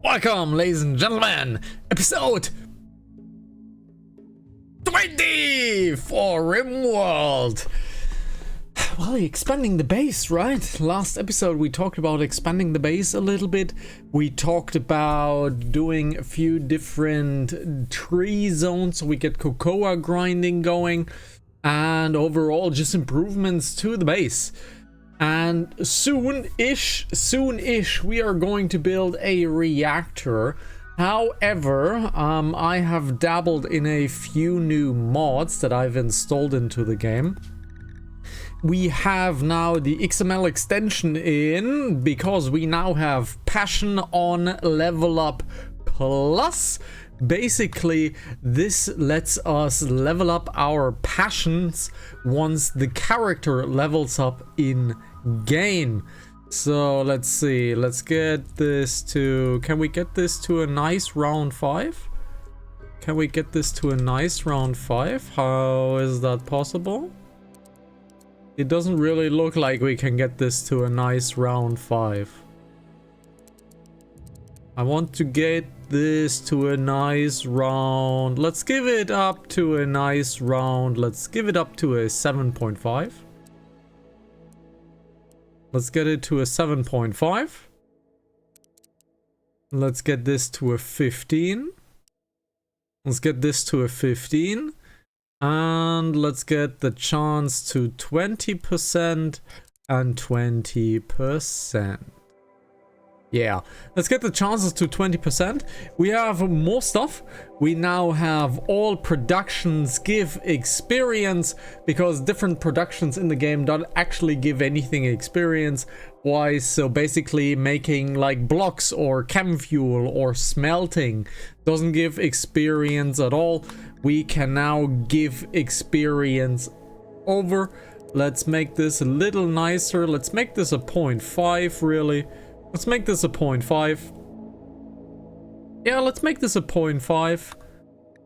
Welcome, ladies and gentlemen, episode 20 for RimWorld. Well, expanding the base, right? Last episode we talked about expanding the base a little bit. We talked about doing a few different tree zones so we get cocoa grinding going, and overall just improvements to the base. And soon-ish, we are going to build a reactor. However, I have dabbled in a few new mods that I've installed into the game. We have now the XML extension in because we now have Passion on Level Up Plus. Basically, this lets us level up our passions once the character levels up in game. So let's see, let's get this to, can we get this to a nice round 5? Can we get this to a nice round 5? How is that possible? It doesn't really look like we can get this to a nice round 5. I want to get this to a nice round. Let's give it up to a nice round. Let's give it up to a 7.5. Let's get it to a 7.5. Let's get this to a 15. Let's get this to a 15. And let's get the chance to 20% and 20%. Yeah, let's get the chances to 20%. We have more stuff. We now have all productions give experience, because different productions in the game don't actually give anything experience-wise. So basically making like blocks or chem fuel or smelting doesn't give experience at all. We can now give experience over. Let's make this a little nicer. Let's make this a 0.5 really. Let's make this a 0.5. Yeah, let's make this a 0.5.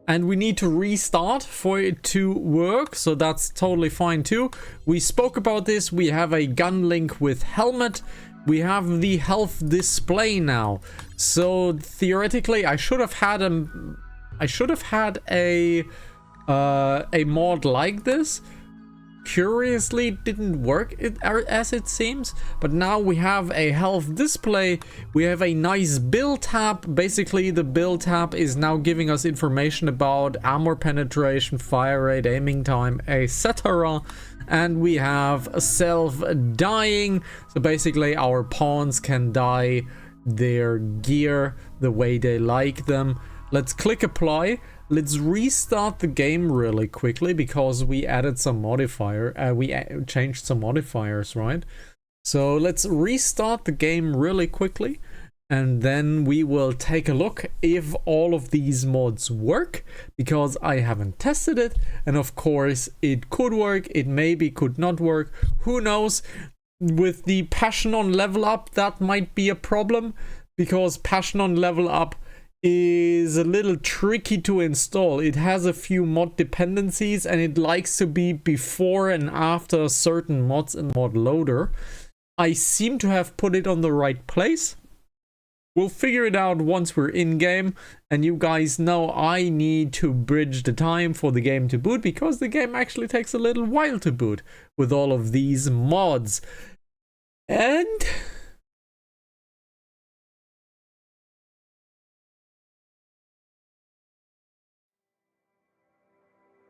And we need to restart for it to work, so that's totally fine too. We spoke about this. We have a gun link with helmet. We have the health display now. So theoretically, I should have had a mod like this. Curiously, it didn't work as it seems, but now we have a health display. We have a nice build tab. Basically, the build tab is now giving us information about armor penetration, fire rate, aiming time, etc. And we have self-dying, so basically our pawns can dye their gear the way they like them. Let's click apply. Let's restart the game really quickly because we added some changed some modifiers, right? So let's restart the game really quickly, and then we will take a look if all of these mods work, because I haven't tested it, and of course it could work, it maybe could not work, who knows. With the Passion on Level Up, that might be a problem, because Passion on Level Up is a little tricky to install. It has a few mod dependencies and it likes to be before and after certain mods in mod loader. I seem to have put it on the right place. We'll figure it out once we're in game, and you guys know I need to bridge the time for the game to boot, because the game actually takes a little while to boot with all of these mods. And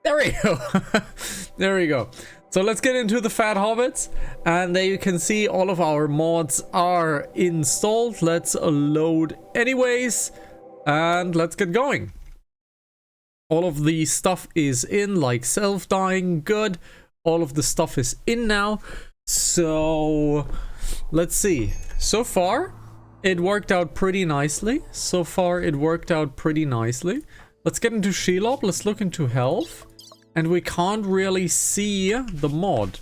there we go. There we go. So let's get into the Fat Hobbits, and there you can see all of our mods are installed. Let's load anyways, and let's get going. All of the stuff is in, like self-dying, good. All of the stuff is in now. So let's see. So far it worked out pretty nicely. Let's get into Shelob. Let's look into health. And we can't really see the mod.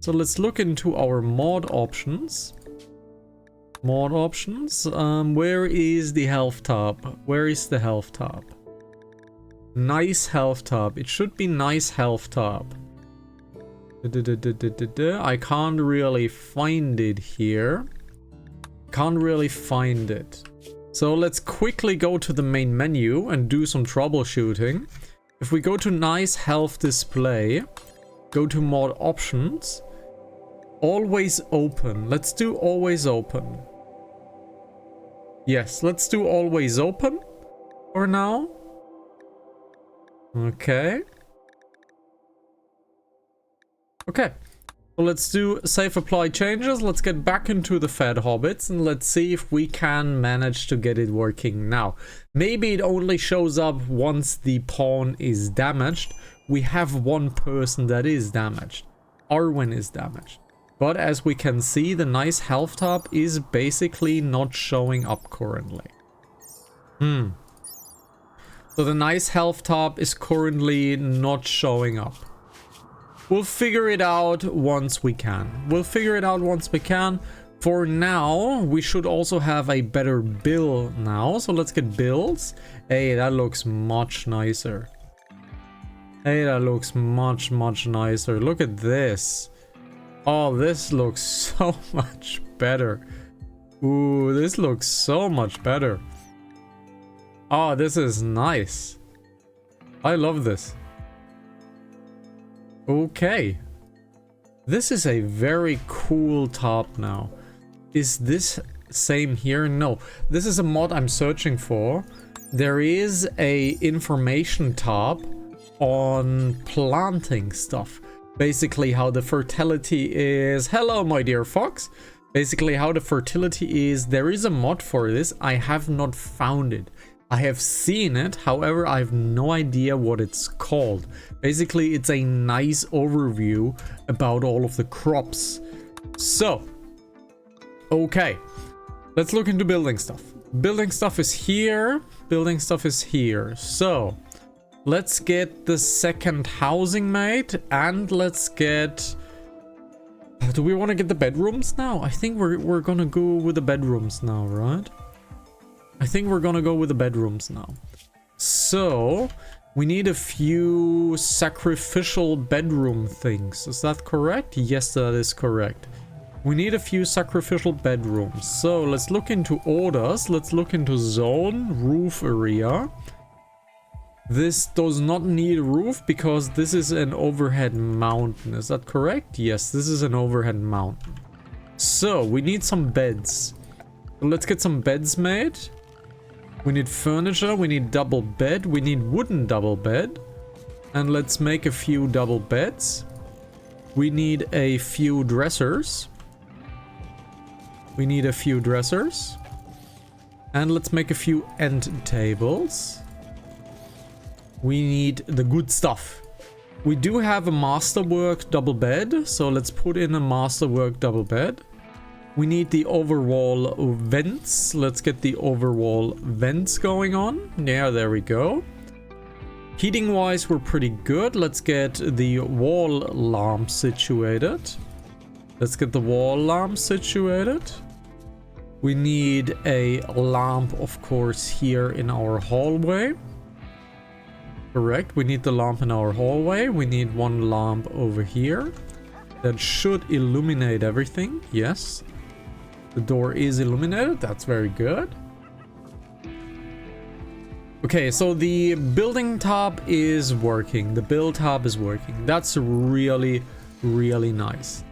So let's look into our mod options. Where is the health tab? Nice health tab. It should be nice health tab. I can't really find it here. So let's quickly go to the main menu and do some troubleshooting. If we go to nice health display, go to mod options, always open. Let's do always open. Yes, let's do always open for now. Okay. Okay. So let's do save apply changes. Let's get back into the Fat Hobbits and let's see if we can manage to get it working now. Maybe it only shows up once the pawn is damaged. We have one person that is damaged. Arwen is damaged. But as we can see, the nice health top is basically not showing up currently. So the nice health top is currently not showing up. We'll figure it out once we can. For now, we should also have a better bill now. So let's get bills. Hey, that looks much nicer. Much nicer. Look at this. Oh, this looks so much better. Ooh, this looks so much better. Oh, this is nice. I love this. Okay. This is a very cool top now. Is this same here? No. This is a mod I'm searching for. There is a information tab on planting stuff. Basically how the fertility is. Hello, my dear fox. Basically how the fertility is. There is a mod for this. I have not found it. I have seen it, however, I have no idea what it's called. Basically, it's a nice overview about all of the crops. So, okay, let's look into building stuff. Building stuff is here. So, let's get the second housing made and let's get... Do we want to get the bedrooms now? I think we're gonna go with the bedrooms now, right? So, we need a few sacrificial bedroom things. Is that correct? Yes, that is correct. We need a few sacrificial bedrooms. So, let's look into orders. Let's look into zone, roof area. This does not need a roof because this is an overhead mountain. Is that correct? Yes, this is an overhead mountain. So, we need some beds. So let's get some beds made. We need furniture, we need double bed, we need wooden double bed. And let's make a few double beds. We need a few dressers. And let's make a few end tables. We need the good stuff. We do have a masterwork double bed, so let's put in a masterwork double bed. We need the overwall vents. Let's get the overwall vents going on. Yeah, there we go. Heating wise, we're pretty good. Let's get the wall lamp situated. We need a lamp, of course, here in our hallway. Correct, we need the lamp in our hallway. We need one lamp over here. That should illuminate everything. Yes. The door is illuminated. That's very good. Okay, so the building tab is working. That's really, really nice.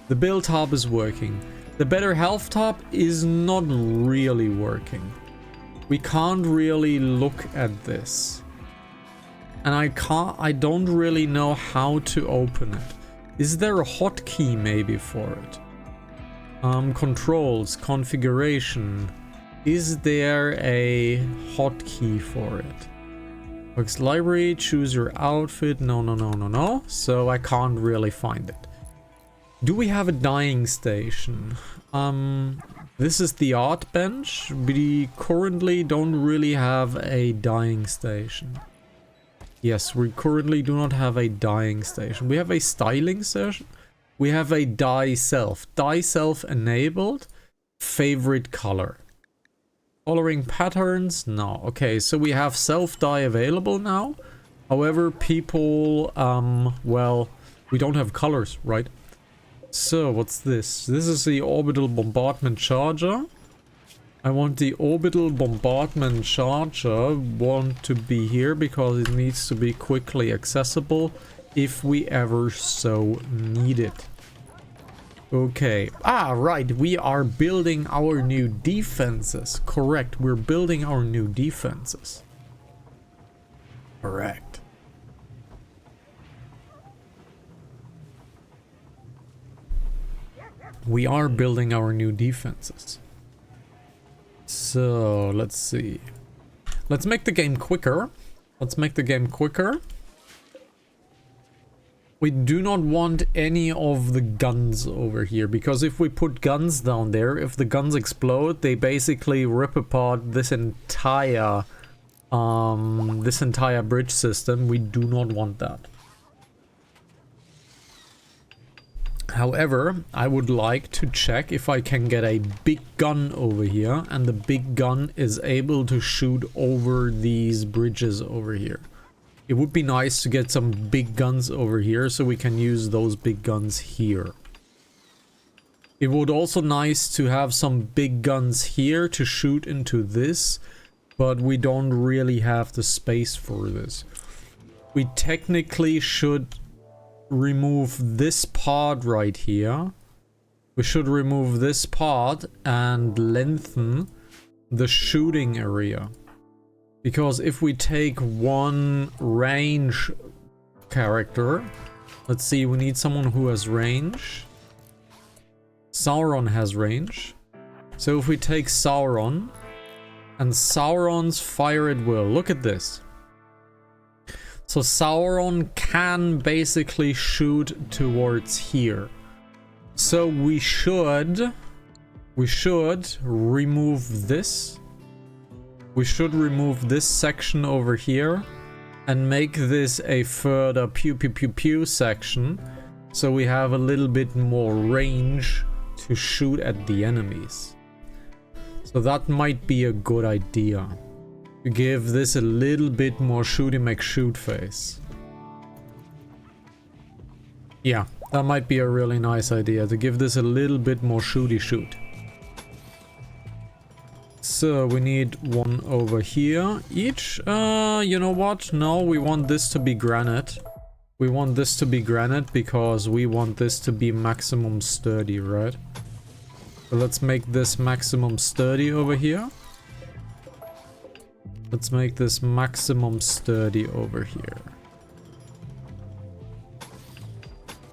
The build tab is working. The better health tab is not really working. We can't really look at this. And I don't really know how to open it. Is there a hotkey maybe for it? Controls, configuration. Is there a hotkey for it? Works library, choose your outfit. No. So I can't really find it. Do we have a dyeing station? This is the art bench. We currently don't really have a dyeing station. Yes, we currently do not have a dyeing station. We have a styling station. We have a dye self. Dye self enabled. Favorite color. Coloring patterns? No. Okay, so we have self dye available now. However, people, well, we don't have colors, right? So, what's this? This is the orbital bombardment charger. I want the orbital bombardment charger to be here because it needs to be quickly accessible if we ever so need it. Okay. Ah, right. We are building our new defenses. Correct. We're building our new defenses. Correct. We are building our new defenses. So, let's see. Let's make the game quicker. Let's make the game quicker. We do not want any of the guns over here, because if we put guns down there, if the guns explode, they basically rip apart this entire bridge system. We do not want that. However, I would like to check if I can get a big gun over here, and the big gun is able to shoot over these bridges over here. It would be nice to get some big guns over here so we can use those big guns here. It would also nice to have some big guns here to shoot into this, but we don't really have the space for this. We technically should remove this part right here. We should remove this part and lengthen the shooting area. Because if we take one range character, let's see, we need someone who has range. Sauron has range. So if we take Sauron and Sauron's fire at will, look at this. So Sauron can basically shoot towards here. So we should remove this. We should remove this section over here and make this a further pew pew pew pew section, so we have a little bit more range to shoot at the enemies. So that might be a good idea. To give this a little bit more shooty McShoot face. Yeah, that might be a really nice idea, to give this a little bit more shooty shoot. So we need one over here each. You know what? No, we want this to be granite. We want this to be granite because we want this to be maximum sturdy, right? So let's make this maximum sturdy over here. Let's make this maximum sturdy over here.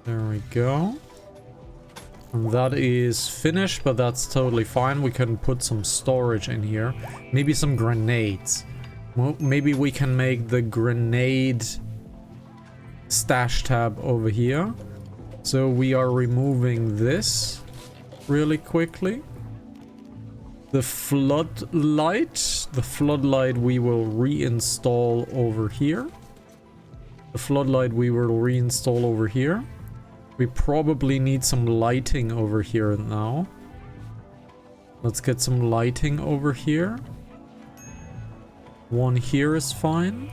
There we go. And that is finished, but that's totally fine. We can put some storage in here. Maybe some grenades. Well, maybe we can make the grenade stash tab over here. So we are removing this really quickly. The floodlight we will reinstall over here. The floodlight we will reinstall over here. We probably need some lighting over here now. Let's get some lighting over here. One here is fine.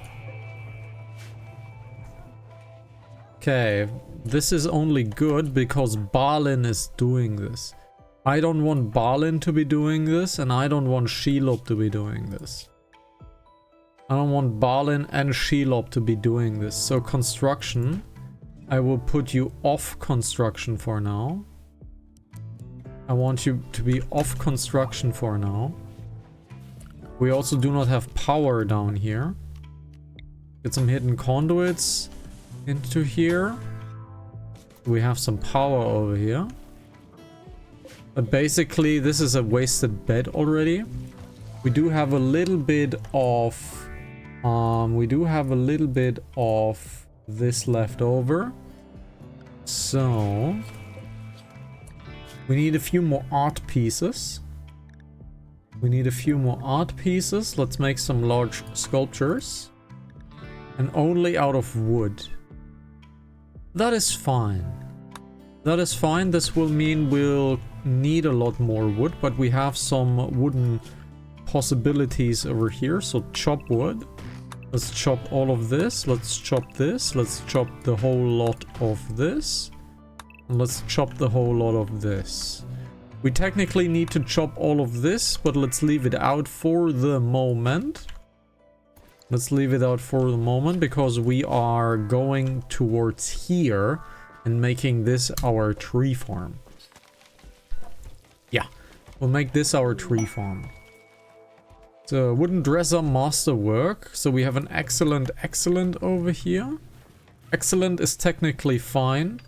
Okay, this is only good because Balin is doing this. I don't want Balin to be doing this, and I don't want Shelob to be doing this. I don't want Balin and Shelob to be doing this. So construction, I will put you off construction for now. I want you to be off construction for now. We also do not have power down here. Get some hidden conduits into here. We have some power over here. But basically, this is a wasted bed already. We do have a little bit of this left over. So we need a few more art pieces. Let's make some large sculptures. And only out of wood. That is fine. This will mean we'll need a lot more wood, but we have some wooden possibilities over here. So chop wood. Let's chop all of this. Let's chop this. Let's chop the whole lot of this. And let's chop the whole lot of this. We technically need to chop all of this, but let's leave it out for the moment. Let's leave it out for the moment because we are going towards here and making this our tree farm. Yeah, we'll make this our tree farm. So wooden dresser masterwork. So we have an excellent over here. Excellent is technically fine,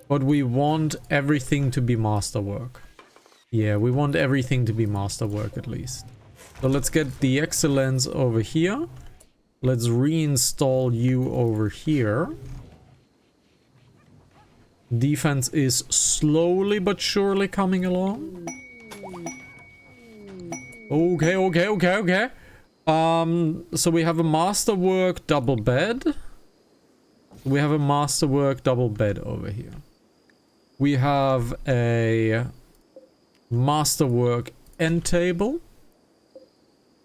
but we want everything to be masterwork. Yeah, we want everything to be masterwork at least. So let's get the excellence over here. Let's reinstall you over here. Defense is slowly but surely coming along. Okay. So we have a masterwork double bed. We have a masterwork double bed over here. We have a masterwork end table.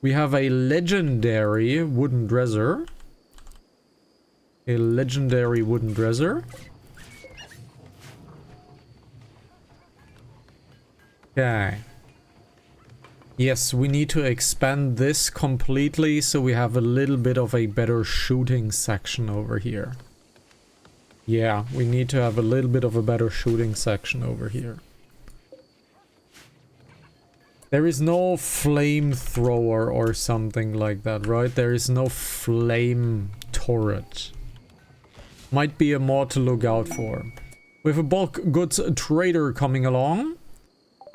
We have a legendary wooden dresser. A legendary wooden dresser. Okay. Yes, we need to expand this completely so we have a little bit of a better shooting section over here. Yeah, we need to have a little bit of a better shooting section over here. There is no flamethrower or something like that, right? There is no flame turret. Might be a mod to look out for. We have a bulk goods trader coming along.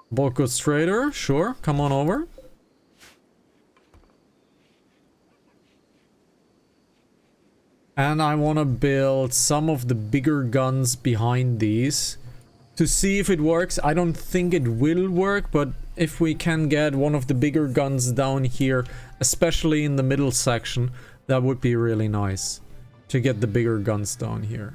Bulk goods trader, sure, come on over. And I want to build some of the bigger guns behind these to see if it works. I don't think it will work, but if we can get one of the bigger guns down here, especially in the middle section, that would be really nice to get the bigger guns down here.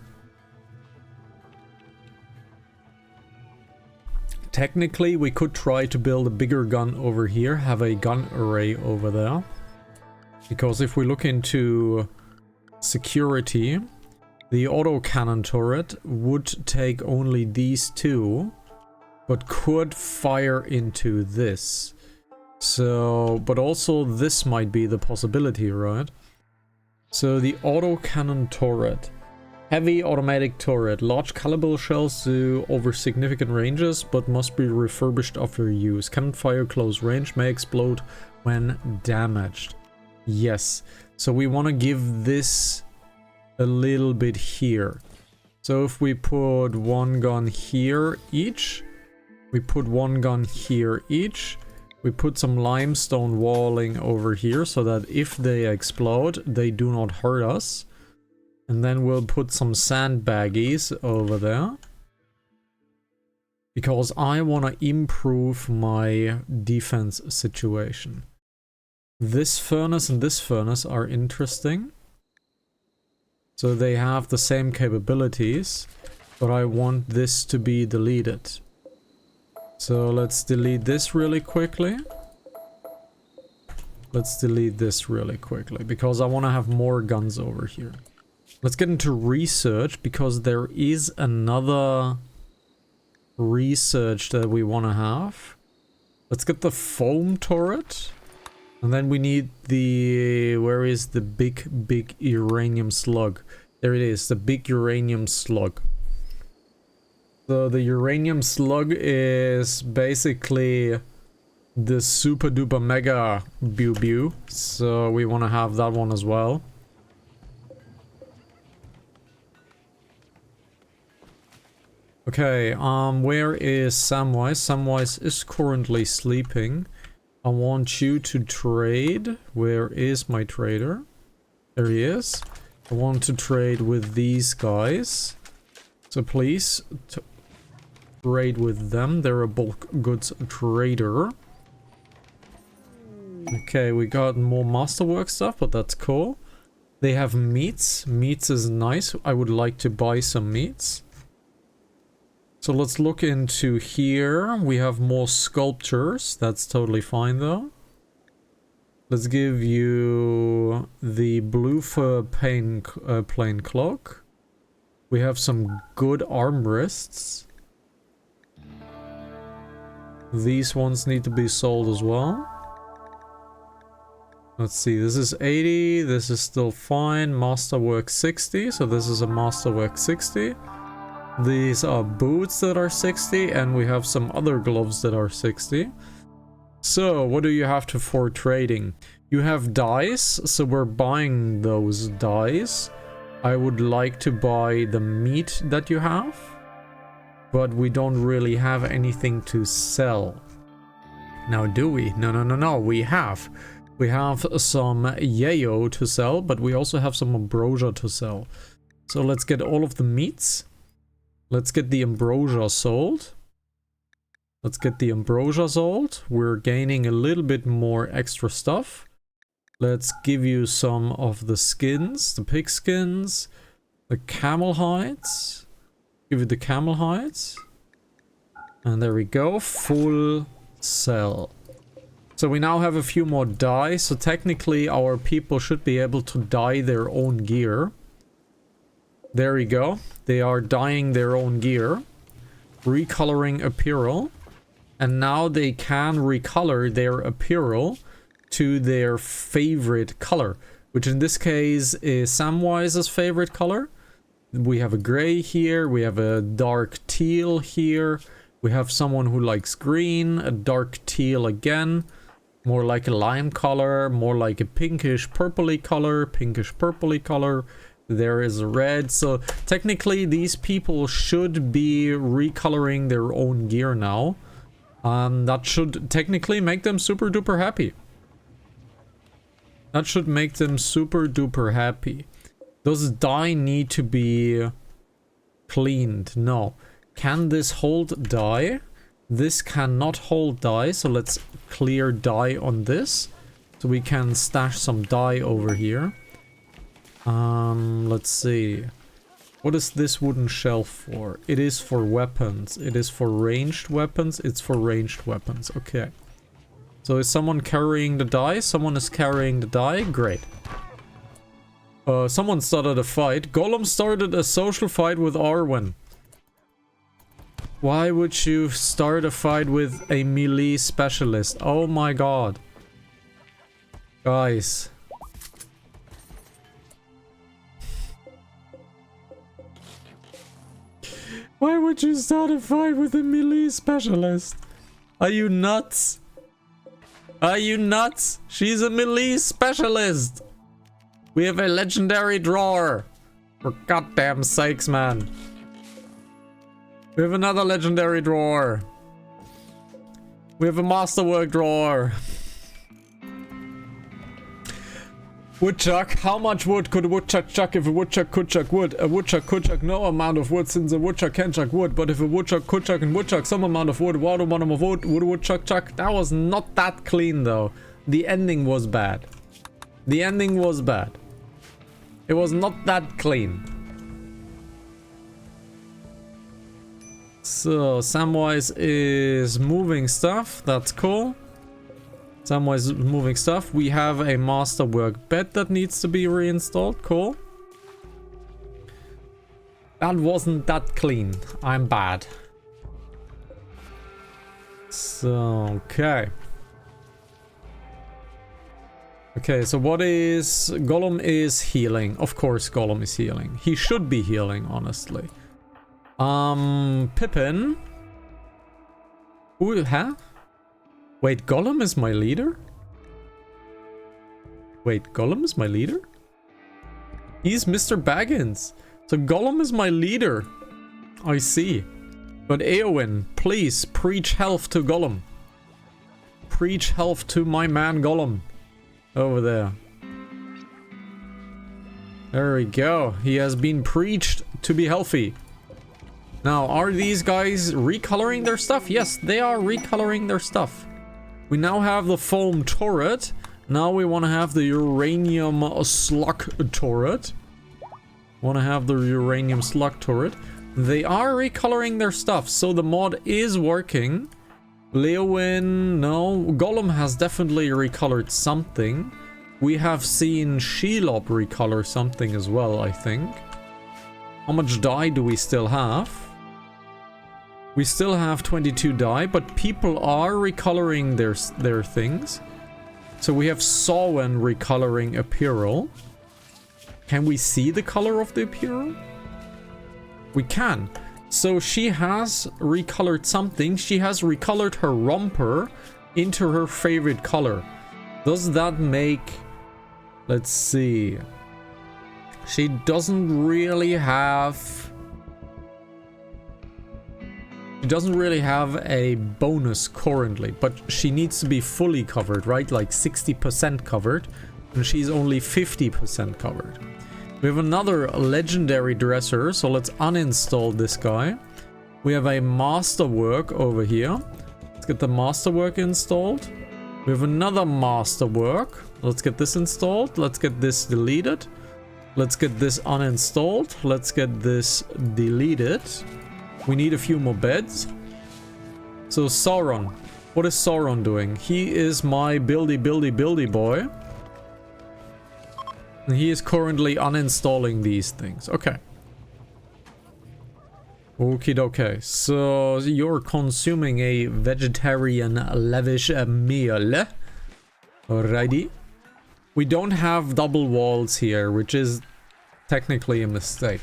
Technically, we could try to build a bigger gun over here, have a gun array over there. Because if we look into security, the autocannon turret would take only these two, but could fire into this. So, but also this might be the possibility, right? So the autocannon turret. Heavy automatic turret. Large caliber shells do over significant ranges, but must be refurbished after use. Cannon fire close range, may explode when damaged. Yes. So we want to give this a little bit here. So if we put one gun here each, we put one gun here each, we put some limestone walling over here so that if they explode, they do not hurt us. And then we'll put some sandbaggies over there. Because I want to improve my defense situation. This furnace and this furnace are interesting. So they have the same capabilities. But I want this to be deleted. So let's delete this really quickly. Let's delete this really quickly. Because I want to have more guns over here. Let's get into research, because there is another research that we want to have. Let's get the foam turret. And then we need the... where is the big uranium slug? There it is, the big uranium slug. So the uranium slug is basically the super duper mega pew. So we want to have that one as well. Okay, where is Samwise? Samwise is currently sleeping. I want you to trade. Where is my trader? There he is. I want to trade with these guys. So please, trade with them. They're a bulk goods trader. Okay, we got more masterwork stuff, but that's cool. They have meats. Meats is nice. I would like to buy some meats. So let's look into here. We have more sculptures. That's totally fine though. Let's give you the blue fur plain cloak. We have some good armrests. These ones need to be sold as well. Let's see, this is 80, this is still fine. Masterwork 60, so this is a Masterwork 60. These are boots that are 60, and we have some other gloves that are 60. So, what do you have for trading? You have dice, so we're buying those dice. I would like to buy the meat that you have, but we don't really have anything to sell. Now, do we? No, we have. We have some yayo to sell, but we also have some ambrosia to sell. So let's get all of the meats. Let's get the ambrosia sold. Let's get the ambrosia sold. We're gaining a little bit more extra stuff. Let's give you some of the skins, the pig skins, the camel hides. Give you the camel hides. And there we go, full sell. So we now have a few more dye, so technically our people should be able to dye their own gear. There we go, they are dyeing their own gear, recoloring apparel, and now they can recolor their apparel to their favorite color, which in this case is Samwise's favorite color. We have a gray here, we have a dark teal here, we have someone who likes green, a dark teal again, more like a lime color, more like a pinkish purpley color, there is a red. So technically these people should be recoloring their own gear now. That should technically make them super duper happy. That should make them super duper happy. Does dye need to be cleaned? No. Can this hold dye? This cannot hold dye, so let's clear dye on this. So we can stash some dye over here. Let's see. What is this wooden shelf for? It is for weapons. It is for ranged weapons. It's for ranged weapons. Okay. So is someone carrying the dye? Someone is carrying the dye. Great. Someone started a fight. Gollum started a social fight with Arwen. Why would you start a fight with a melee specialist? Oh my god. Guys. Why would you start a fight with a melee specialist? Are you nuts? Are you nuts? She's a melee specialist. We have a legendary drawer. For goddamn sakes, man. We have another legendary drawer. We have a masterwork drawer. Woodchuck. How much wood could a woodchuck chuck if a woodchuck could chuck wood? A woodchuck could chuck no amount of wood since a woodchuck can chuck wood. But if a woodchuck could chuck and woodchuck some amount of wood, what amount of wood would a woodchuck chuck? That was not that clean though. The ending was bad. The ending was bad. It was not that clean. So, Samwise is moving stuff. That's cool. Samwise is moving stuff. We have a masterwork bed that needs to be reinstalled. Cool. That wasn't that clean. I'm bad. So, okay. Okay, so what is... Gollum is healing. Of course Gollum is healing. He should be healing, honestly. Pippin. Ooh, huh? Wait, Gollum is my leader? Wait, Gollum is my leader? He's Mr. Baggins. So Gollum is my leader. I see. But Eowyn, please preach health to Gollum. Preach health to my man Gollum. Over there. There we go. He has been preached to be healthy. Now, are these guys recoloring their stuff? Yes, they are recoloring their stuff. We now have the foam turret. Now we want to have the uranium slug turret. Want to have the uranium slug turret. They are recoloring their stuff, so the mod is working. Leowyn, no. Gollum has definitely recolored something. We have seen Shelob recolor something as well, I think. How much dye do we still have? We still have 22 dye, but people are recoloring their things. So we have Saruman recoloring apparel. Can we see the color of the apparel? We can. So she has recolored something. She has recolored her romper into her favorite color. Does that make... Let's see. She doesn't really have... She doesn't really have a bonus currently, but she needs to be fully covered, right? Like 60% covered, and she's only 50% covered. We have another legendary dresser, so let's uninstall this guy. We have a masterwork over here. Let's get the masterwork installed. We have another masterwork. Let's get this installed. Let's get this deleted. Let's get this uninstalled. Let's get this deleted. We need a few more beds. So Sauron. What is Sauron doing? He is my buildy boy. And he is currently uninstalling these things. Okay. Okie dokie. So you're consuming a vegetarian lavish meal. Alrighty. We don't have double walls here, which is technically a mistake.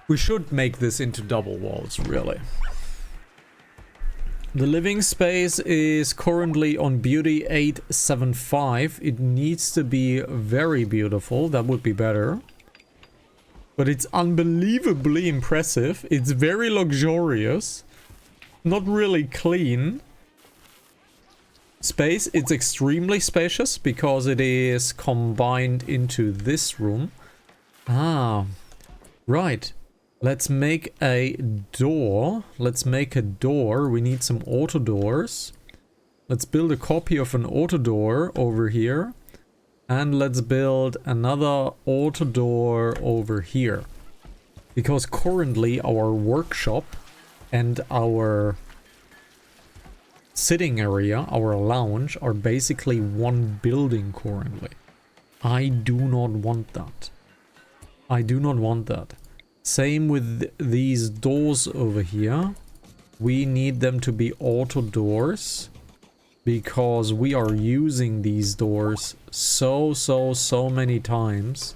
We should make this into double walls, really. The living space is currently on beauty 875. It needs to be very beautiful. That would be better. But it's unbelievably impressive. It's very luxurious. Not really clean. Space, it's extremely spacious because it is combined into this room. Ah, right. Let's make a door. Let's make a door. We need some auto doors. Let's build a copy of an auto door over here. And let's build another auto door over here. Because currently our workshop and our sitting area, our lounge, are basically one building currently. I do not want that. I do not want that. Same with these doors over here. We need them to be auto doors because we are using these doors so many times.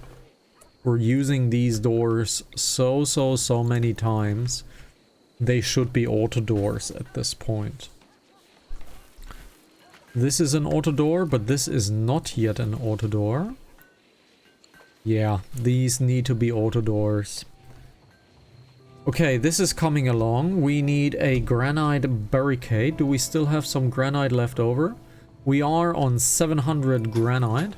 We're using these doors so many times. They should be auto doors at this point. This is an auto door, but this is not yet an auto door. Yeah, these need to be auto doors. Okay, this is coming along. We need a granite barricade. Do we still have some granite left over? We are on 700 granite.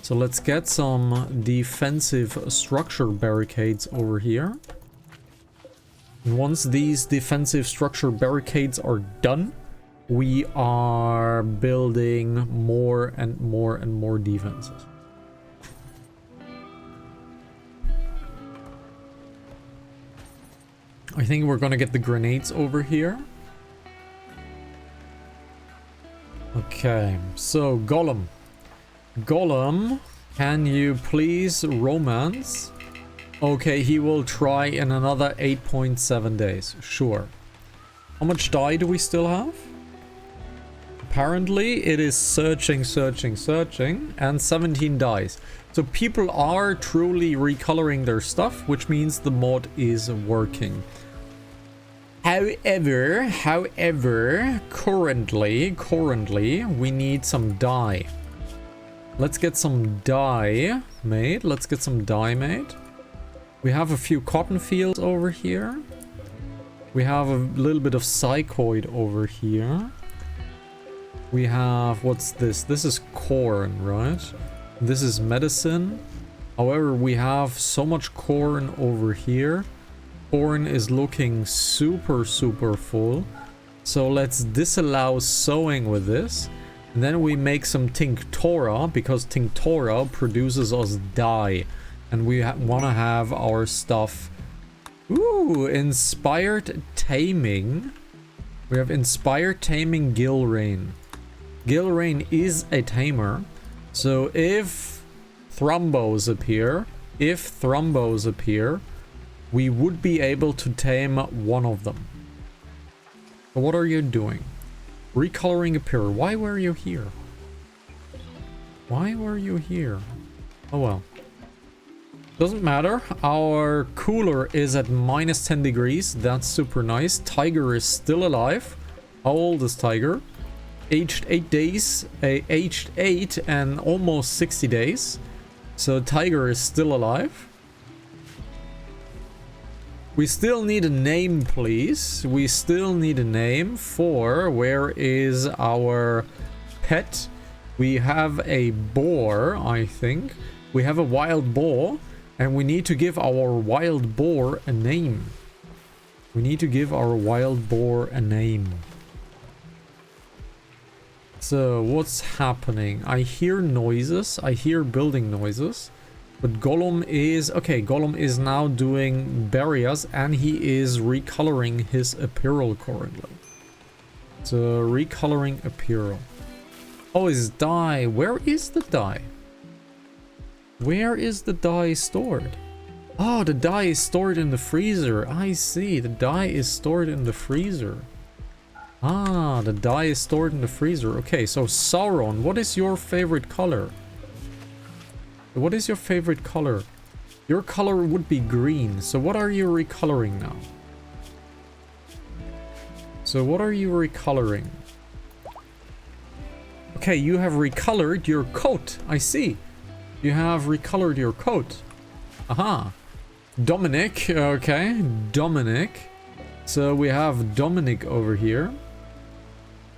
So let's get some defensive structure barricades over here. And once these defensive structure barricades are done, we are building more and more defenses. I think we're gonna get the grenades over here. Okay, so Gollum. Gollum, can you please romance? Okay, he will try in another 8.7 days. Sure. How much dye do we still have? Apparently it is searching, and 17 dies. So people are truly recoloring their stuff, which means the mod is working. However, currently, we need some dye. Let's get some dye made. We have a few cotton fields over here. We have a little bit of psychoid over here. We have, what's this? This is corn, right? This is medicine. However, we have so much corn over here. Corn is looking super full. So let's disallow sowing with this. And then we make some tinctora, because tinctora produces us dye. And we want to have our stuff. Ooh, inspired taming. We have inspired taming Gilrain. Gilrain is a tamer. So if thrombos appear, we would be able to tame one of them. So what are you doing? Recoloring a pier. Why were you here? Why were you here? Oh well. Doesn't matter. Our cooler is at minus 10 degrees. That's super nice. Tiger is still alive. How old is Tiger? Aged 8 days. Aged 8 and almost 60 days. So Tiger is still alive. We still need a name, please. We still need a name for... Where is our pet? We have a boar, I think. We have a wild boar. And we need to give our wild boar a name. We need to give our wild boar a name. So, what's happening? I hear noises. I hear building noises. But Gollum is... Okay, Gollum is now doing barriers. And he is recoloring his apparel currently. So, recoloring apparel. Oh, his dye. Where is the dye? Where is the dye stored? Oh, the dye is stored in the freezer. I see. The dye is stored in the freezer. Ah, the dye is stored in the freezer. Okay, so Sauron, what is your favorite color? What is your favorite color? Your color would be green. So what are you recoloring now? So what are you recoloring? Okay, you have recolored your coat. I see. You have recolored your coat. Aha. Dominic. Okay. Dominic. So we have Dominic over here.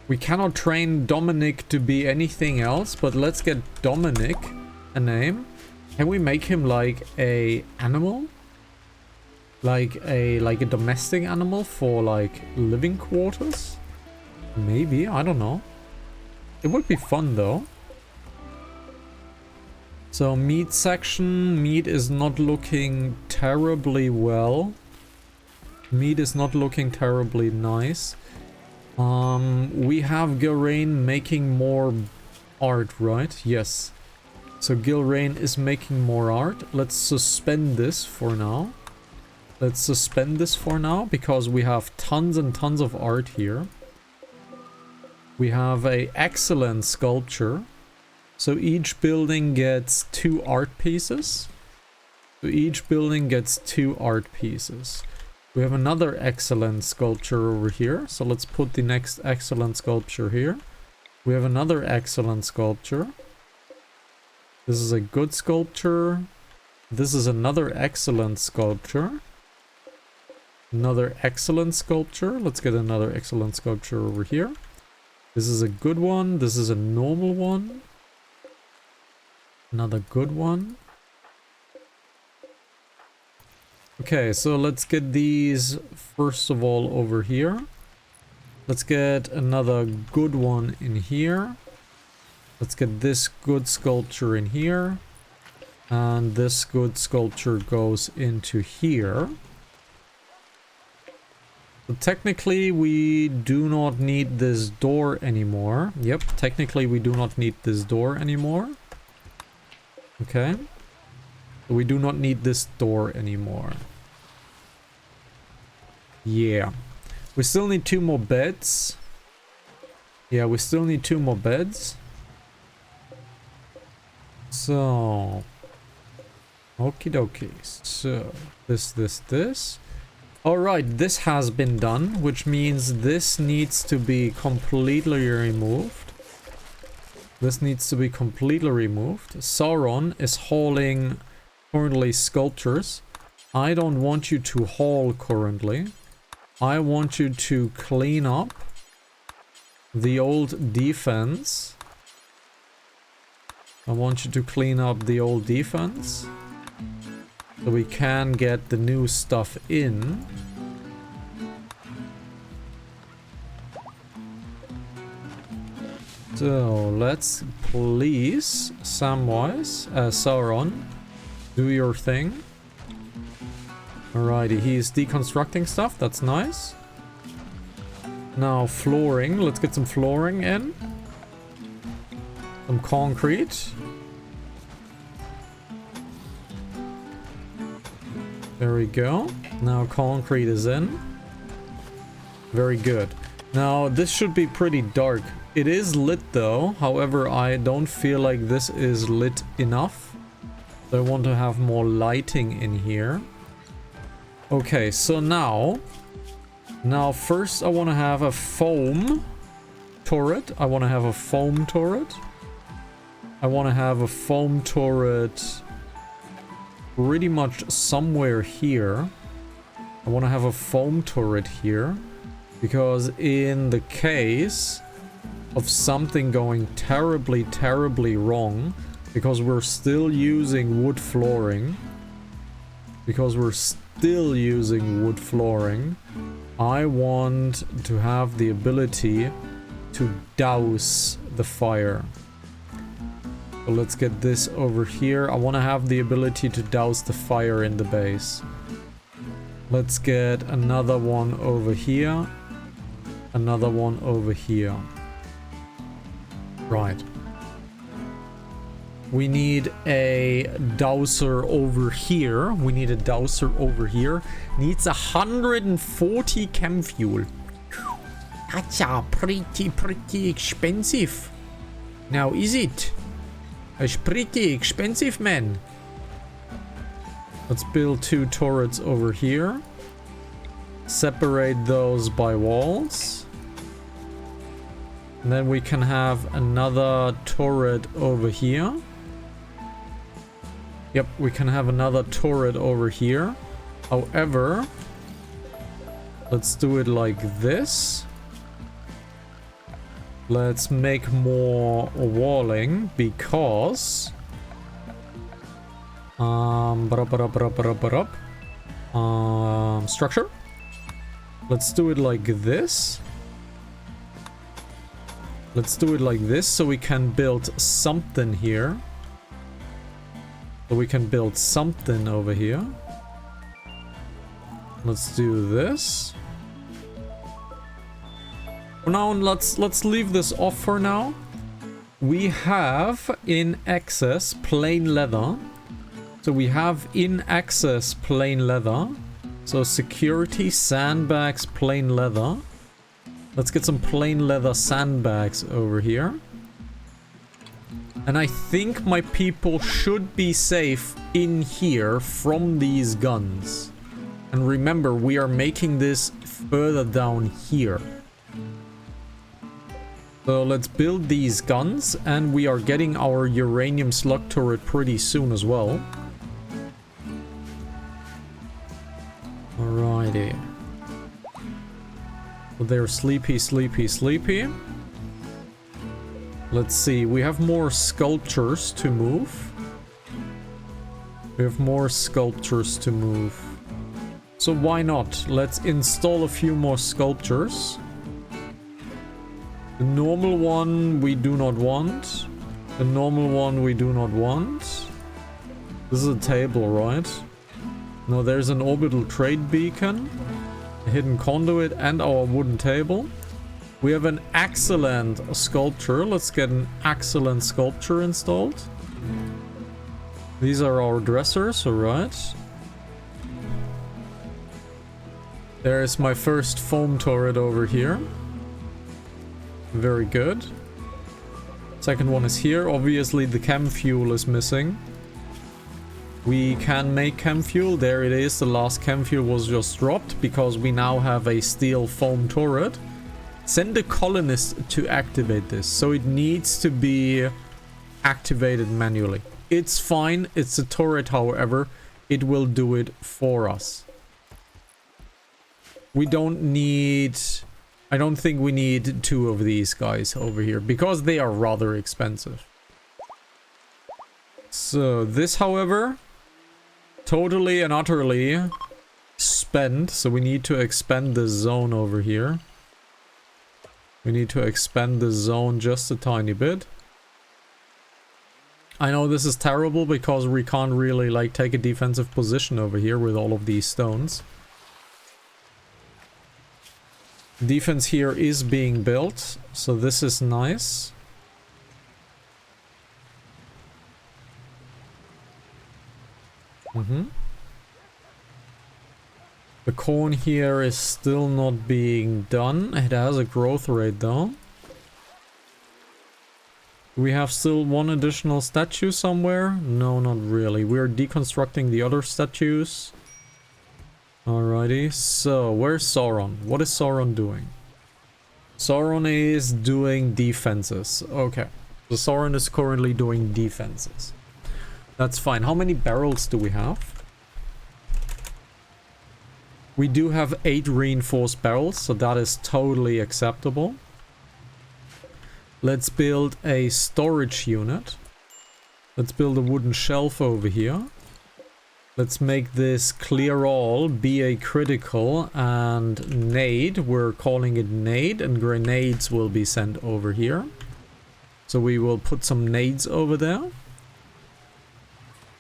We cannot train Dominic to be anything else, but let's get Dominic a name. Can we make him like a animal? Like a domestic animal for like living quarters? Maybe, I don't know. It would be fun though. So meat section, meat is not looking terribly well. Meat is not looking terribly nice. We have Gilrain making more art, right? Yes. So Gilrain is making more art. Let's suspend this for now. Let's suspend this for now because we have tons and tons of art here. We have a excellent sculpture. So each building gets 2 art pieces. So each building gets 2 art pieces. We have another excellent sculpture over here. So let's put the next excellent sculpture here. We have another excellent sculpture. This is a good sculpture. This is another excellent sculpture. Another excellent sculpture. Let's get another excellent sculpture over here. This is a good one. This is a normal one. Another good one. Okay, so let's get these first of all over here. Let's get another good one in here. Let's get this good sculpture in here. And this good sculpture goes into here. So technically we do not need this door anymore. Yep, technically we do not need this door anymore. Okay. We do not need this door anymore. Yeah. We still need 2 more beds. Yeah, we still need 2 more beds. So... Okie dokie. So, this. Alright, this has been done, which means this needs to be completely removed. This needs to be completely removed. Sauron is hauling currently sculptures. I don't want you to haul currently. I want you to clean up the old defense. I want you to clean up the old defense. So we can get the new stuff in. So let's please, Samwise, Sauron, do your thing. Alrighty, he's deconstructing stuff, that's nice. Now flooring, let's get some flooring in. Some concrete. There we go. Now concrete is in. Very good. Now, this should be pretty dark. It is lit though, however, I don't feel like this is lit enough. So I want to have more lighting in here. Okay, so now first I want to have a foam turret. I want to have a foam turret. I want to have a foam turret pretty much somewhere here. I want to have a foam turret here. Because in the case of something going terribly, terribly wrong, because we're still using wood flooring, I want to have the ability to douse the fire. So let's get this over here. I want to have the ability to douse the fire in the base. Let's get another one over here. Another one over here. Right. We need a dowser over here. Needs 140 chem fuel. That's pretty expensive. Now is it? It's pretty expensive, man. Let's build 2 turrets over here. Separate those by walls. And then we can have another turret over here. Yep, we can have another turret over here. However, let's do it like this. Let's make more walling because structure. Let's do it like this. Let's do it like this so we can build something here. So we can build something over here. Let's do this. For now, let's leave this off for now. We have in excess plain leather. So we have in excess plain leather. So security, sandbags, plain leather. Let's get some plain leather sandbags over here. And I think my people should be safe in here from these guns. And remember, we are making this further down here. So let's build these guns, and we are getting our uranium slug turret pretty soon as well. Alrighty. So they're sleepy. Let's see, we have more sculptures to move. So why not? Let's install a few more sculptures. The normal one we do not want. This is a table, right? No, there's an orbital trade beacon, a hidden conduit, and our wooden table. We have an excellent sculpture. Let's get an excellent sculpture installed. These are our dressers, alright. There's my first foam turret over here. Very good. Second one is here. Obviously the chem fuel is missing. We can make chem fuel. There it is. The last chem fuel was just dropped because we now have a steel foam turret. Send a colonist to activate this. So it needs to be activated manually. It's fine. It's a turret, however. It will do it for us. We don't need... I don't think we need 2 of these guys over here because they are rather expensive. So this, however, totally and utterly spent. So we need to expand the zone over here. We need to expand the zone just a tiny bit. I know this is terrible because we can't really like take a defensive position over here with all of these stones. Defense here is being built, so this is nice. The corn here is still not being done. It has a growth rate though. We have still one additional statue somewhere? No, not really. We're deconstructing the other statues. Alrighty, so where's Sauron? What is Sauron doing? Sauron is doing defenses. Okay, so Sauron is currently doing defenses. That's fine. How many barrels do we have? We do have 8 reinforced barrels, so that is totally acceptable. Let's build a storage unit. Let's build a wooden shelf over here. Let's make this clear all, be a critical, and nade. We're calling it nade, and grenades will be sent over here. So we will put some nades over there.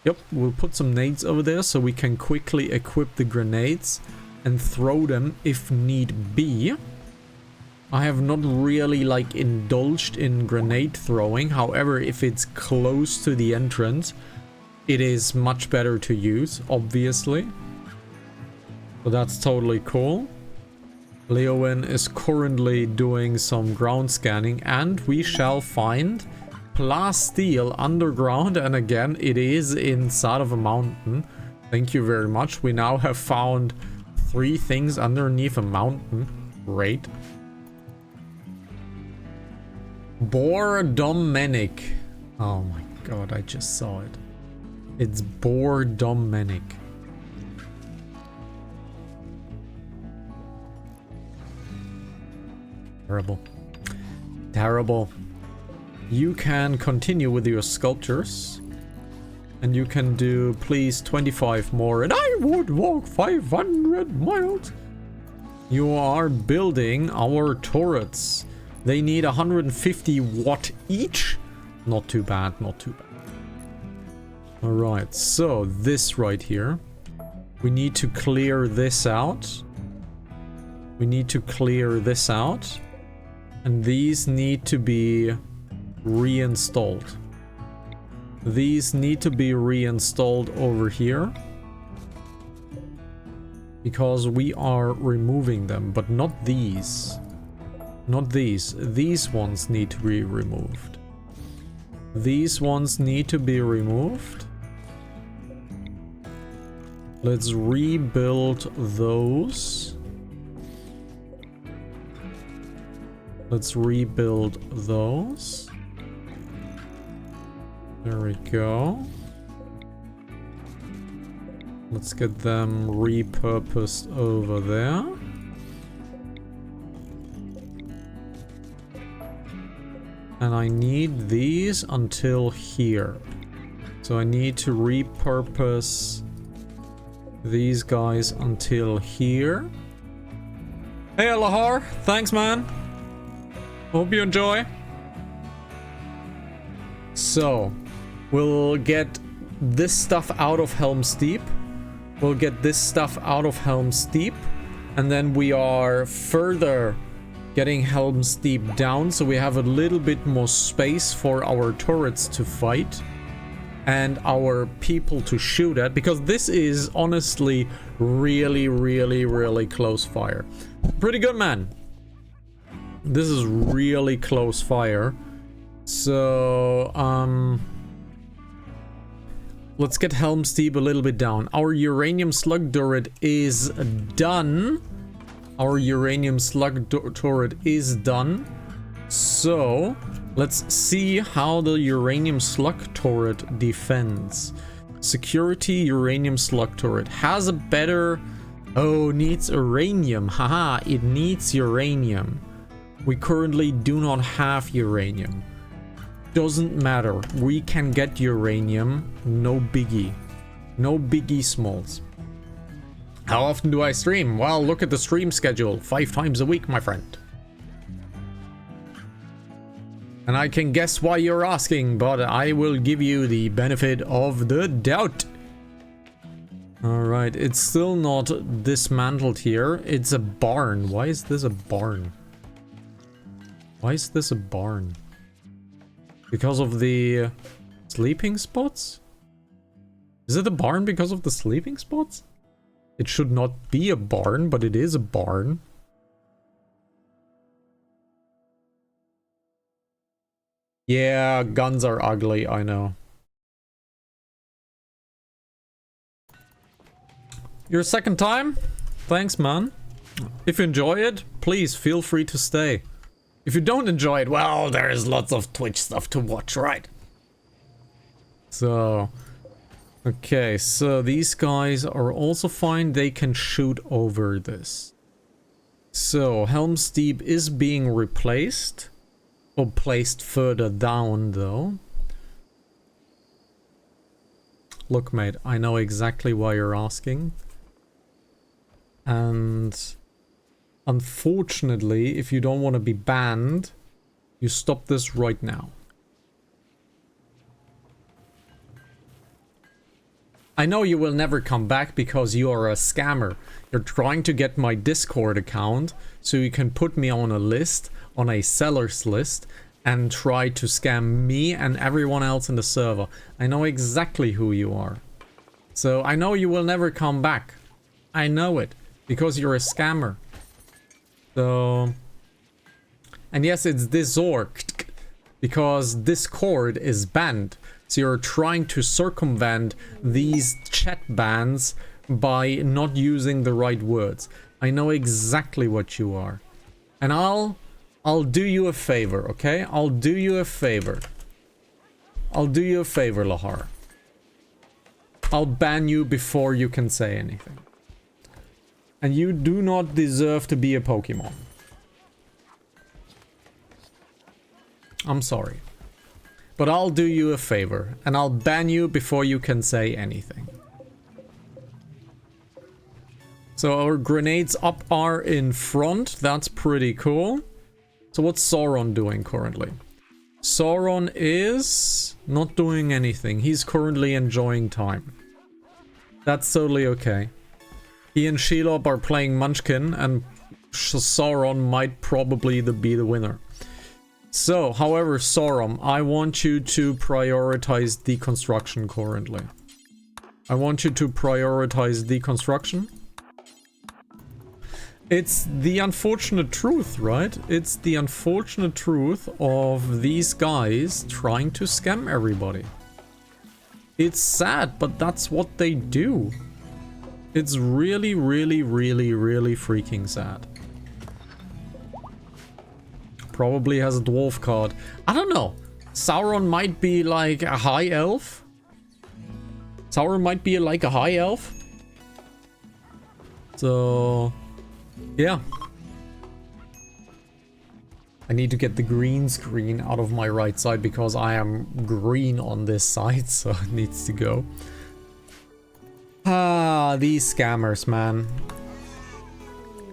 Yep, we'll put some nades over there so we can quickly equip the grenades and throw them if need be. I have not really like indulged in grenade throwing. However, if it's close to the entrance, it is much better to use, obviously. So that's totally cool. Leowyn is currently doing some ground scanning, and we shall find plasteel underground. And again, it is inside of a mountain. Thank you very much. We now have found 3 things underneath a mountain. Great. Bordomenic. Oh my god, I just saw it. It's Bordomenic. Terrible. Terrible. You can continue with your sculptures. And you can do, please, 25 more. And I would walk 500 miles. You are building our turrets. They need 150 watt each. Not too bad, not too bad. Alright, so this right here. We need to clear this out. We need to clear this out. And these need to be reinstalled. These need to be reinstalled over here. Because we are removing them, but not these. Not these. These ones need to be removed. These ones need to be removed. Let's rebuild those. Let's rebuild those. There we go. Let's get them repurposed over there. And I need these until here. So I need to repurpose these guys until here. Hey Alahar, thanks man. Hope you enjoy. So, we'll get this stuff out of Helm's Deep. We'll get this stuff out of Helm's Deep. And then we are further getting Helm's Deep down, so we have a little bit more space for our turrets to fight and our people to shoot at, because this is honestly really close fire. Pretty good, man. This is really close fire. So let's get Helm's Deep a little bit down. Our uranium slug turret is done. Our uranium slug turret is done. So let's see how the uranium slug turret defends. Security uranium slug turret has a better... Oh, needs uranium. Haha, it needs uranium. We currently do not have uranium. Doesn't matter. We can get uranium. No biggie. No biggie smalls. How often do I stream? Well, look at the stream schedule. 5 times a week, my friend. And I can guess why you're asking, but I will give you the benefit of the doubt. Alright, it's still not dismantled here. It's a barn. Why is this a barn? Why is this a barn? Because of the sleeping spots? Is it a barn because of the sleeping spots? It should not be a barn, but it is a barn. Yeah, guns are ugly, I know. Your second time? Thanks, man. If you enjoy it, please feel free to stay. If you don't enjoy it, well, there's lots of Twitch stuff to watch, right? So... okay, so these guys are also fine. They can shoot over this. So, Helm's Deep is being replaced. Or placed further down, though. Look, mate, I know exactly why you're asking. And... unfortunately, if you don't want to be banned, you stop this right now. I know you will never come back because you are a scammer. You're trying to get my Discord account so you can put me on a list, on a seller's list, and try to scam me and everyone else in the server. I know exactly who you are. So I know you will never come back. I know it, because you're a scammer. So... and yes, it's disorged, because Discord is banned. So you're trying to circumvent these chat bans by not using the right words. I know exactly what you are. And I'll do you a favor, okay? I'll do you a favor. I'll do you a favor, Lahar. I'll ban you before you can say anything. And you do not deserve to be a Pokemon. I'm sorry. But I'll do you a favor, and I'll ban you before you can say anything. So our grenades up are in front. That's pretty cool. So what's Sauron doing currently? Sauron is not doing anything. He's currently enjoying time. That's totally okay. He and Shelob are playing Munchkin, and Sauron might probably be the winner. So, however, Sauron, I want you to prioritize deconstruction currently. I want you to prioritize deconstruction. It's the unfortunate truth, right? It's the unfortunate truth of these guys trying to scam everybody. It's sad, but that's what they do. It's really, really, really, really freaking sad. Probably has a dwarf card. I don't know. Sauron might be like a high elf. Sauron might be like a high elf. So, yeah. I need to get the green screen out of my right side because I am green on this side, so it needs to go. Ah, these scammers, man.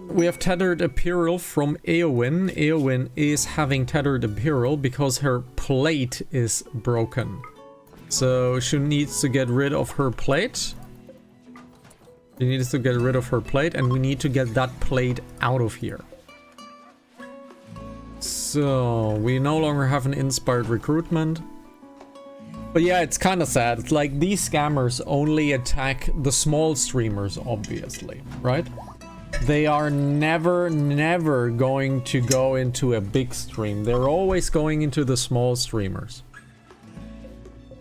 We have tethered Imperial from Eowyn. Eowyn is having tethered Imperial because her plate is broken. So she needs to get rid of her plate. She needs to get rid of her plate, and we need to get that plate out of here. So we no longer have an inspired recruitment. But yeah, it's kind of sad. It's like these scammers only attack the small streamers, obviously, right? They are never going to go into a big stream. They're always going into the small streamers.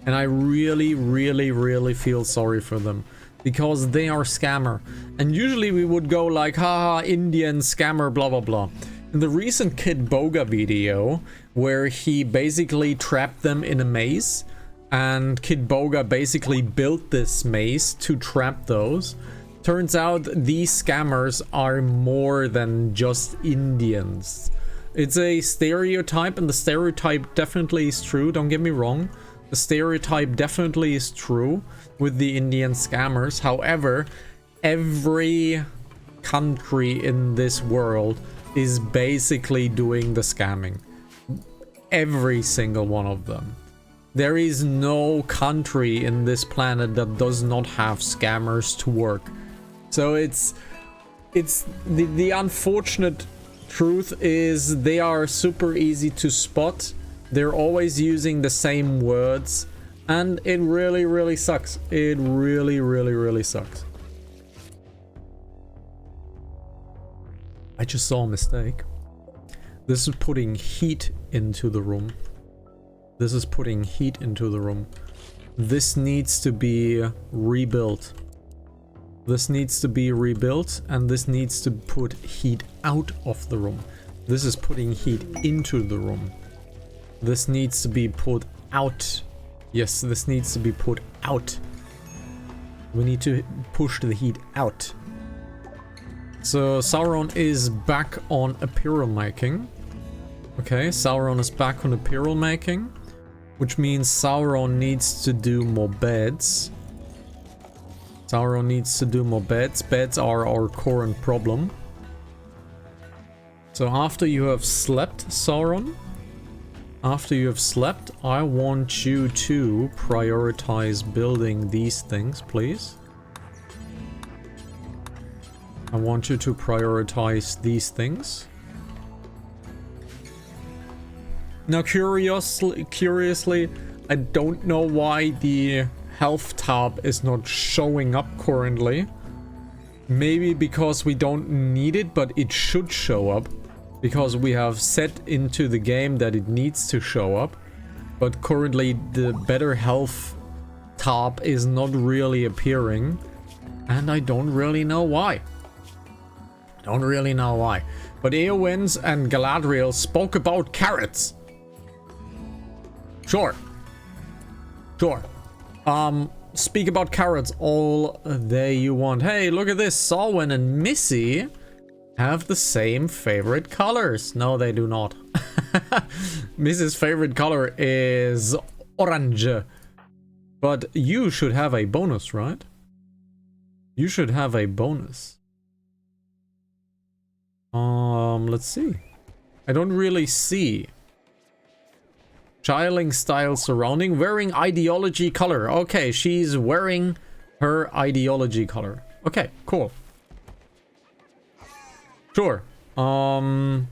And I really, really, really feel sorry for them. Because they are scammer. And usually we would go like, haha, Indian scammer, blah, blah, blah. In the recent Kid Boga video, where he basically trapped them in a maze, and Kid Boga basically built this maze to trap those, turns out these scammers are more than just Indians. It's a stereotype, and the stereotype definitely is true, don't get me wrong. The stereotype definitely is true with the Indian scammers. However, every country in this world is basically doing the scamming. Every single one of them. There is no country in this planet that does not have scammers to work. So it's the unfortunate truth is they are super easy to spot. They're always using the same words, and it really, really sucks. It really, really, really sucks. I just saw a mistake. This is putting heat into the room. This is putting heat into the room. This needs to be rebuilt. This needs to be rebuilt, and this needs to put heat out of the room. This is putting heat into the room. This needs to be put out. Yes, this needs to be put out. We need to push the heat out. So Sauron is back on apparel making. Okay, Sauron is back on apparel making, which means Sauron needs to do more beds. Sauron needs to do more beds. Beds are our current problem. So after you have slept, Sauron, after you have slept, I want you to prioritize building these things, please. I want you to prioritize these things. Now, curiously, I don't know why the health tab is not showing up currently. Maybe because we don't need it, but it should show up. Because we have set into the game that it needs to show up. But currently the better health tab is not really appearing. And I don't really know why. Don't really know why. But Eowyn's and Galadriel spoke about carrots. Sure. Sure. Speak about carrots all day you want. Hey, look at this. Salwyn and Missy have the same favorite colors. No, they do not. Missy's favorite color is orange. But you should have a bonus, right? You should have a bonus. Let's see. I don't really see. Chiling style surrounding. Wearing ideology color. Okay, she's wearing her ideology color. Okay, cool. Sure. Entombed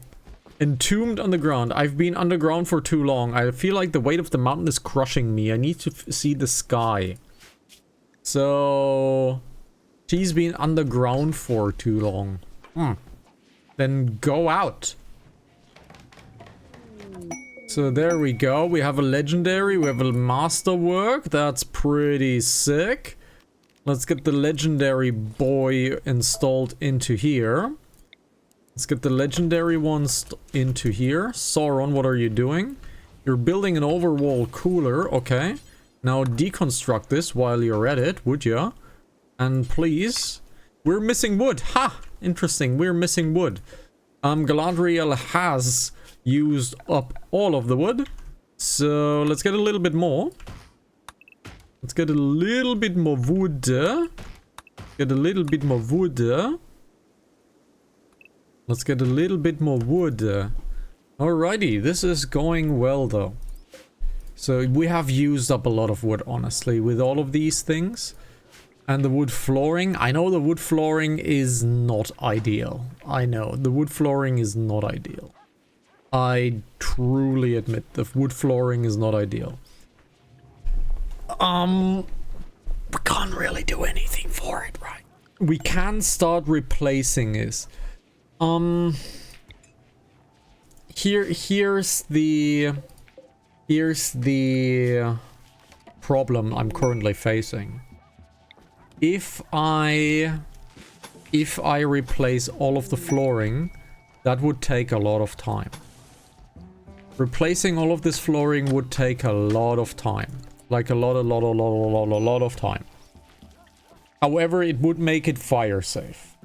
underground. I've been underground for too long. I feel like the weight of the mountain is crushing me. I need to see the sky. So she's been underground for too long. Then go out. So there we go. We have a legendary. We have a masterwork. That's pretty sick. Let's get the legendary boy installed into here. Let's get the legendary ones into here. Sauron, what are you doing? You're building an overwall cooler. Okay. Now deconstruct this while you're at it, would ya? And please. We're missing wood. Ha! Interesting. We're missing wood. Galadriel has used up all of the wood. So let's get a little bit more. Let's get a little bit more wood. Get a little bit more wood. Let's get a little bit more wood. Alrighty, this is going well though. So we have used up a lot of wood, honestly, with all of these things. And the wood flooring. I know the wood flooring is not ideal. I know, the wood flooring is not ideal. I truly admit the wood flooring is not ideal. We can't really do anything for it, right? We can start replacing it. Here's the problem I'm currently facing. If I replace all of the flooring, that would take a lot of time. Replacing all of this flooring would take a lot of time. Like a lot of time. However, it would make it fire safe.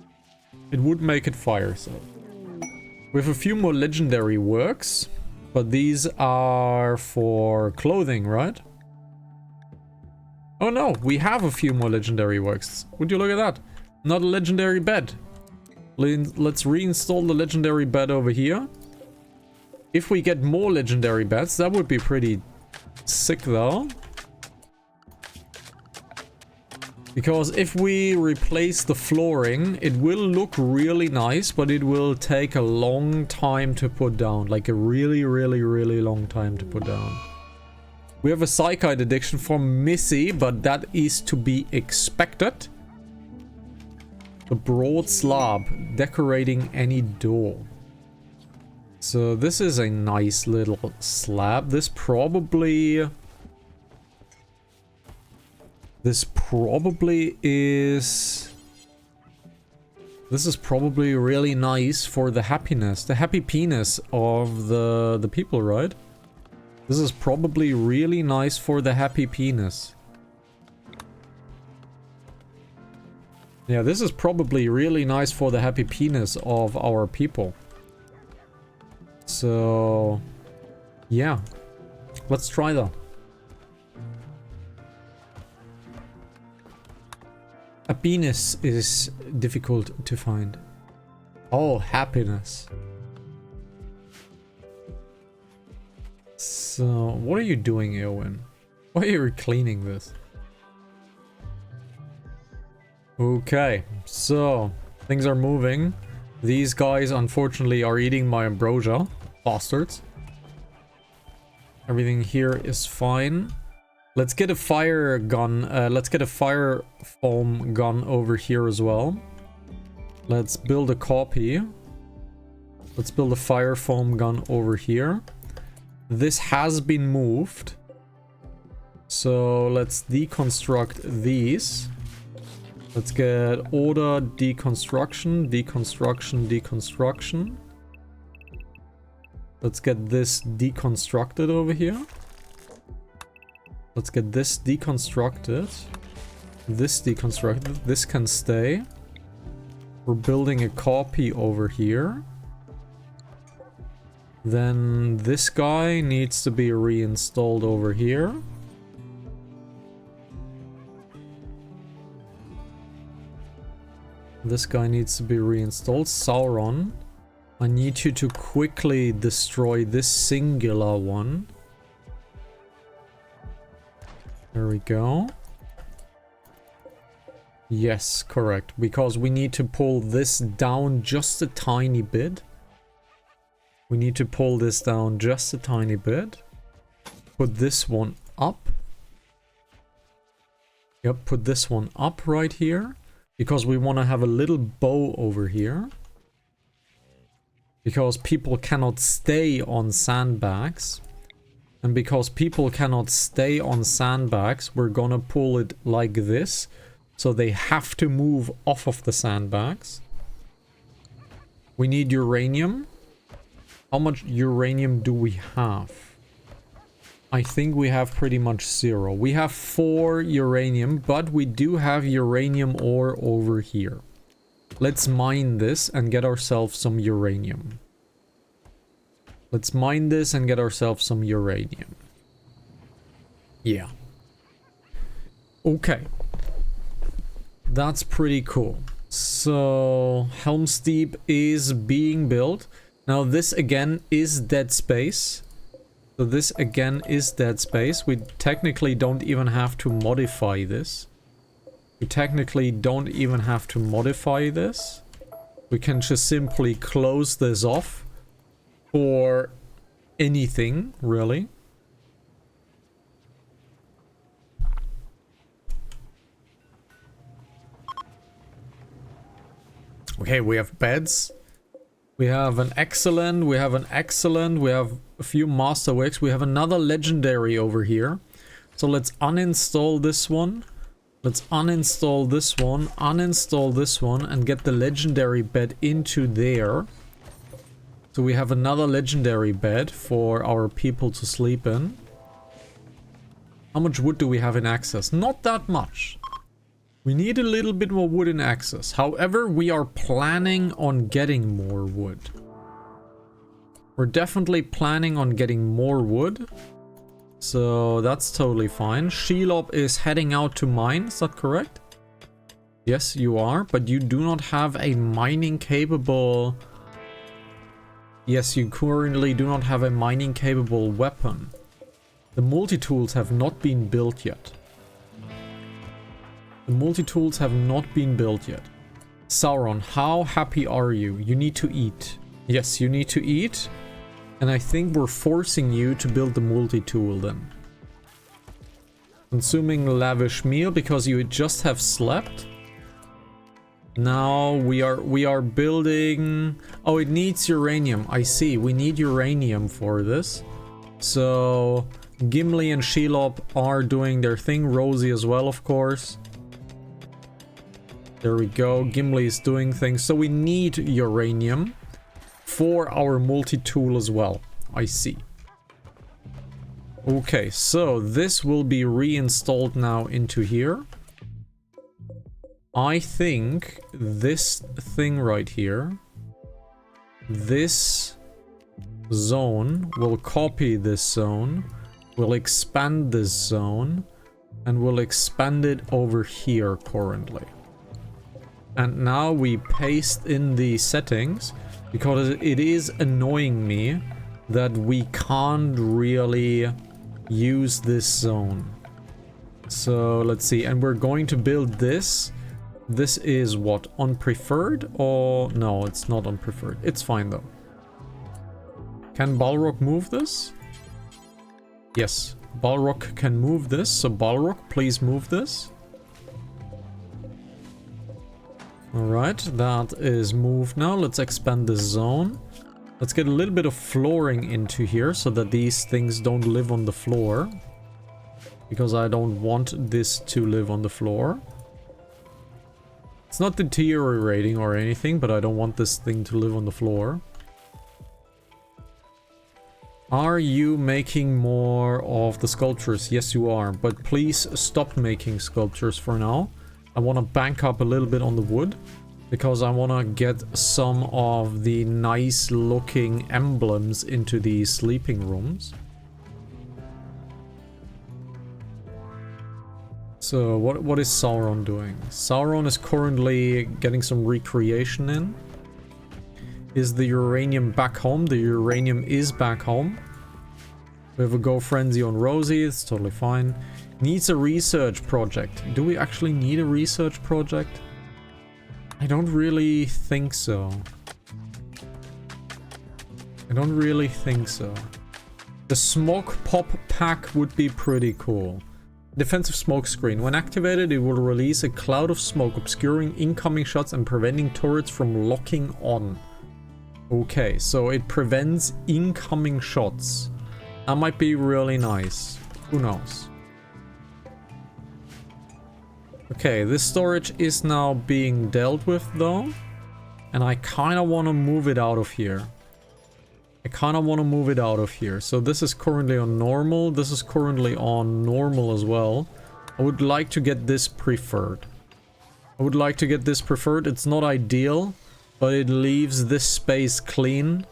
It would make it fire safe. We have a few more legendary works, but these are for clothing, right? Oh no, we have a few more legendary works. Would you look at that? Not a legendary bed. Let's reinstall the legendary bed over here. If we get more legendary beds, that would be pretty sick though. Because if we replace the flooring, it will look really nice, but it will take a long time to put down. Like a really long time to put down. We have a Psychite addiction from Missy, but that is to be expected. The broad slab, decorating any door. So this is a nice little slab. This probably is... This is probably really nice for the happiness, the happy penis of the people, right? This is probably really nice for the happy penis. Yeah, this is probably really nice for the happy penis of our people. So, yeah. Let's try that. A penis is difficult to find. Oh, happiness. So, what are you doing, Eowyn? Why are you cleaning this? Okay, so things are moving. These guys, unfortunately, are eating my ambrosia. Bastards. Everything here is fine. Let's get a fire gun. Let's get a fire foam gun over here as well. Let's build a copy. Let's build a fire foam gun over here. This has been moved. So let's deconstruct these. Let's get order, deconstruction, deconstruction, deconstruction. Let's get this deconstructed over here. Let's get this deconstructed. This deconstructed. This can stay. We're building a copy over here. Then this guy needs to be reinstalled over here. This guy needs to be reinstalled. Sauron, I need you to quickly destroy this singular one. There we go. Yes, correct. Because we need to pull this down just a tiny bit. We need to pull this down just a tiny bit. Put this one up. Yep, put this one up right here. Because we want to have a little bow over here. Because people cannot stay on sandbags. And because people cannot stay on sandbags, we're gonna pull it like this. So they have to move off of the sandbags. We need uranium. How much uranium do we have? I think we have pretty much 0. We have 4 uranium, but we do have uranium ore over here. Let's mine this and get ourselves some uranium. Let's mine this and get ourselves some uranium. Yeah. Okay. That's pretty cool. So, Helm's Deep is being built. Now this again is dead space. So this again is dead space. We technically don't even have to modify this. We technically don't even have to modify this. We can just simply close this off for anything, really. Okay, we have beds. We have an excellent, we have a few masterworks, we have another legendary over here. So let's uninstall this one. Let's uninstall this one, and get the legendary bed into there. So we have another legendary bed for our people to sleep in. How much wood do we have in access? Not that much. We need a little bit more wood in access. However, we are planning on getting more wood. We're definitely planning on getting more wood. So that's totally fine. Shelob is heading out to mine, is that correct? Yes, you are, but you do not have a mining capable... Yes, you currently do not have a mining capable weapon. The multi-tools have not been built yet. The multi-tools have not been built yet. Sauron, how happy are you? You need to eat. Yes, you need to eat. And I think we're forcing you to build the multi-tool then. Consuming lavish meal because you just have slept. Now we are building... Oh, it needs uranium. I see. We need uranium for this. So Gimli and Shelob are doing their thing. Rosie as well, of course. There we go. Gimli is doing things. So we need uranium for our multi-tool as well. I see. Okay, so this will be reinstalled now into here. I think this thing right here, this zone will copy this zone, will expand this zone, and will expand it over here currently. And now we paste in the settings, because it is annoying me that we can't really use this zone. So let's see, and we're going to build this. This is what, unpreferred? Or no, it's not unpreferred. It's fine though. Can Balrog move this? Yes, Balrog can move this. So Balrog, please move this. Alright, that is moved now. Let's expand this zone. Let's get a little bit of flooring into here so that these things don't live on the floor. Because I don't want this to live on the floor. It's not deteriorating or anything, but I don't want this thing to live on the floor. Are you making more of the sculptures? Yes, you are. But please stop making sculptures for now. I want to bank up a little bit on the wood. Because I want to get some of the nice looking emblems into the sleeping rooms. So what is Sauron doing? Sauron is currently getting some recreation in. Is the uranium back home? The uranium is back home. We have a Go Frenzy on Rosie. It's totally fine. Needs a research project. Do we actually need a research project? I don't really think so. I don't really think so. The smoke pop pack would be pretty cool. Defensive smoke screen. When activated, it will release a cloud of smoke obscuring incoming shots and preventing turrets from locking on. Okay, so it prevents incoming shots. That might be really nice. Who knows? Okay, this storage is now being dealt with though. And I kind of want to move it out of here. So this is currently on normal. This is currently on normal as well. I would like to get this preferred. It's not ideal, but it leaves this space clean.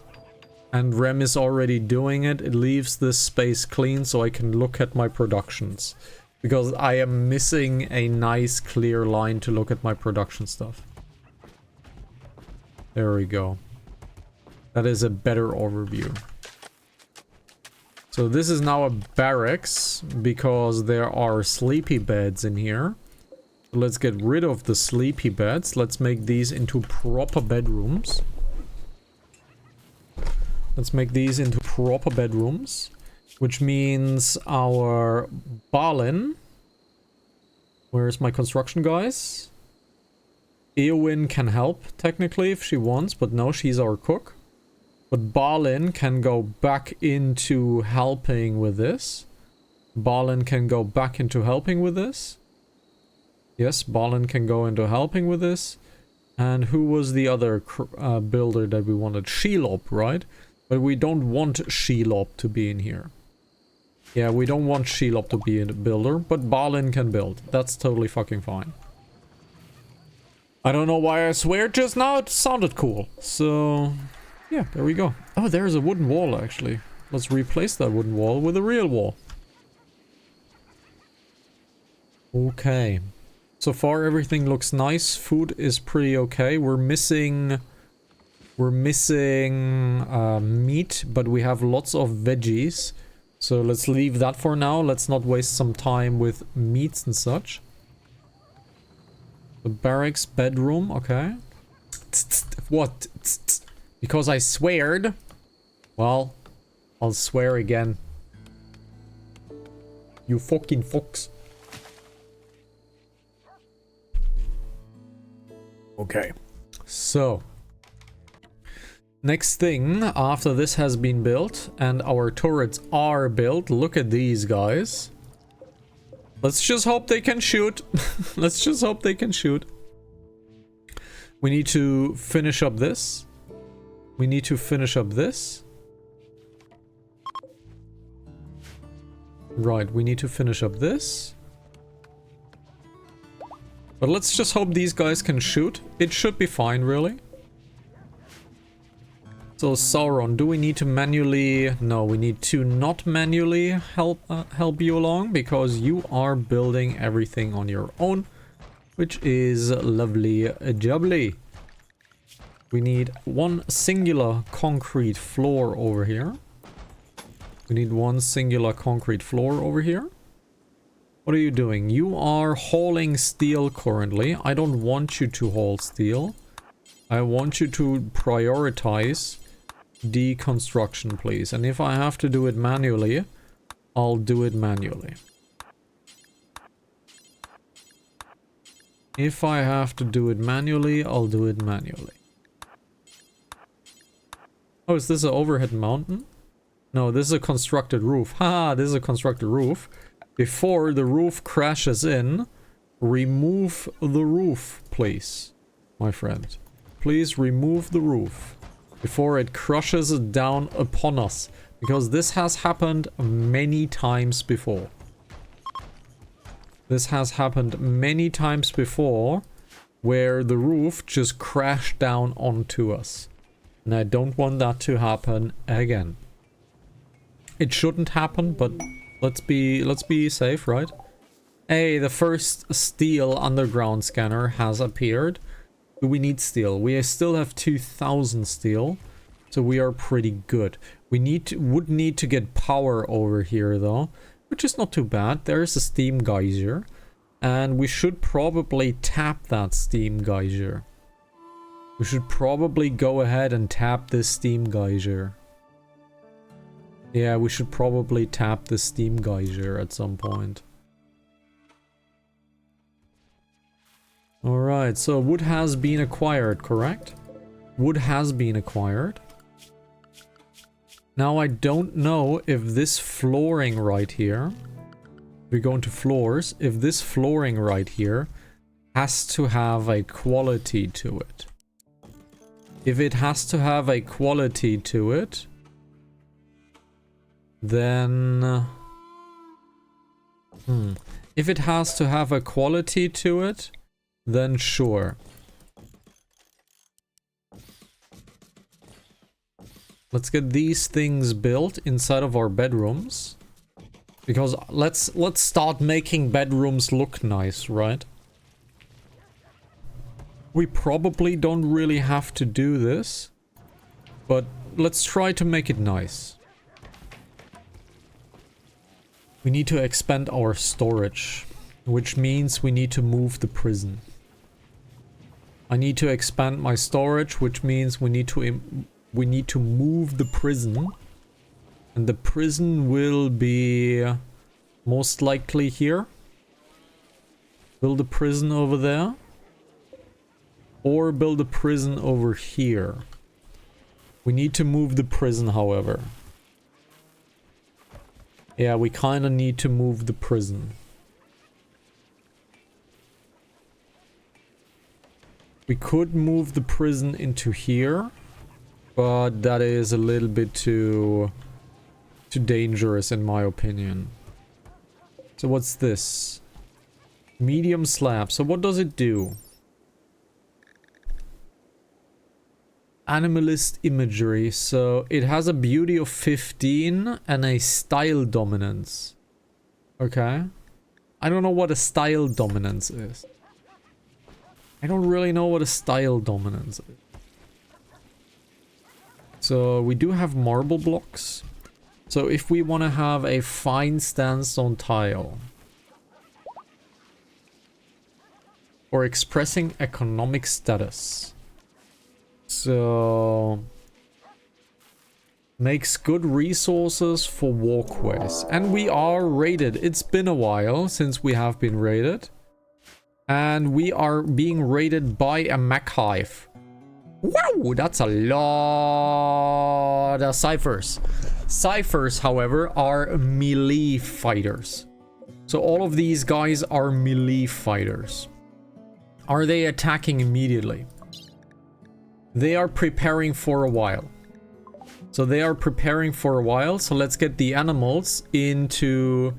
And Rem is already doing it. It leaves this space clean so I can look at my productions. Because I am missing a nice clear line to look at my production stuff. There we go. That is a better overview. So this is now a barracks because there are sleepy beds in here. Let's get rid of the sleepy beds. Let's make these into proper bedrooms. Which means our Balin. Where's my construction guys? Eowyn can help technically if she wants, but no, she's our cook. But Balin can go back into helping with this. Yes, Balin can go into helping with this. And who was the other builder that we wanted? Shelob, right? But we don't want Shelob to be in here. Yeah, we don't want Shelob to be a builder, but Balin can build. That's totally fucking fine. I don't know why I swear just now, it sounded cool. So, yeah, there we go. Oh, there's a wooden wall, actually. Let's replace that wooden wall with a real wall. Okay. So far, everything looks nice. Food is pretty okay. We're missing meat, but we have lots of veggies. So let's leave that for now. Let's not waste some time with meats and such. The barracks bedroom, okay. What? Because I sweared? Well, I'll swear again. You fucking fox. Okay, so next thing after this has been built and our turrets are built, look at these guys. Let's just hope they can shoot. Let's just hope they can shoot. We need to finish up this. We need to finish up this. Right, we need to finish up this. But let's just hope these guys can shoot. It should be fine, really. So Sauron, do we need to manually... No, we need to not manually help you along, because you are building everything on your own, which is lovely jubbly. We need one singular concrete floor over here. We need one singular concrete floor over here. What are you doing? You are hauling steel currently. I don't want you to haul steel. I want you to prioritize deconstruction, please. And if I have to do it manually, I'll do it manually. If I have to do it manually, I'll do it manually. Oh, is this an overhead mountain? No, this is a constructed roof. Haha, this is a constructed roof. Before the roof crashes in, remove the roof, please, my friend. Please remove the roof before it crushes down upon us, because this has happened many times before. This has happened many times before, where the roof just crashed down onto us. And I don't want that to happen again. It shouldn't happen, but let's be safe, right? Hey, the first steel underground scanner has appeared. Do we need steel? We still have 2000 steel, so we are pretty good. We would need to get power over here though, which is not too bad. There's a steam geyser, and we should probably tap that steam geyser. We should probably go ahead and tap this steam geyser. Yeah, we should probably tap the steam geyser at some point. Alright, so wood has been acquired, correct? Wood has been acquired. Now I don't know if this flooring right here, we go into floors, if this flooring right here has to have a quality to it. If it has to have a quality to it, then... If it has to have a quality to it, then sure. Let's get these things built inside of our bedrooms. Because let's start making bedrooms look nice, right? We probably don't really have to do this, but let's try to make it nice. We need to expand our storage, which means we need to move the prison. I need to expand my storage, which means we need to move the prison. And the prison will be most likely here. Build a prison over there. Or build a prison over here. We need to move the prison, however. Yeah, we kind of need to move the prison. We could move the prison into here, but that is a little bit too dangerous in my opinion. So what's this? Medium slab. So what does it do? Animalist imagery. So it has a beauty of 15 and a style dominance. Okay. I don't know what a style dominance is. I don't really know what a style dominance is. So we do have marble blocks. So if we want to have a fine sandstone tile or expressing economic status. So makes good resources for walkways. And we are rated. It's been a while since we have been rated. And we are being raided by a mech hive. Wow, that's a lot of ciphers. Ciphers, however, are melee fighters. So all of these guys are melee fighters. Are they attacking immediately? They are preparing for a while. So they are preparing for a while. So let's get the animals into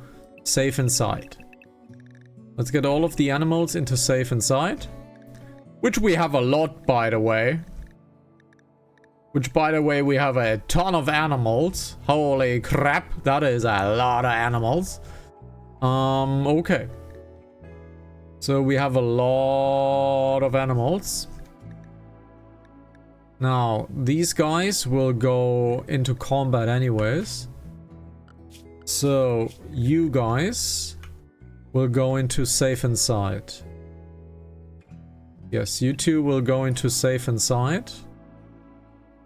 safe inside. Let's get all of the animals into safe inside. Which we have a lot, by the way. Which, by the way, we have a ton of animals. Holy crap. That is a lot of animals. Okay. So we have a lot of animals. Now, these guys will go into combat anyways. So, you guys will go into safe inside. Yes, you two will go into safe inside.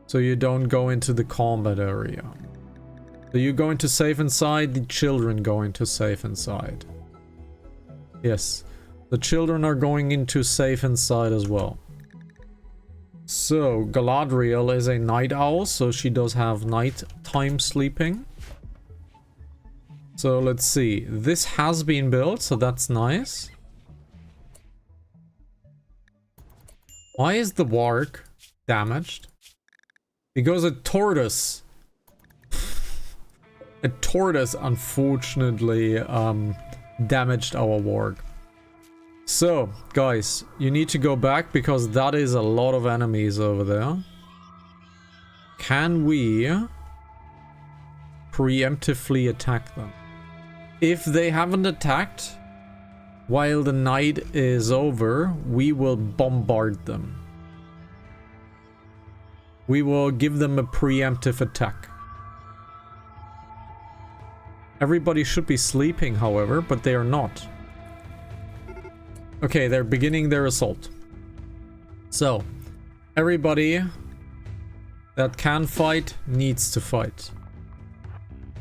So you don't go into the combat area. So you go into safe inside, the children go into safe inside. Yes, the children are going into safe inside as well. So, Galadriel is a night owl, so she does have nighttime sleeping. So, let's see. This has been built, so that's nice. Why is the warg damaged? Because a tortoise. A tortoise, unfortunately, damaged our warg. So, guys, you need to go back because that is a lot of enemies over there. Can we preemptively attack them? If they haven't attacked while the night is over, we will bombard them. We will give them a preemptive attack. Everybody should be sleeping, however, but they are not. Okay, they're beginning their assault. So, everybody that can fight needs to fight.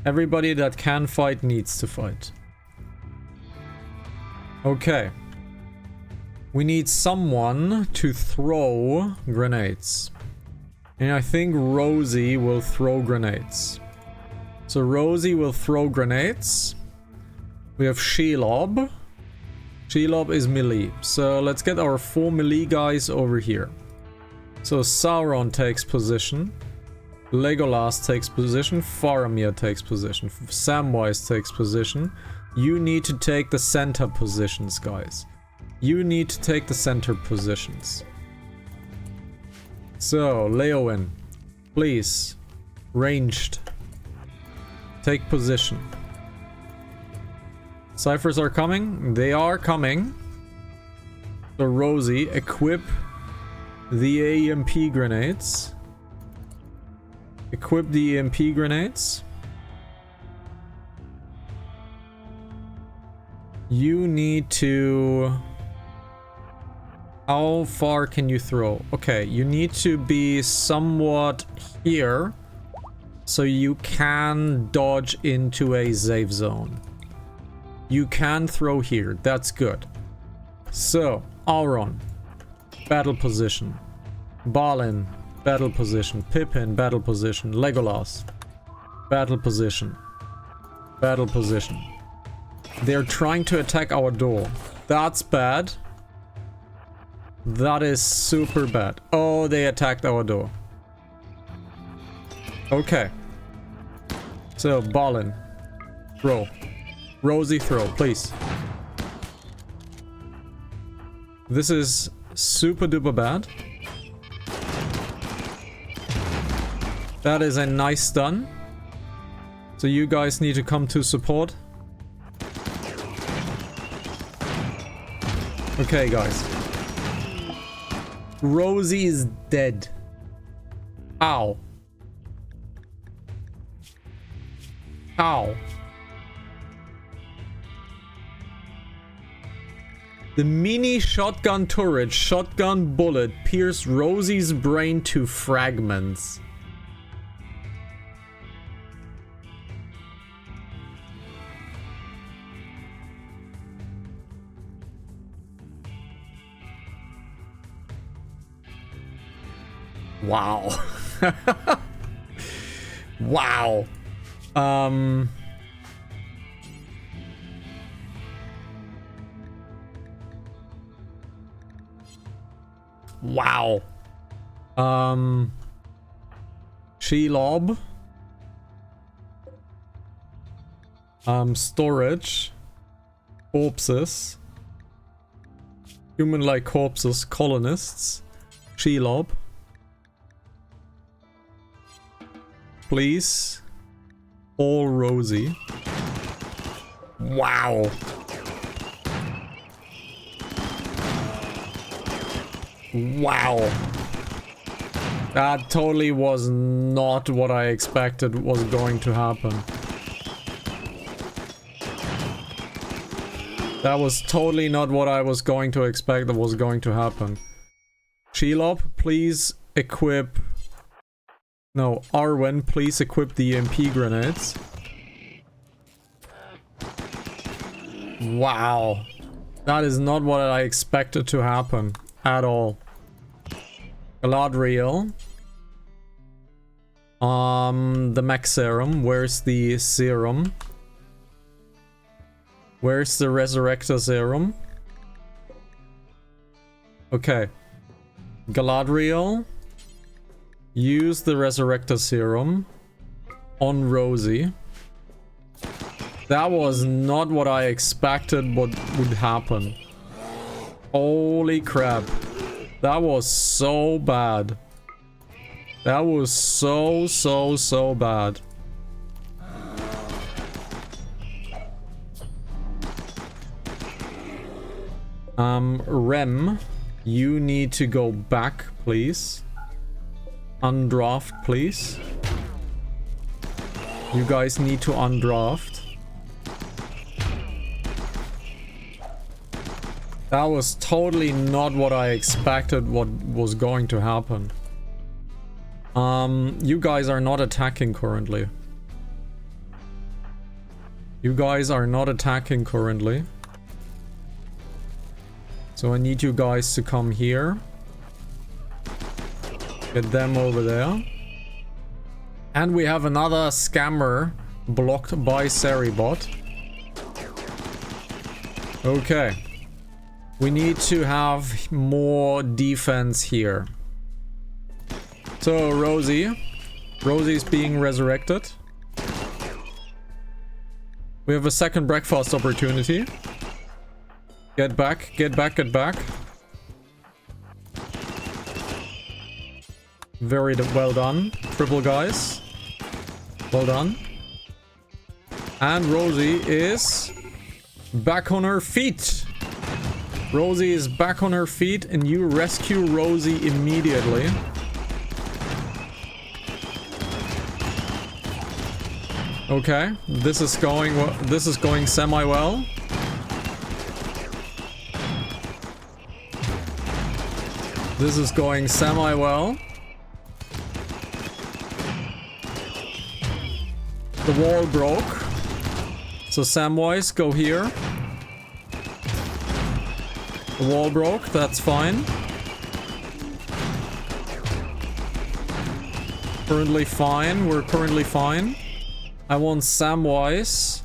Everybody that can fight needs to fight. Okay. We need someone to throw grenades. And I think Rosie will throw grenades. So Rosie will throw grenades. We have Shelob. Shelob is melee. So let's get our 4 melee guys over here. So Sauron takes position. Legolas takes position. Faramir takes position. Samwise takes position. You need to take the center positions, guys. You need to take the center positions. So, Leowen, please. Ranged. Take position. Ciphers are coming. They are coming. So Rosie, equip the EMP grenades. Equip the EMP grenades. You need to... How far can you throw? Okay, you need to be somewhat here. So you can dodge into a safe zone. You can throw here. That's good. So, Auron, battle position. Balin, battle position. Pippin, battle position. Legolas, battle position. Battle position. They're trying to attack our door. That's bad. That is super bad. Oh, they attacked our door. Okay. So, Balin, throw. Rosie, throw, please. This is super duper bad. That is a nice stun. So you guys need to come to support. Okay, guys. Rosie is dead. Ow. Ow. The mini shotgun turret shotgun bullet pierced Rosie's brain to fragments. Wow. Wow. Wow. Shelob. Storage. Corpses. Human-like corpses. Colonists. Shelob. Please. All Rosie. Wow. Wow. That totally was not what I expected was going to happen. That was totally not what I was going to expect that was going to happen. Shelob, please equip... No, Arwen, please equip the EMP grenades. Wow. That is not what I expected to happen at all. Galadriel. The mech serum. Where's the serum? Where's the Resurrector serum? Okay. Galadriel. Use the Resurrector serum on Rosie. That was not what I expected what would happen. Holy crap. That was so bad. That was so bad. Rem, you need to go back, please. Undraft, please. You guys need to undraft. That was totally not what I expected what was going to happen. You guys are not attacking currently. You guys are not attacking currently. So I need you guys to come here. Get them over there. And we have another scammer blocked by Seribot. Okay. We need to have more defense here. So Rosie. Rosie's being resurrected. We have a second breakfast opportunity. Get back, get back, get back. Very well done. Triple guys. Well done. And Rosie is back on her feet. Rosie is back on her feet and you rescue Rosie immediately. Okay, this is going semi-well. This is going semi-well. The wall broke. So Samwise, go here. The wall broke, that's fine. Currently fine, we're currently fine. I want Samwise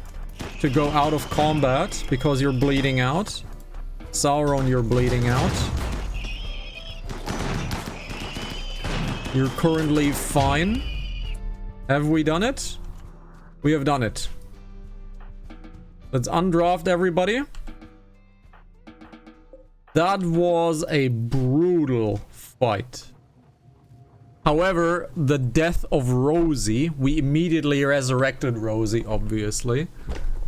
to go out of combat because you're bleeding out. Sauron, you're bleeding out. You're currently fine. Have we done it? We have done it. Let's undraft everybody. That was a brutal fight. However, the death of Rosie, we immediately resurrected Rosie, obviously,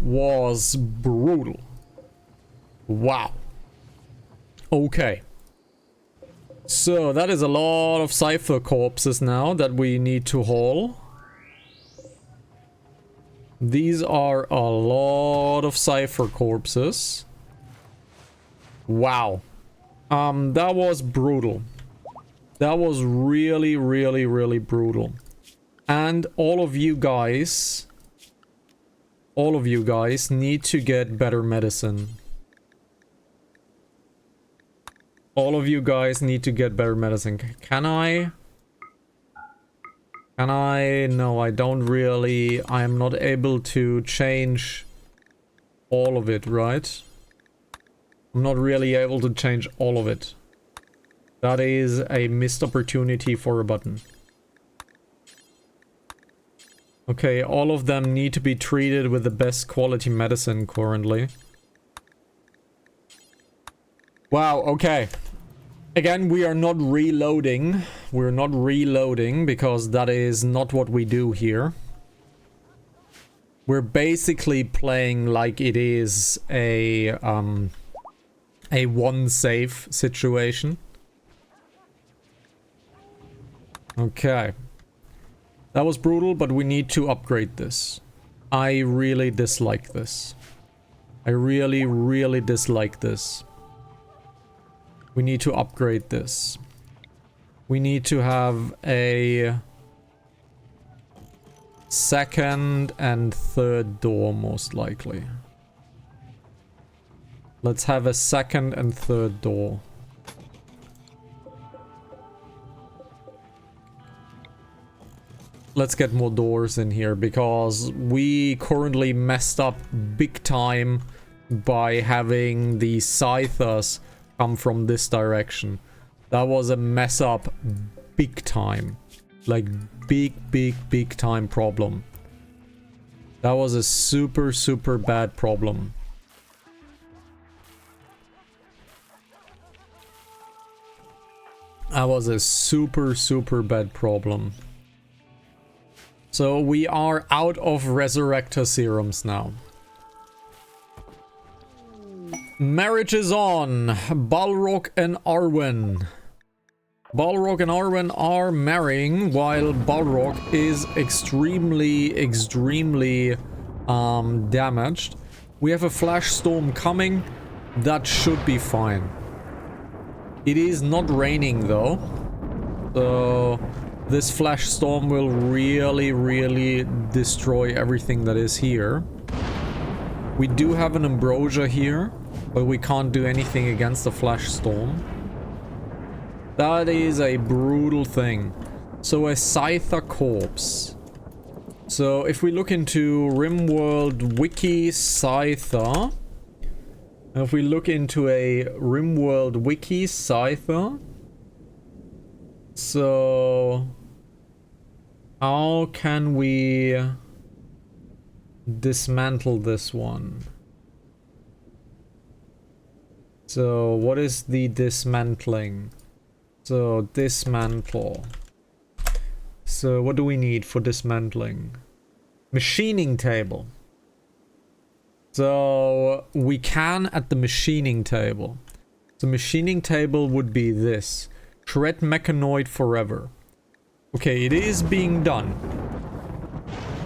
was brutal. Wow. Okay. So, that is a lot of Cypher corpses now that we need to haul. These are a lot of Cypher corpses. Wow. That was brutal. That was really, really, really brutal. And all of you guys need to get better medicine. All of you guys need to get better medicine. Can I Can I? No, I don't really. I am not able to change all of it, right? I'm not really able to change all of it. That is a missed opportunity for a button. Okay, all of them need to be treated with the best quality medicine currently. Wow, okay. Again, we are not reloading. We're not reloading because that is not what we do here. We're basically playing like it is a one save situation. Okay. That was brutal, but we need to upgrade this. I really dislike this. I really, really dislike this. We need to upgrade this. We need to have a second and third door, most likely. Let's have a second and third door. Let's get more doors in here because we currently messed up big time by having the scythers come from this direction. That was a mess up big time. Like big time problem. That was a super bad problem. That was a super bad problem. So we are out of Resurrector serums now. Marriage is on. Balrog and Arwen. Balrog and Arwen are marrying while Balrog is extremely damaged. We have a flash storm coming. That should be fine. It is not raining though. So this flash storm will really destroy everything that is here. We do have an ambrosia here, but we can't do anything against the flash storm. That is a brutal thing. So a Scyther corpse. So if we look into RimWorld Wiki Scyther. If we look into a RimWorld Wiki Scyther. So how can we dismantle this one? So what is the dismantling? So dismantle. So what do we need for dismantling? Machining table. So we can at the machining table. The machining table would be this. Shred mechanoid forever. Okay, it is being done.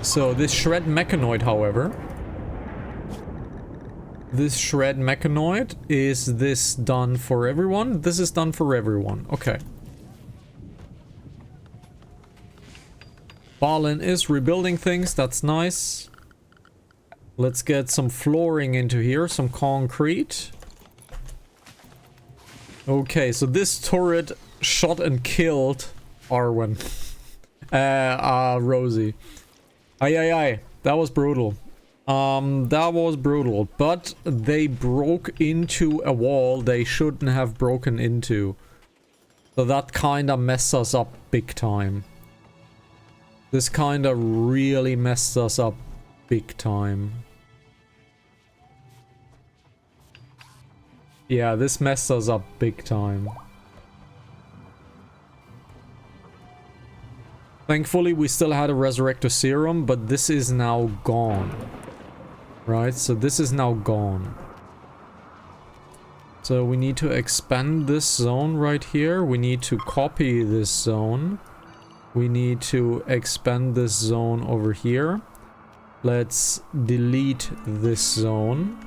So this shred mechanoid, however. This shred mechanoid, is this done for everyone? This is done for everyone. Okay. Balin is rebuilding things. That's nice. Let's get some flooring into here. Some concrete. Okay, so this turret shot and killed Arwen. Rosie. Aye. That was brutal. That was brutal. But they broke into a wall they shouldn't have broken into. So that kinda messed us up big time. This kinda really messed us up big time. Yeah, this messed us up big time. Thankfully, we still had a Resurrector Serum, but this is now gone. Right, so this is now gone. So we need to expand this zone right here. We need to copy this zone. We need to expand this zone over here. Let's delete this zone.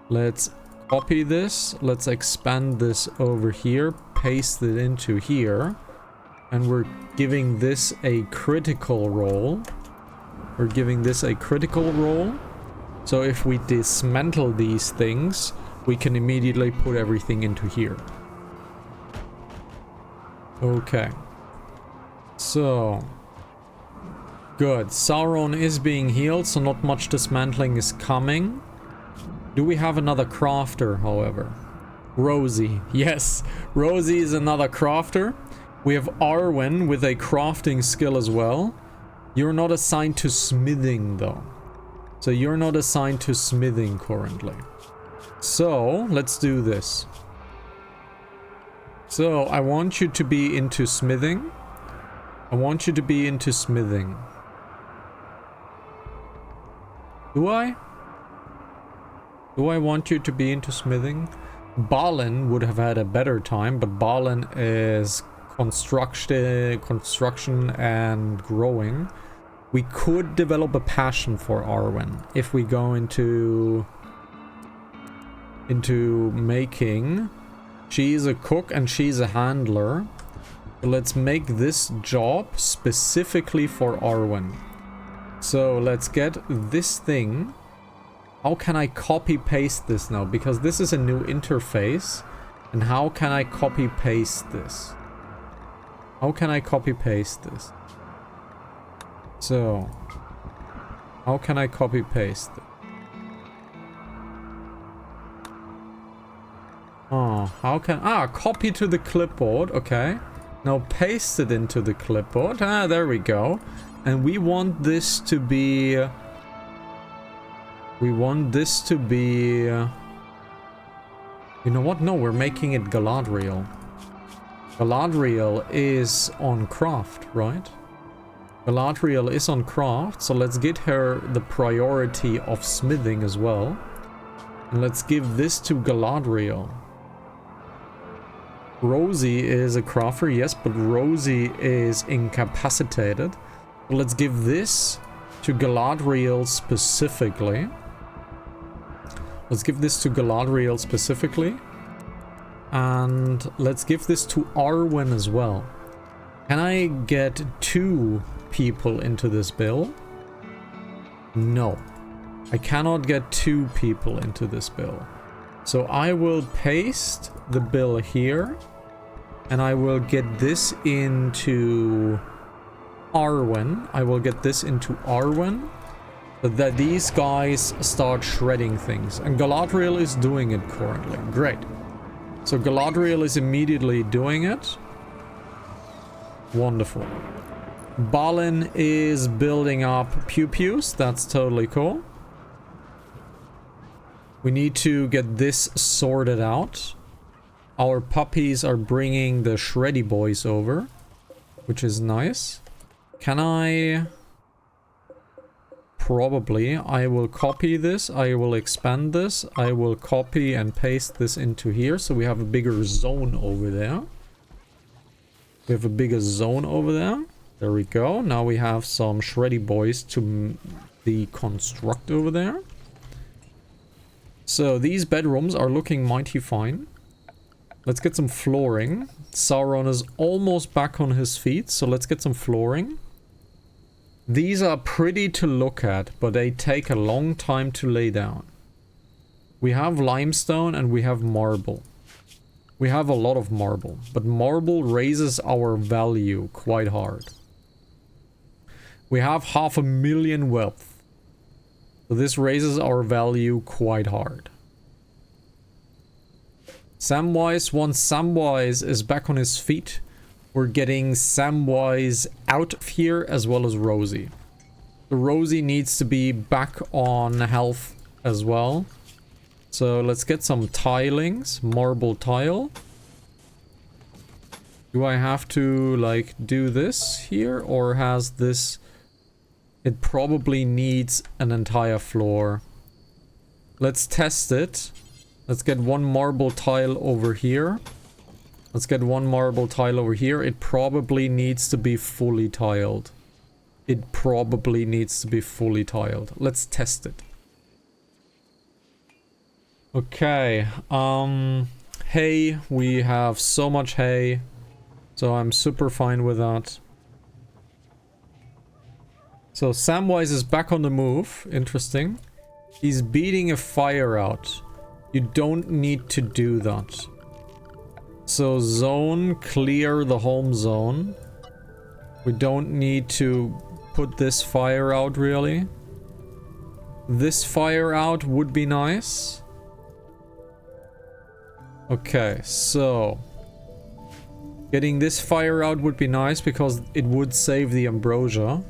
Let's copy this. Let's expand this over here. Paste it into here. And we're giving this a critical roll. We're giving this a critical roll. So if we dismantle these things, we can immediately put everything into here. Okay. So Good. Sauron is being healed, so not much dismantling is coming. Do we have another crafter, however? Rosie. Yes, Rosie is another crafter. We have Arwen with a crafting skill as well. You're not assigned to smithing, though. So you're not assigned to smithing currently. So, let's do this. So, I want you to be into smithing. I want you to be into smithing. Do I? Do I want you to be into smithing? Balin would have had a better time, but Balin is construction and growing. We could develop a passion for Arwen if we go into making. She's a cook and she's a handler. So let's make this job specifically for Arwen. So let's get this thing. How can I copy paste this now? Because this is a new interface. And how can I copy paste this? How can I copy paste this? So, how can I copy paste it? Oh, how can... copy to the clipboard. Okay. Now paste it into the clipboard. There we go. And we want this to be... You know what? No, we're making it Galadriel. Galadriel is on craft, right? Galadriel is on craft, so let's get her the priority of smithing as well. And let's give this to Galadriel. Rosie is a crafter, yes, but Rosie is incapacitated. So let's give this to Galadriel specifically. Let's give this to Galadriel specifically. And let's give this to Arwen as well. Can I get 2 people into this bill? No. I cannot get 2 people into this bill. So I will paste the bill here. And I will get this into Arwen. I will get this into Arwen. So that these guys start shredding things. And Galadriel is doing it currently. Great. So Galadriel is immediately doing it. Wonderful. Balin is building up pew-pews. That's totally cool. We need to get this sorted out. Our puppies are bringing the shreddy boys over, which is nice. Can I... Probably. I will copy this. I will expand this. I will copy and paste this into here. So we have a bigger zone over there. We have a bigger zone over there. There we go. Now we have some shreddy boys to deconstruct over there. So these bedrooms are looking mighty fine. Let's get some flooring. Sauron is almost back on his feet. So let's get some flooring. These are pretty to look at, but they take a long time to lay down. We have limestone and we have marble. We have a lot of marble, but marble raises our value quite hard. We have 500,000 wealth. So this raises our value quite hard. Samwise, once Samwise is back on his feet, we're getting Samwise out of here as well as Rosie. So Rosie needs to be back on health as well. So let's get some tilings. Marble tile. Do I have to like do this here or has this... It probably needs an entire floor. Let's test it. Let's get 1 marble tile over here. Let's get 1 marble tile over here. It probably needs to be fully tiled. It probably needs to be fully tiled. Let's test it. Okay. Hay. We have so much hay. So I'm super fine with that. So Samwise is back on the move. Interesting. He's beating a fire out. You don't need to do that. So zone, clear the home zone. We don't need to put this fire out, really. This fire out would be nice. Okay, so... getting this fire out would be nice because it would save the ambrosia.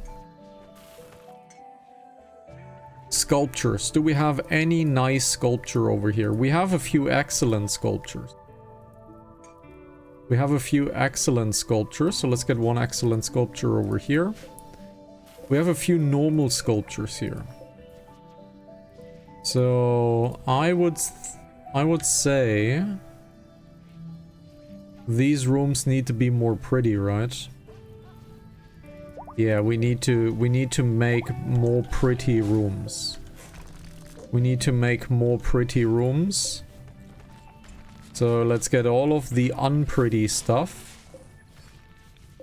Sculptures. Do we have any nice sculpture over here? We have a few excellent sculptures. We have a few excellent sculptures, so let's get one excellent sculpture over here. We have a few normal sculptures here. So I would say these rooms need to be more pretty, right? Yeah, we need to make more pretty rooms. We need to make more pretty rooms. So let's get all of the unpretty stuff.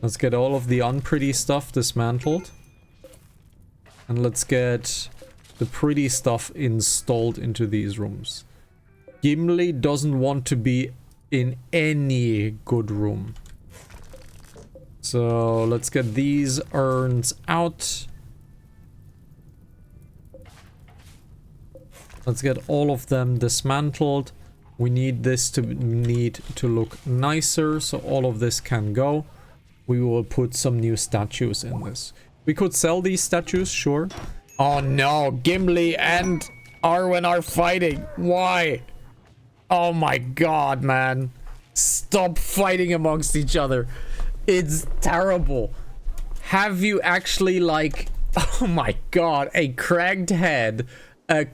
Let's get all of the unpretty stuff dismantled. And let's get the pretty stuff installed into these rooms. Gimli doesn't want to be in any good room. So let's get these urns out. Let's get all of them dismantled. We need this to look nicer, so all of this can go. We will put some new statues in this. We could sell these statues, sure. Oh no, Gimli and Arwen are fighting. Why? Oh my god, man. Stop fighting amongst each other. It's terrible. Have you actually, like... oh my god, a cracked head, a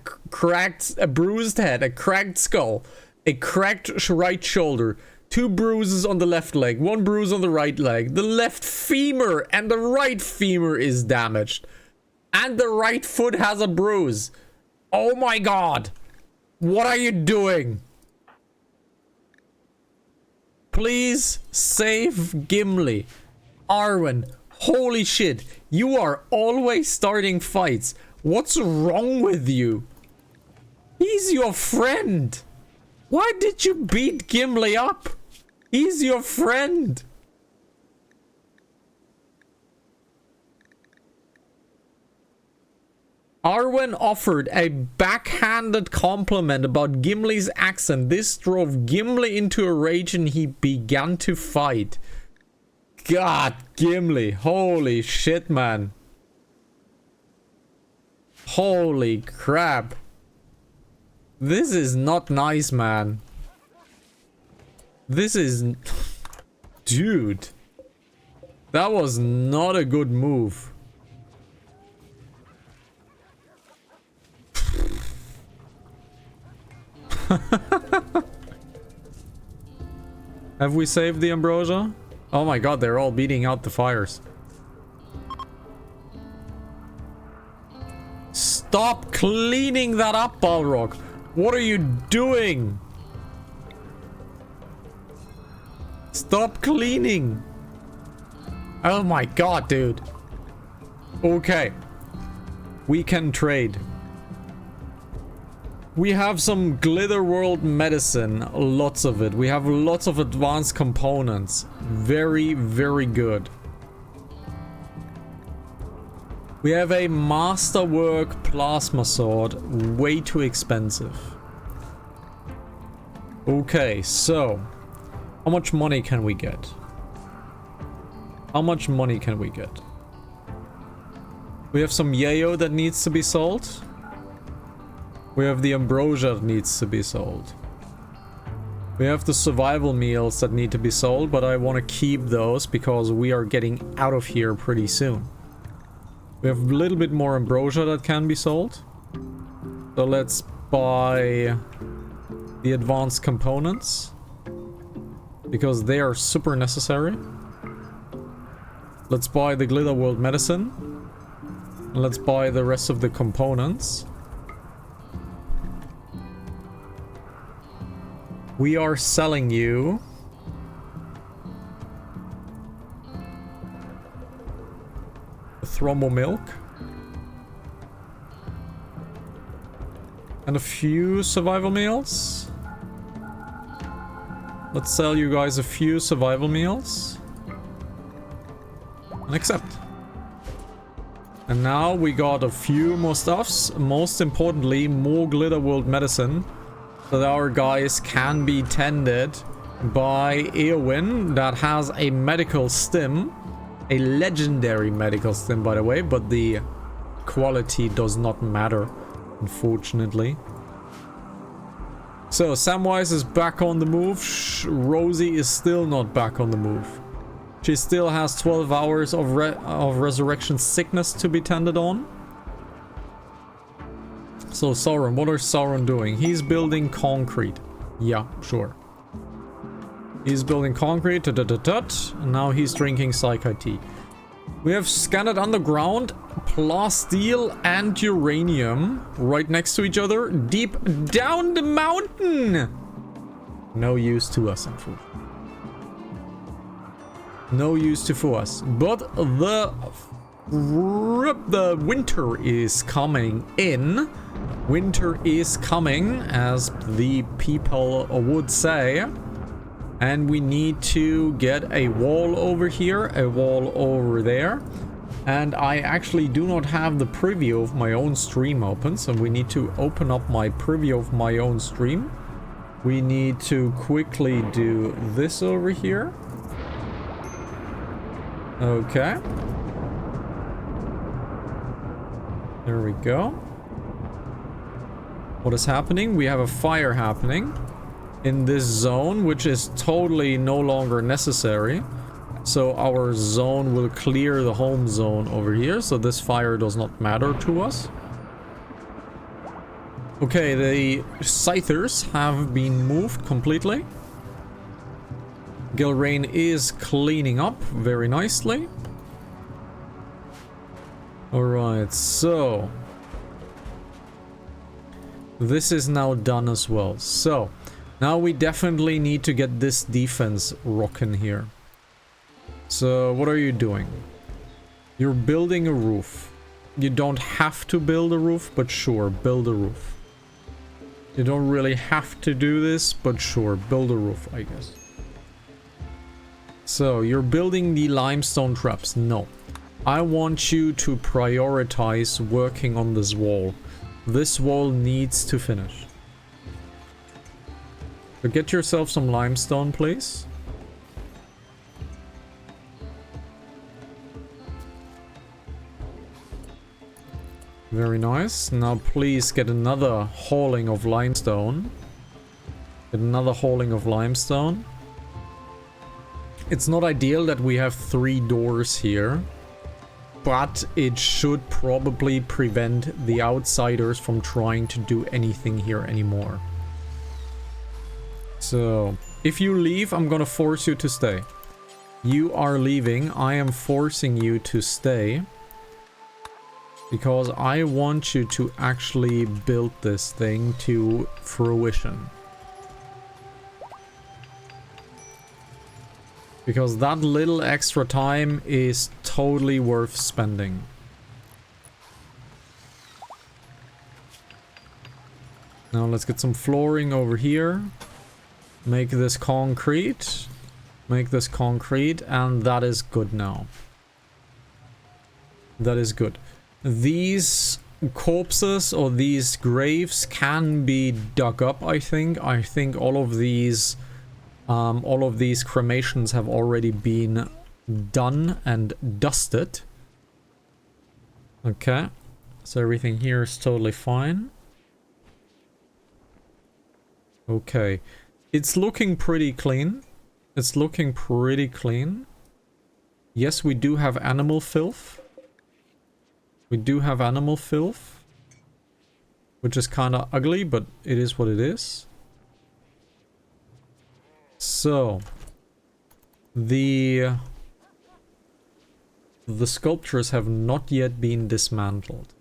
bruised head, a cracked skull, a cracked right shoulder, 2 bruises on the left leg, 1 bruise on the right leg, the left femur and the right femur is damaged, and the right foot has a bruise. Oh my god. What are you doing? Please save Gimli. Arwen, holy shit. You are always starting fights. What's wrong with you? He's your friend. Why did you beat Gimli up? He's your friend. Arwen offered a backhanded compliment about Gimli's accent. This drove Gimli into a rage and he began to fight. God, Gimli. Holy shit, man. Holy crap. This is not nice, man. This is... dude. That was not a good move. Have we saved the ambrosia? Oh my god, they're all beating out the fires. Stop cleaning that up, Balrog. What are you doing? Stop cleaning. Oh my god, dude. Okay. We can trade. We have some Glitter World medicine. Lots of it. We have lots of advanced components. Very, very good. We have a Masterwork plasma sword. Way too expensive. Okay, so... how much money can we get? How much money can we get? We have some yayo that needs to be sold. We have the ambrosia that needs to be sold. We have the survival meals that need to be sold, but I want to keep those because we are getting out of here pretty soon. We have a little bit more ambrosia that can be sold. So let's buy the advanced components because they are super necessary. Let's buy the Glitter World medicine. And let's buy the rest of the components. We are selling you the Thrombo milk and a few survival meals. Let's sell you guys a few survival meals and accept. And now we got a few more stuffs. Most importantly, more Glitter World medicine. So that our guys can be tended by Eowyn that has a medical stim. A legendary medical stim, by the way. But the quality does not matter, unfortunately. So, Samwise is back on the move. Rosie is still not back on the move. She still has 12 hours of resurrection sickness to be tended on. So, Sauron, what is Sauron doing? He's building concrete. Yeah, sure. He's building concrete. And now he's drinking Psychite tea. We have scanned underground, plus steel and uranium right next to each other, deep down the mountain. No use to us, unfortunately. No use to us. But the winter is coming in. Winter is coming, as the people would say. And we need to get a wall over here, a wall over there. And I actually do not have the preview of my own stream open, so we need to open up my preview of my own stream. We need to quickly do this over here. Okay. There we go. What is happening? We have a fire happening in this zone, which is totally no longer necessary. So our zone will clear the home zone over here, so this fire does not matter to us. Okay, the scythers have been moved completely. Gilrain is cleaning up very nicely. Alright, so this is now done as well. So now we definitely need to get this defense rocking here. So what are you doing? You're building a roof. You don't have to build a roof, but sure, build a roof. You don't really have to do this, but sure, build a roof, I guess. So you're building the limestone traps. No. I want you to prioritize working on this wall. This wall needs to finish. So get yourself some limestone, please. Very nice. Now please get another hauling of limestone. Get another hauling of limestone. It's not ideal that we have 3 doors here, but it should probably prevent the outsiders from trying to do anything here anymore. So, if you leave, I'm gonna force you to stay. You are leaving, I am forcing you to stay. Because I want you to actually build this thing to fruition. Because that little extra time is totally worth spending. Now let's get some flooring over here. Make this concrete. Make this concrete, and that is good now. That is good. These corpses or these graves can be dug up, I think. I think all of these cremations have already been done and dusted. Okay. So everything here is totally fine. Okay. It's looking pretty clean. It's looking pretty clean. Yes, we do have animal filth. We do have animal filth. Which is kind of ugly, but it is what it is. So, the sculptures have not yet been dismantled.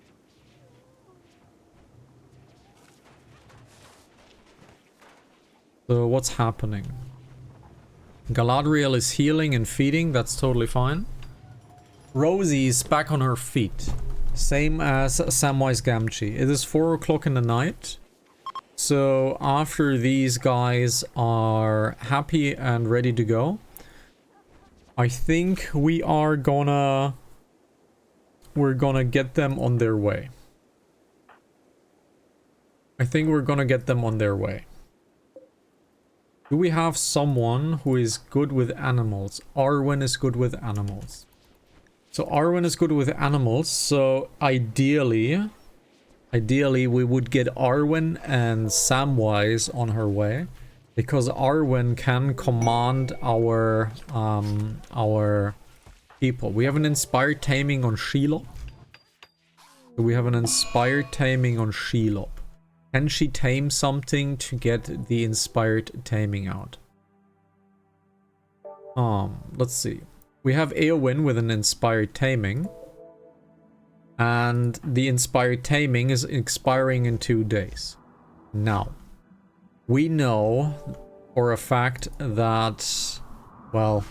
So what's happening? Galadriel is healing and feeding, that's totally fine. Rosie is back on her feet. Same as Samwise Gamgee. It is 4 o'clock in the night. So after these guys are happy and ready to go, I think we are gonna we're gonna get them on their way. I think we're gonna get them on their way. Do we have someone who is good with animals? Arwen is good with animals. So Arwen is good with animals, so ideally we would get Arwen and Samwise on her way. Because Arwen can command our people. We have an inspired taming on Shelob. So we have an inspired taming on Shelob. Can she tame something to get the inspired taming out? Let's see. We have Eowyn with an inspired taming. And the inspired taming is expiring in 2 days. Now, we know for a fact that, well,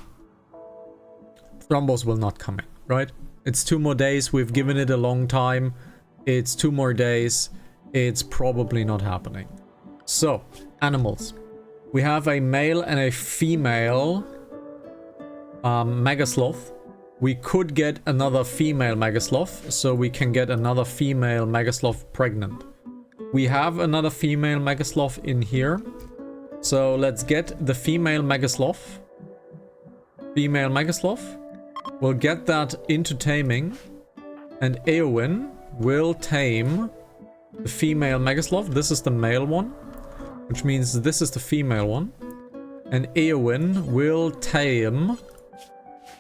Thrombos will not come in, right? It's 2 more days. We've given it a long time. It's 2 more days. It's probably not happening. So, animals. We have a male and a female Megasloth. We could get another female Megasloth, so we can get another female Megasloth pregnant. We have another female Megasloth in here. So let's get the female Megasloth. Female Megasloth. We'll get that into taming. And Eowyn will tame the female Megasloth. This is the male one, which means this is the female one. And Eowyn will tame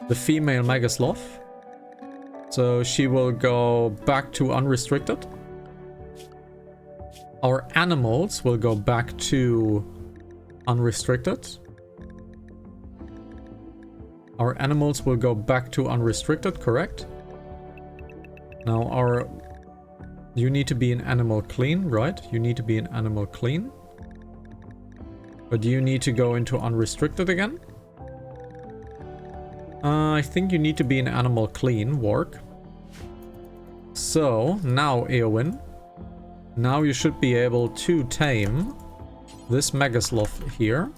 the female Megasloth. So she will go back to unrestricted. Our animals will go back to unrestricted. Our animals will go back to unrestricted, correct? Now you need to be an animal clean, right? You need to be an animal clean. But you need to go into unrestricted again. I think you need to be an animal clean, work. So, now Eowyn. Now you should be able to tame this Megasloth here.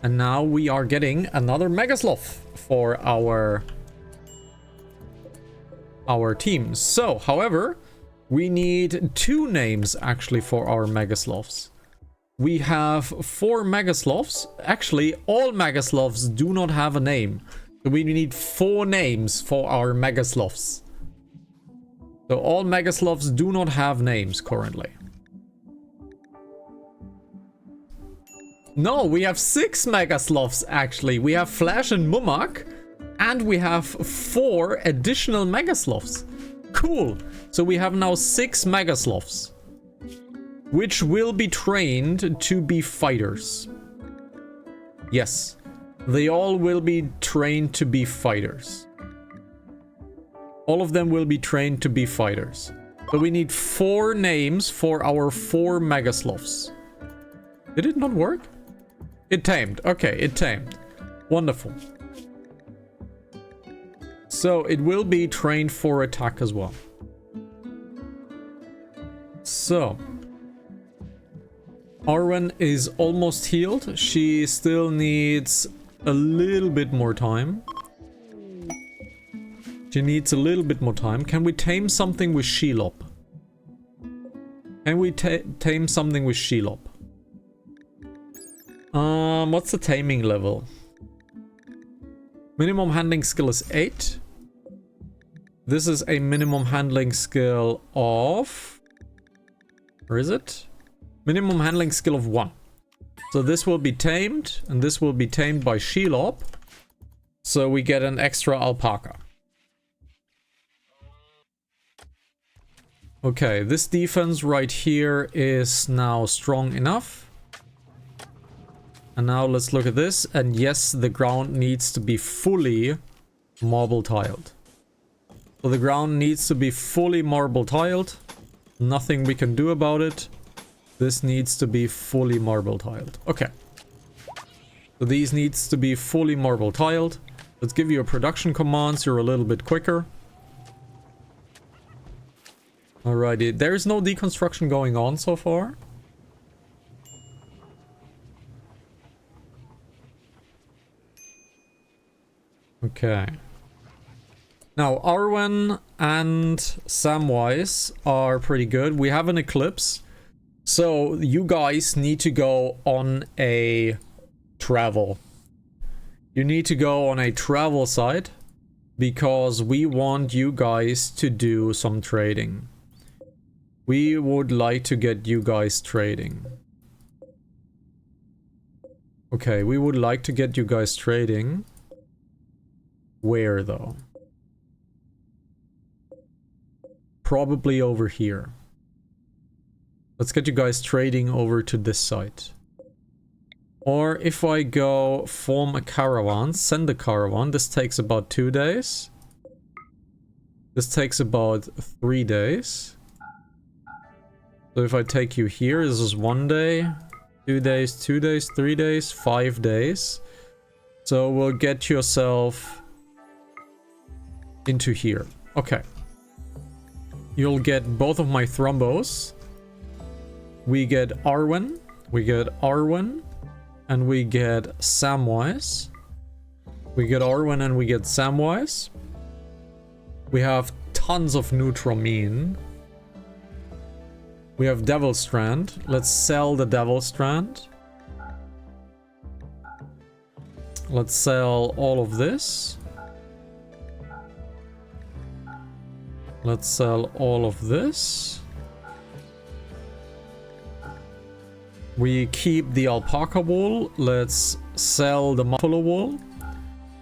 And now we are getting another Megasloth for our team. So, however, we need 2 names actually for our Megasloths. We have 4 Megasloths. Actually, all Megasloths do not have a name. So we need 4 names for our Megasloths. So all Megasloths do not have names currently. No, we have 6 Megasloths actually. We have Flash and Mummak. And we have 4 additional Megasloths. Cool. So we have now 6 Megasloths, which will be trained to be fighters. Yes, they all will be trained to be fighters. All of them will be trained to be fighters. So we need 4 names for our 4 Megasloths. Did it not work? It tamed. Okay, it tamed. Wonderful. So it will be trained for attack as well. So Arwen is almost healed. She still needs a little bit more time. She needs a little bit more time. Can we tame something with Shelob? Can we tame something with Shelob? What's the taming level? Minimum handling skill is 8. This is a minimum handling skill of... Where is it? Minimum handling skill of 1. So this will be tamed, and this will be tamed by Shelob. So we get an extra alpaca. Okay, this defense right here is now strong enough. And now let's look at this. And yes, the ground needs to be fully marble tiled. So the ground needs to be fully marble tiled. Nothing we can do about it. This needs to be fully marble tiled. Okay. So these needs to be fully marble tiled. Let's give you a production command so you're a little bit quicker. Alrighty, there's no deconstruction going on so far. Okay. Now, Arwen and Samwise are pretty good. We have an eclipse. So, you guys need to go on a travel. You need to go on a travel site because we want you guys to do some trading. We would like to get you guys trading. Okay, we would like to get you guys trading. Where though? Probably over here. Let's get you guys trading over to this site. Or if I go form a caravan, send a caravan, this takes about 2 days. This takes about 3 days. So if I take you here, this is 1 day, 2 days, 2 days, 3 days, 5 days. So we'll get yourself into here. Okay. You'll get both of my thrombos. We get Arwen. We get Arwen. And we get Samwise. We get Arwen and we get Samwise. We have tons of Neutramine. We have Devil Strand. Let's sell the Devil Strand. Let's sell all of this. Let's sell all of this. We keep the alpaca wool. Let's sell the buffalo wool.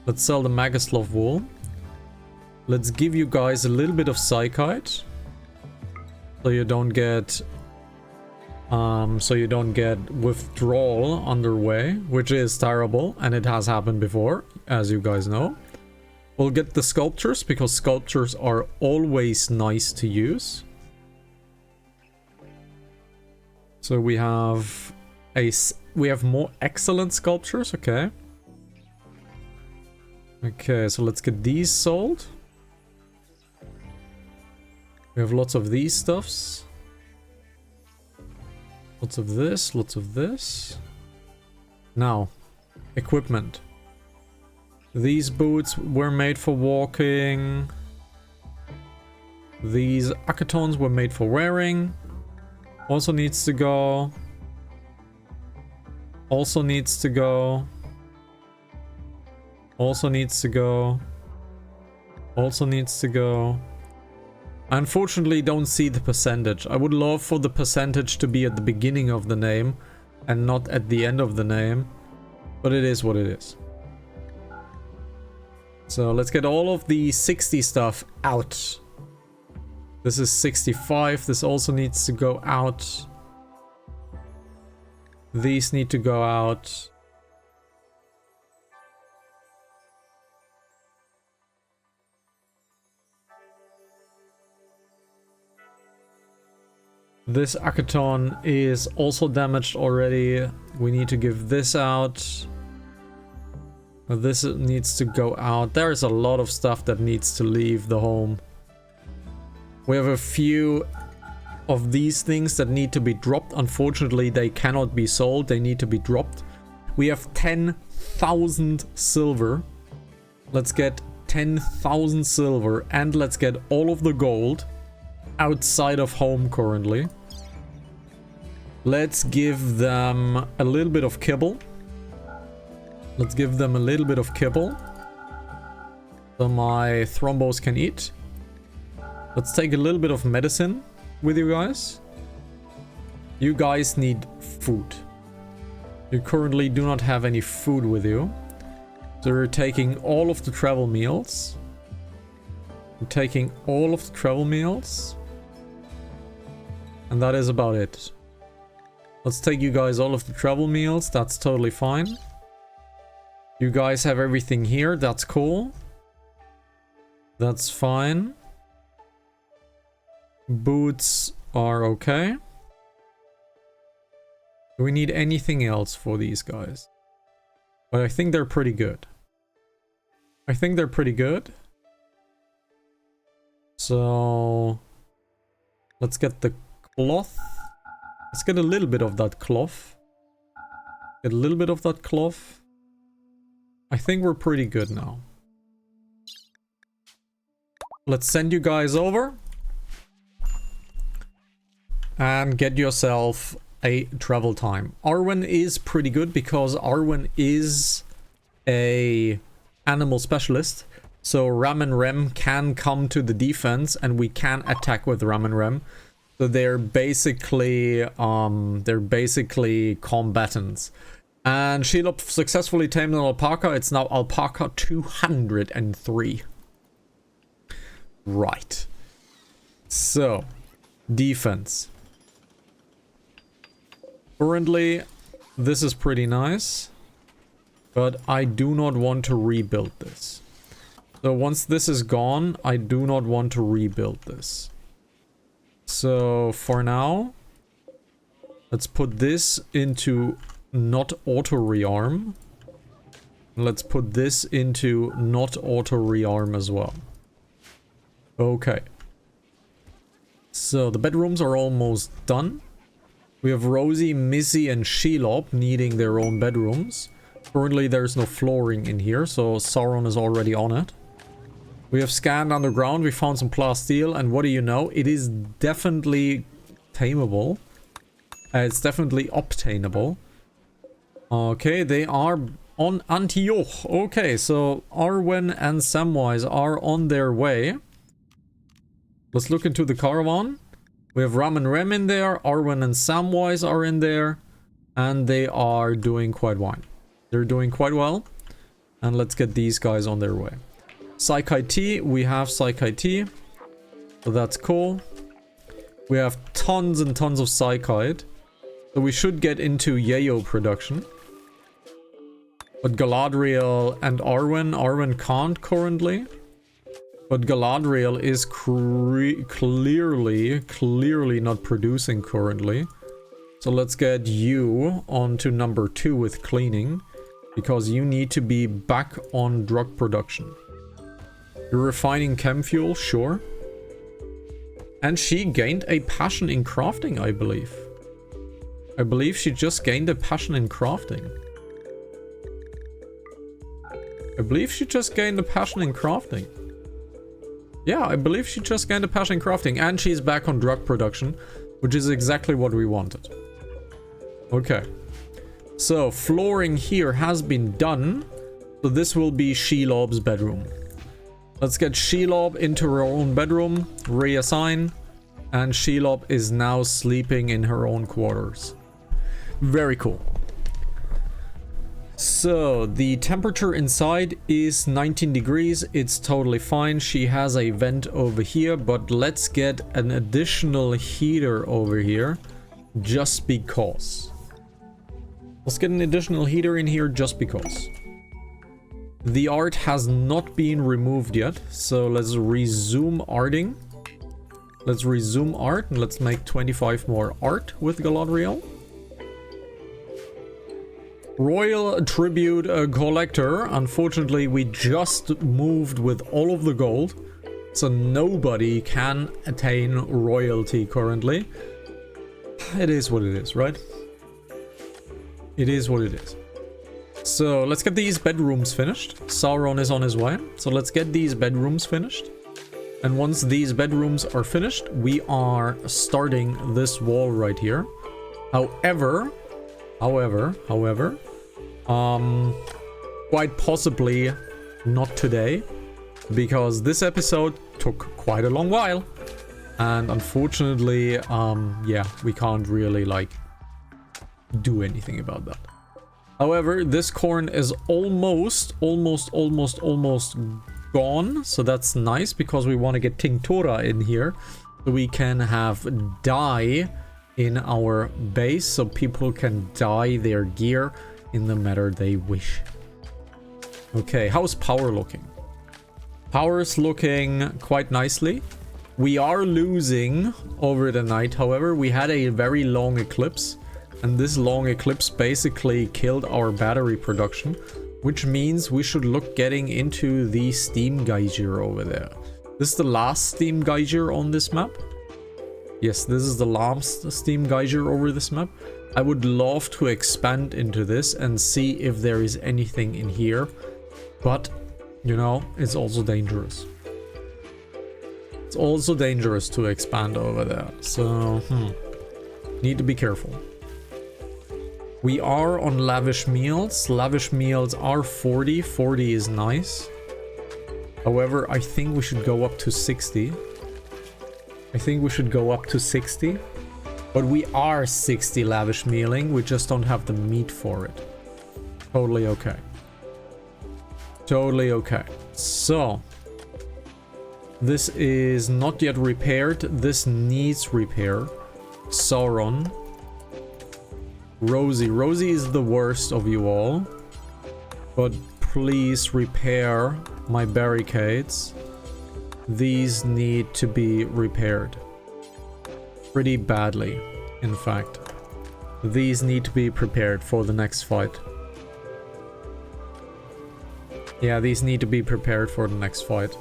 Let's sell the Magaslov wool. Let's give you guys a little bit of psychite. So you don't get withdrawal underway, which is terrible, and it has happened before, as you guys know. We'll get the sculptures because sculptures are always nice to use. So we have more excellent sculptures, okay. Okay, so let's get these sold. We have lots of these stuffs. Lots of this, lots of this. Now, equipment. These boots were made for walking. These akatons were made for wearing. Also needs to go. Also needs to go. Also needs to go. Also needs to go. I unfortunately don't see the percentage. I would love for the percentage to be at the beginning of the name and not at the end of the name. But it is what it is. So let's get all of the 60 stuff out. This is 65. This also needs to go out. These need to go out. This Akaton is also damaged already. We need to give this out. This needs to go out. There is a lot of stuff that needs to leave the home. We have a few of these things that need to be dropped. Unfortunately, they cannot be sold. They need to be dropped. We have 10,000 silver. Let's get 10,000 silver and let's get all of the gold outside of home currently. Let's give them a little bit of kibble. Let's give them a little bit of kibble so my thrombos can eat. Let's take a little bit of medicine with you guys. You guys need food. You currently do not have any food with you. So we're taking all of the travel meals. We're taking all of the travel meals. And that is about it. Let's take you guys all of the travel meals. That's totally fine. You guys have everything here. That's cool. That's fine. Boots are okay. Do we need anything else for these guys? But I think they're pretty good. I think they're pretty good. So let's get the cloth. Let's get a little bit of that cloth. Get a little bit of that cloth. I think we're pretty good now. Let's send you guys over. And get yourself a travel time. Arwen is pretty good because Arwen is a animal specialist. So Ram and Rem can come to the defense and we can attack with Ram and Rem. So they're basically combatants. And Shelob successfully tamed an alpaca. It's now alpaca 203. Right. So, defense. Currently, this is pretty nice. But I do not want to rebuild this. So once this is gone, I do not want to rebuild this. So for now, let's put this into not auto rearm. Let's put this into not auto rearm as well. Okay. So the bedrooms are almost done. We have Rosie, Missy, and Shelob needing their own bedrooms. Currently there's no flooring in here, so Sauron is already on it. We have scanned underground, we found some plasteel, and what do you know? It is definitely tameable. It's definitely obtainable. Okay, they are on Antioch. Okay, so Arwen and Samwise are on their way. Let's look into the caravan. We have Ram and Rem in there, Arwen and Samwise are in there, and they are doing quite well. They're doing quite well. And let's get these guys on their way. Psychite, we have Psychite. So that's cool. We have tons and tons of Psychite. So we should get into Yayo production. But Galadriel and Arwen can't currently. But Galadriel is clearly not producing currently. So let's get you onto number 2 with cleaning. Because you need to be back on drug production. You're refining chem fuel, sure. And she gained a passion in crafting, I believe. I believe she just gained a passion in crafting. I believe she just gained a passion in crafting. Yeah, I believe she just gained a passion in crafting. And she's back on drug production, which is exactly what we wanted. Okay. So, flooring here has been done. So this will be Shelob's bedroom. Let's get Shelob into her own bedroom, reassign, and Shelob is now sleeping in her own quarters. Very cool. So, the temperature inside is 19 degrees. It's totally fine. She has a vent over here, but let's get an additional heater over here, just because. Let's get an additional heater in here just because. The art has not been removed yet, so let's resume arting. Let's resume art and let's make 25 more art with Galadriel. Royal Tribute Collector. Unfortunately, we just moved with all of the gold, so nobody can attain royalty currently. It is what it is, right? It is what it is. So let's get these bedrooms finished. Sauron is on his way. So let's get these bedrooms finished. And once these bedrooms are finished, we are starting this wall right here. However, quite possibly not today, because this episode took quite a long while. And unfortunately, yeah, we can't really like do anything about that. However, this corn is almost gone. So that's nice because we want to get Tinctura in here. So we can have dye in our base. So people can dye their gear in the manner they wish. Okay, how's power looking? Power is looking quite nicely. We are losing over the night. However, we had a very long eclipse. And this long eclipse basically killed our battery production, which means we should look getting into the steam geyser over there. This is the last steam geyser on this map. Yes, this is the last steam geyser over this map. I would love to expand into this and see if there is anything in here. But, you know, it's also dangerous. It's also dangerous to expand over there. So, need to be careful. We are on lavish meals. Lavish meals are 40. 40 is nice. However, I think we should go up to 60. I think we should go up to 60. But we are 60 lavish mealing. We just don't have the meat for it. Totally okay. Totally okay. So, this is not yet repaired. This needs repair. Sauron. Rosie. Rosie is the worst of you all. But please repair my barricades. These need to be repaired. Pretty badly, in fact. These need to be prepared for the next fight. Yeah, these need to be prepared for the next fight.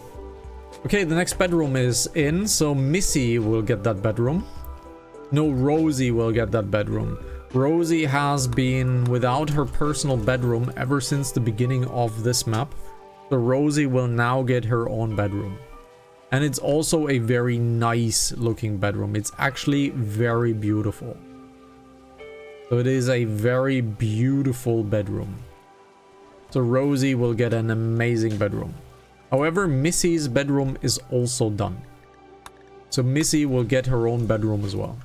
Okay, the next bedroom is in, so Missy will get that bedroom. No, Rosie will get that bedroom. Rosie has been without her personal bedroom ever since the beginning of this map. So Rosie will now get her own bedroom. And it's also a very nice looking bedroom. It's actually very beautiful. So it is a very beautiful bedroom. So Rosie will get an amazing bedroom. However, Missy's bedroom is also done. So Missy will get her own bedroom as well.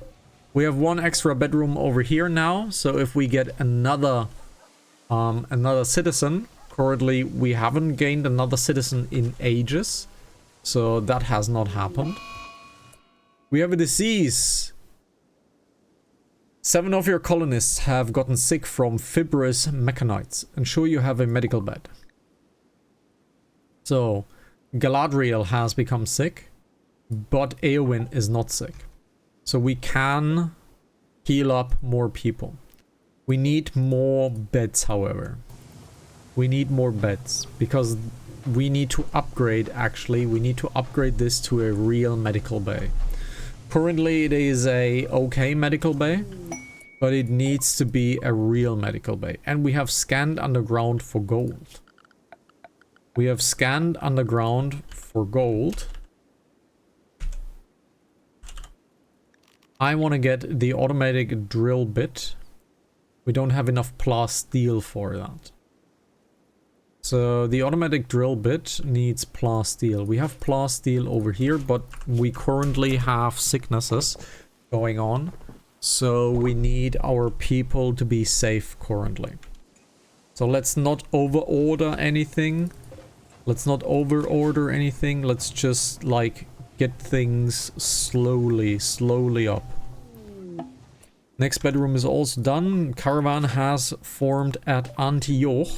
We have one extra bedroom over here now. So if we get another citizen, currently we haven't gained another citizen in ages. So that has not happened. We have a disease. 7 of your colonists have gotten sick from fibrous mechanites. Ensure you have a medical bed. So, Galadriel has become sick, but Eowyn is not sick. So we can heal up more people. We need more beds, however. We need more beds because we need to upgrade, actually. We need to upgrade this to a real medical bay. Currently it is a okay medical bay, but it needs to be a real medical bay. And we have scanned underground for gold. We have scanned underground for gold. I want to get the automatic drill bit. We don't have enough plasteel for that. So the automatic drill bit needs plasteel. We have plasteel over here, but we currently have sicknesses going on. So we need our people to be safe currently. So let's not over-order anything. Let's not over-order anything. Let's just, like, get things slowly up. Next bedroom is also done. Caravan has formed at Antioch.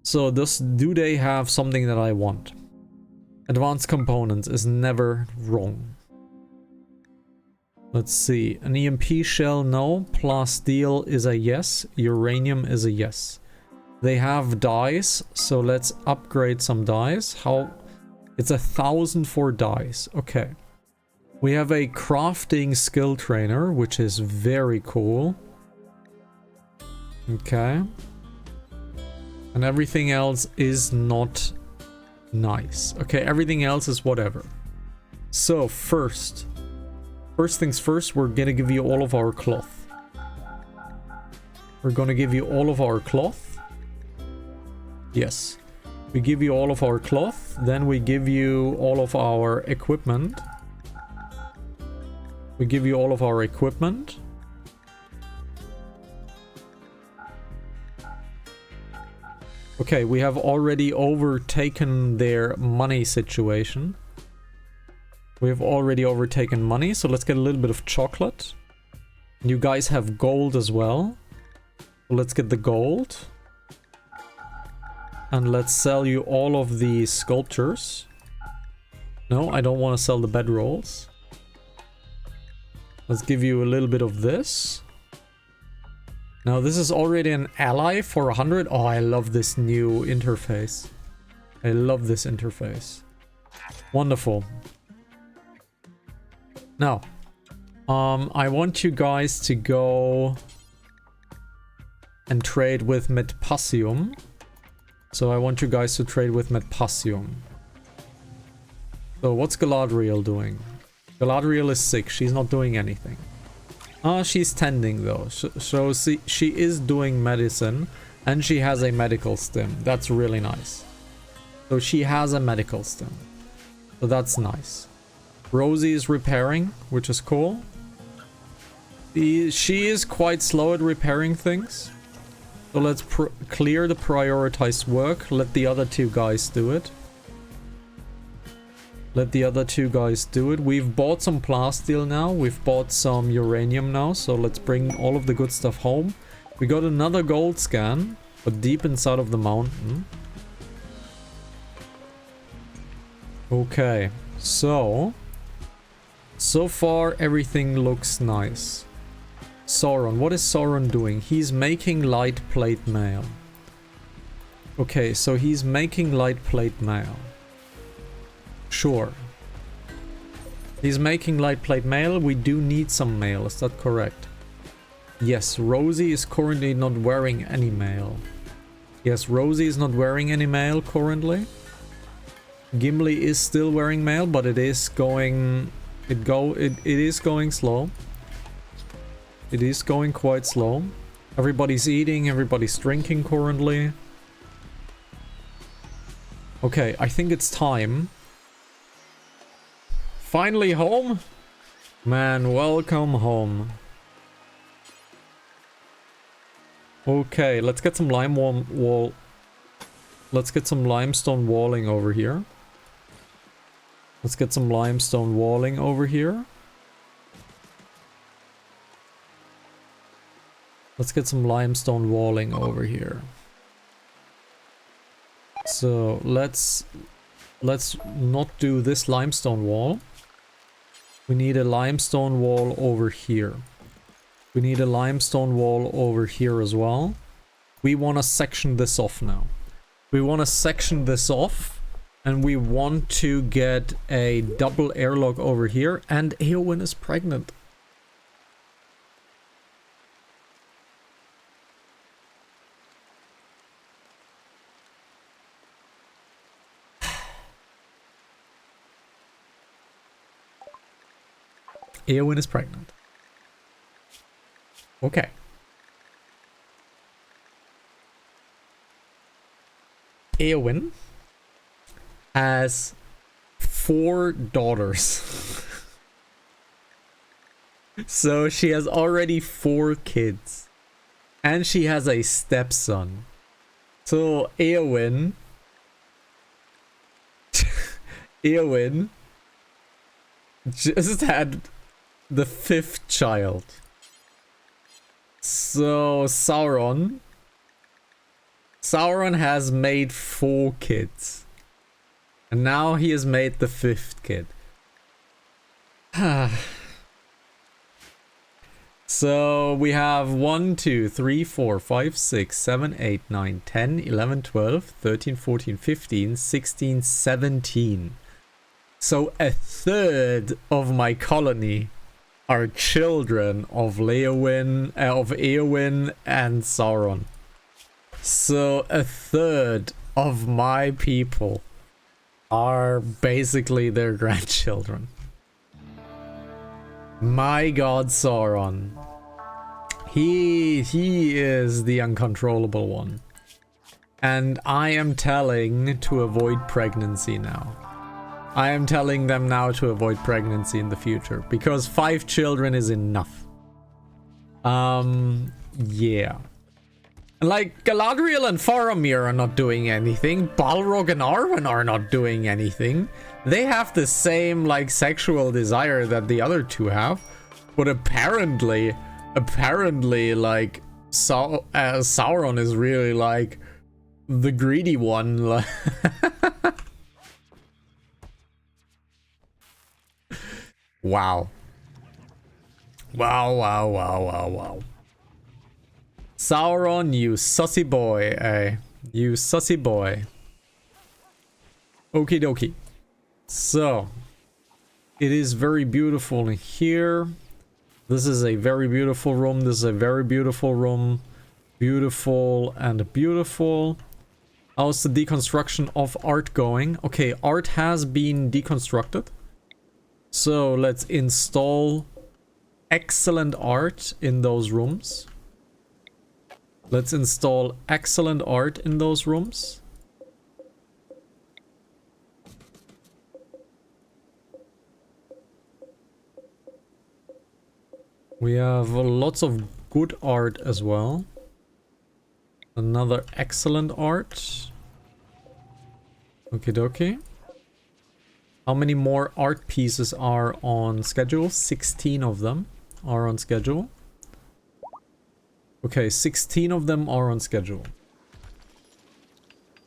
So do they have something that I want? Advanced components is never wrong. Let's see. An EMP shell, no. Plasteel is a yes. Uranium is a yes. They have dyes, so let's upgrade some dyes. How? It's 1,000 for dyes. Okay. We have a crafting skill trainer, which is very cool. Okay. And everything else is not nice. Okay, everything else is whatever. So first things first, we're gonna give you all of our cloth. We're gonna give you all of our cloth. Yes. We give you all of our cloth. Then we give you all of our equipment. We give you all of our equipment. Okay, we have already overtaken their money situation. We have already overtaken money, so let's get a little bit of chocolate. You guys have gold as well. Let's get the gold. And let's sell you all of the sculptures. No, I don't want to sell the bedrolls. Let's give you a little bit of this. Now this is already an ally for 100. Oh, I love this new interface. I love this interface. Wonderful. Now, I want you guys to go and trade with Metpassium. So I want you guys to trade with Metpassium. So what's Galadriel doing? Galadriel is sick. She's not doing anything. She's tending though. So she is doing medicine. And she has a medical stim. That's really nice. So she has a medical stim. So that's nice. Rosie is repairing, which is cool. She is quite slow at repairing things. So let's clear the prioritized work. Let the other two guys do it. Let the other two guys do it. We've bought some plasteel now. We've bought some uranium now. So let's bring all of the good stuff home. We got another gold scan, but deep inside of the mountain. Okay, so far everything looks nice. Sauron, what is Sauron doing? He's making light plate mail. Okay, so he's making light plate mail. Sure. He's making light plate mail. We do need some mail, is that correct? Yes, Rosie is currently not wearing any mail. Yes, Rosie is not wearing any mail currently. Gimli is still wearing mail, but it is going... It is going slow. It is going quite slow. Everybody's eating, everybody's drinking currently. Okay, I think it's time. Finally home? Man, welcome home. Okay, let's get some let's get some limestone walling over here. Let's get some limestone walling over here. Let's get some limestone walling over here. So let's not do this limestone wall. We need a limestone wall over here. We need a limestone wall over here as well. We want to section this off now. We want to section this off. And we want to get a double airlock over here. And Eowyn is pregnant. Eowyn is pregnant. Okay. Eowyn has 4 daughters. So she has already 4 kids. And she has a stepson. So Eowyn just had the 5th child. So Sauron has made 4 kids. And now he has made the 5th kid. So we have 1, 2, 3, 4, 5, 6, 7, 8, 9, 10, 11, 12, 13, 14, 15, 16, 17. So a third of my colony are children of Eowyn and Sauron. So a third of my people are basically their grandchildren. My god, Sauron. He is the uncontrollable one. And I am telling to avoid pregnancy now. I am telling them now to avoid pregnancy in the future. Because 5 children is enough. Yeah. Like, Galadriel and Faramir are not doing anything. Balrog and Arwen are not doing anything. They have the same, like, sexual desire that the other two have. But apparently, like, Sauron is really, like, the greedy one. Wow. Wow. Sauron, you sussy boy, eh? You sussy boy. Okie dokie. So, it is very beautiful in here. This is a very beautiful room. This is a very beautiful room. Beautiful and beautiful. How's the deconstruction of art going? Okay, art has been deconstructed. So let's install excellent art in those rooms. Let's install excellent art in those rooms. We have lots of good art as well. Another excellent art. Okie dokie. How many more art pieces are on schedule? 16 of them are on schedule. Okay, 16 of them are on schedule.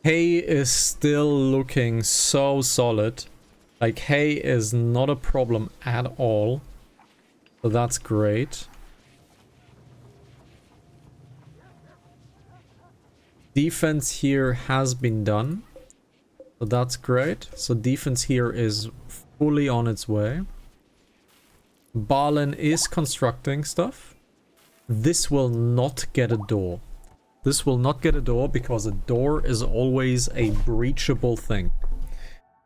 Hay is still looking so solid. Like, hay is not a problem at all. So that's great. Defense here has been done. So that's great. So defense here is fully on its way. Balin is constructing stuff. This will not get a door. This will not get a door because a door is always a breachable thing.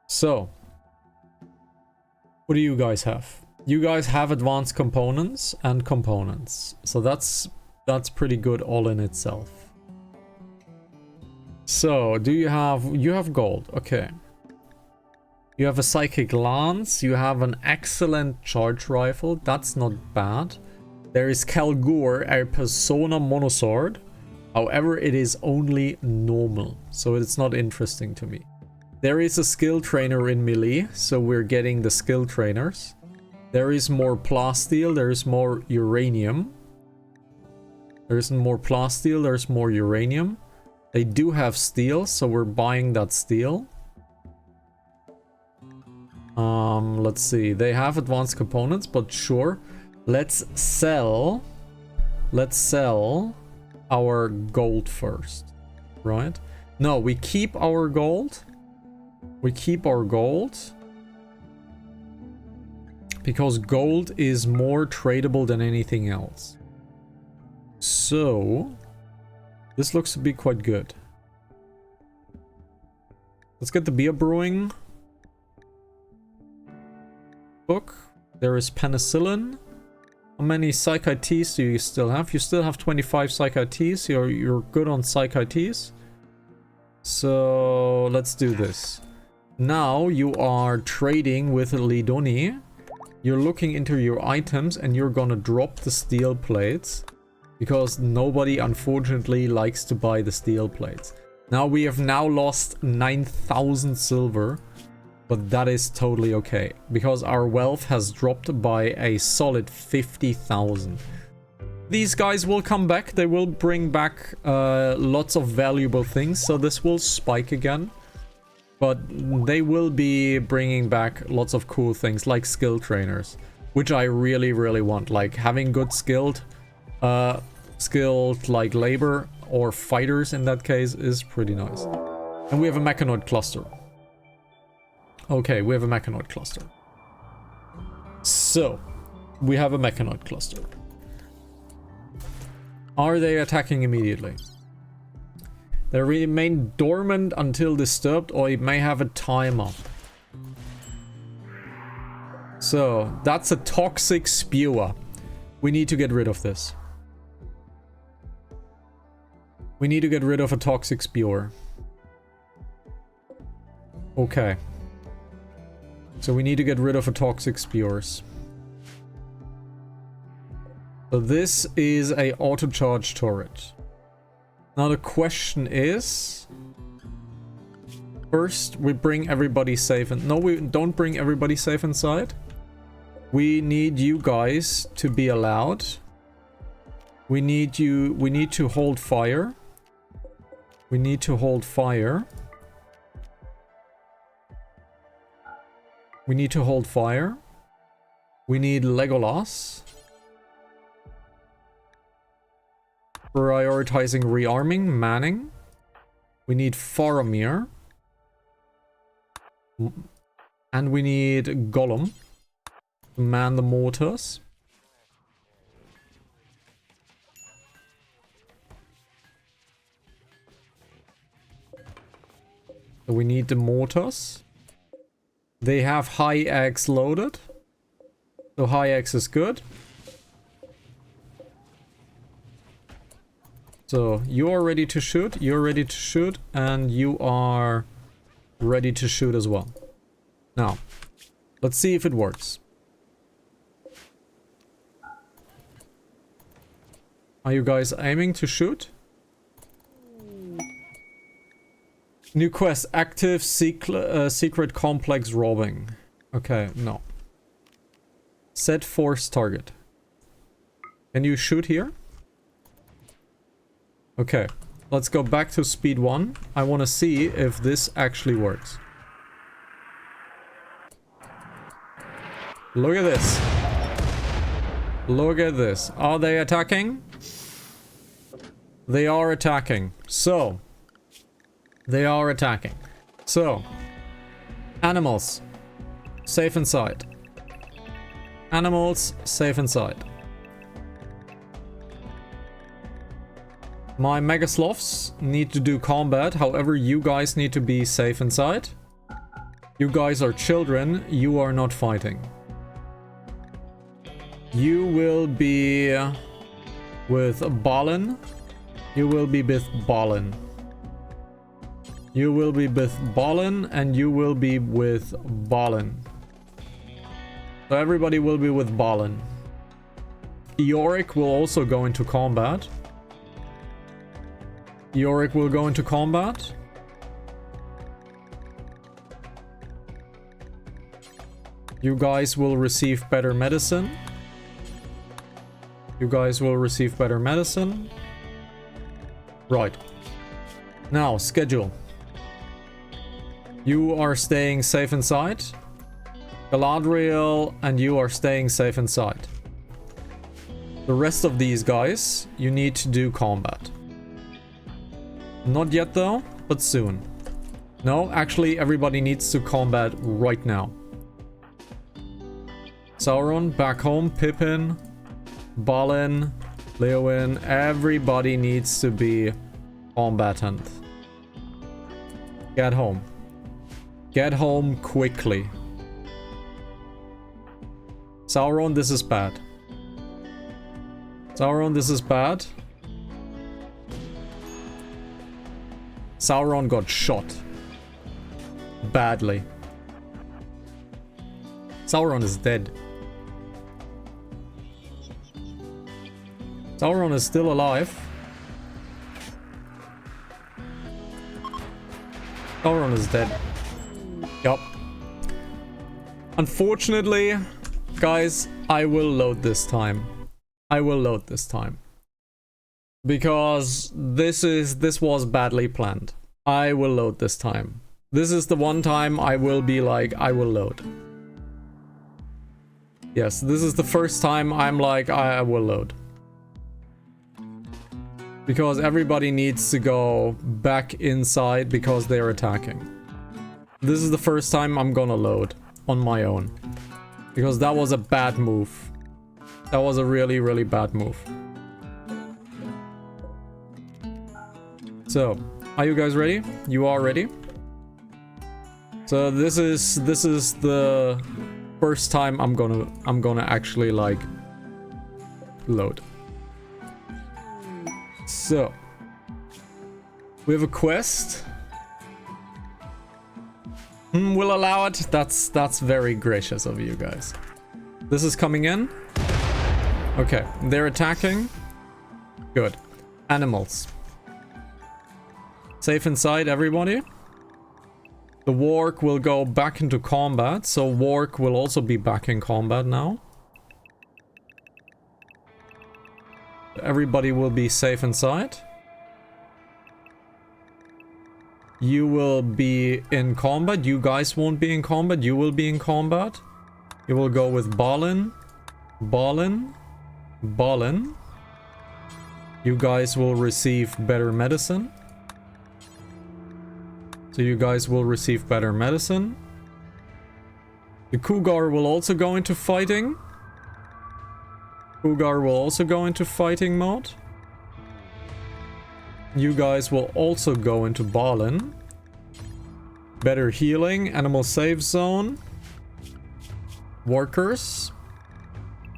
So, what do you guys have? You guys have advanced components and components. So that's pretty good all in itself. So, you have gold. Okay. You have a psychic lance. You have an excellent charge rifle. That's not bad. There is Kalgur, a persona monosword. However, it is only normal, so it's not interesting to me. There is a skill trainer in melee, so we're getting the skill trainers. There is more plasteel, there is more uranium. There isn't more plasteel, there's more uranium. They do have steel, so we're buying that steel. Let's see. They have advanced components, but sure. Let's sell our gold first, right? No, we keep our gold. We keep our gold because gold is more tradable than anything else. So this looks to be quite good. Let's get the beer brewing book. There is penicillin. How many psychites do you still have? You still have 25 psychites. You're good on psychites. So let's do this. Now you are trading with Lidoni. You're looking into your items and you're gonna drop the steel plates because nobody unfortunately likes to buy the steel plates. Now we have now lost 9,000 silver. But that is totally okay, because our wealth has dropped by a solid 50,000. These guys will come back. They will bring back lots of valuable things, so this will spike again. But they will be bringing back lots of cool things, like skill trainers, which I really, really want. Like, having good skilled like labor, or fighters in that case, is pretty nice. And we have a mechanoid cluster. Okay, we have a mechanoid cluster. So, we have a mechanoid cluster. Are they attacking immediately? They remain dormant until disturbed, or it may have a timer. So, that's a toxic spewer. We need to get rid of this. We need to get rid of a toxic spewer. Okay. So we need to get rid of a toxic spewers. So this is a auto charge turret. Now the question is, first we bring everybody safe and no, we don't bring everybody safe inside. We need you guys to be allowed. We need to hold fire. We need to hold fire. We need to hold fire. We need Legolas. Prioritizing rearming, manning. We need Faramir. And we need Gollum to man the mortars. So we need the mortars. They have high X loaded. So high X is good. So you are ready to shoot, you're ready to shoot, and you are ready to shoot as well. Now, let's see if it works. Are you guys aiming to shoot? New quest, active secret complex robbing. Okay, no. Set force target. Can you shoot here? Okay, let's go back to speed 1. I want to see if this actually works. Look at this. Look at this. Are they attacking? They are attacking. So, they are attacking. So, animals, safe inside. Animals, safe inside. My mega sloths need to do combat, however you guys need to be safe inside. You guys are children, you are not fighting. You will be with Balin. You will be with Balin. You will be with Balin and you will be with Balin. So everybody will be with Balin. Yorick will also go into combat. Yorick will go into combat. You guys will receive better medicine. You guys will receive better medicine. Right. Now, schedule. You are staying safe inside. Galadriel and you are staying safe inside. The rest of these guys, you need to do combat. Not yet though, but soon. No, actually everybody needs to combat right now. Sauron, back home, Pippin, Balin, Leowyn, everybody needs to be combatant. Get home. Get home quickly. Sauron, this is bad. Sauron, this is bad. Sauron got shot. Badly. Sauron is dead. Sauron is still alive. Sauron is dead. Yup. Unfortunately, guys, I will load this time. I will load this time. Because this was badly planned. I will load this time. This is the one time I will be like, I will load. Yes, this is the first time I'm like, I will load. Because everybody needs to go back inside because they're attacking. This is the first time I'm gonna load on my own. Because that was a bad move. That was a really, really bad move. So, are you guys ready? You are ready? So this is the first time I'm gonna actually like load. So we have a quest. We'll allow it. That's very gracious of you guys. This is coming in. Okay, they're attacking. Good. Animals. Safe inside, everybody. The warg will go back into combat, so warg will also be back in combat now. Everybody will be safe inside. You will be in combat. You guys won't be in combat. You will be in combat. You will go with Balin. Balin. Balin. You guys will receive better medicine. So you guys will receive better medicine. The Cougar will also go into fighting. Cougar will also go into fighting mode. You guys will also go into Balin. Better healing. Animal safe zone. Workers.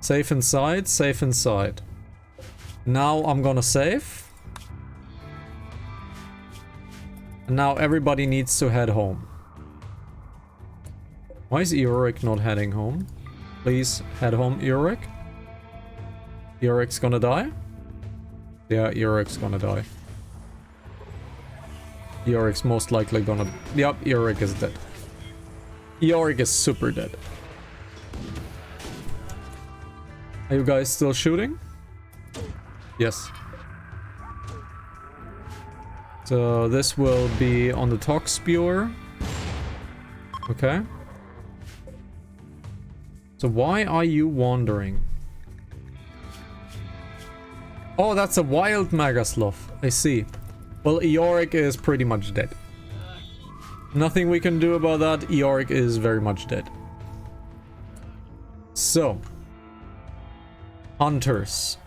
Safe inside. Safe inside. Now I'm gonna save. And now everybody needs to head home. Why is Eoric not heading home? Please head home, Eoric. Eoric's gonna die? Yeah, Eoric's gonna die. Eoric's most likely gonna... Yep, Eoric is dead. Eoric is super dead. Are you guys still shooting? Yes. So this will be on the Tox Spewer. Okay. So why are you wandering? Oh, that's a wild Magasloth. I see. Well, Eoric is pretty much dead. Nothing we can do about that. Eoric is very much dead. So. Hunters.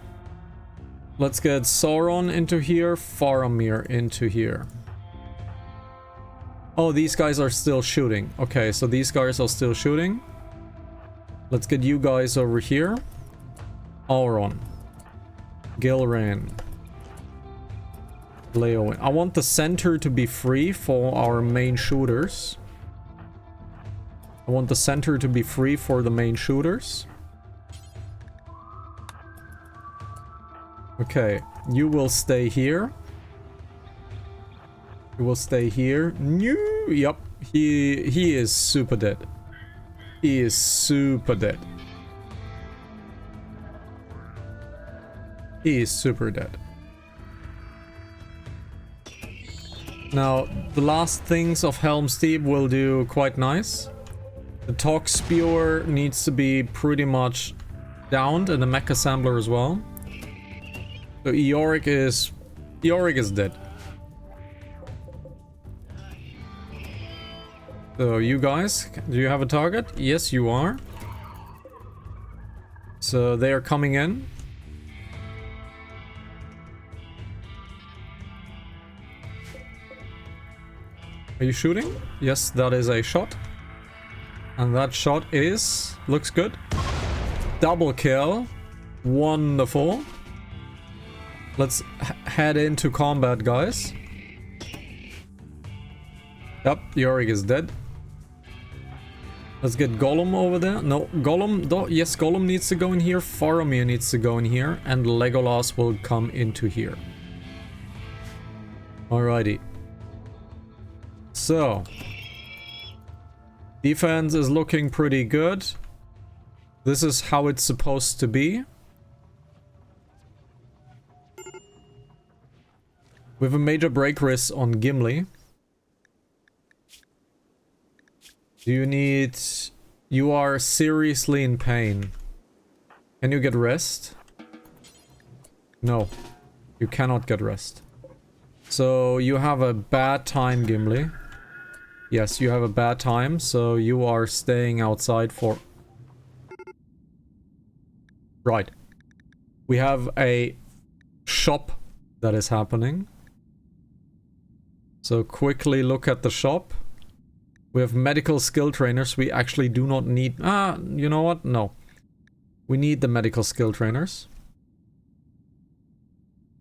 Let's get Sauron into here, Faramir into here. Oh, these guys are still shooting. Okay, so these guys are still shooting. Let's get you guys over here. Auron. Gilrain. Leowen. I want the center to be free for our main shooters. I want the center to be free for the main shooters. Okay, you will stay here. You will stay here. No, yep, he is super dead. He is super dead. He is super dead. Now, the last things of Helm's Deep will do quite nice. The Tox Spewer needs to be pretty much downed, and the Mech Assembler as well. So Eoric is dead. So you guys, do you have a target? Yes, you are. So they are coming in. Are you shooting? Yes, that is a shot. And that shot is... looks good. Double kill. Wonderful. Let's head into combat, guys. Yep, Eoric is dead. Let's get Gollum over there. No, Gollum... yes, Gollum needs to go in here. Faramir needs to go in here. And Legolas will come into here. Alrighty. So. Defense is looking pretty good. This is how it's supposed to be. We have a major break risk on Gimli. Do you need... you are seriously in pain. Can you get rest? No. You cannot get rest. So you have a bad time, Gimli. Yes, you have a bad time, so you are staying outside for... Right. We have a shop that is happening. So quickly look at the shop. We have medical skill trainers. We actually do not need... you know what? No. We need the medical skill trainers.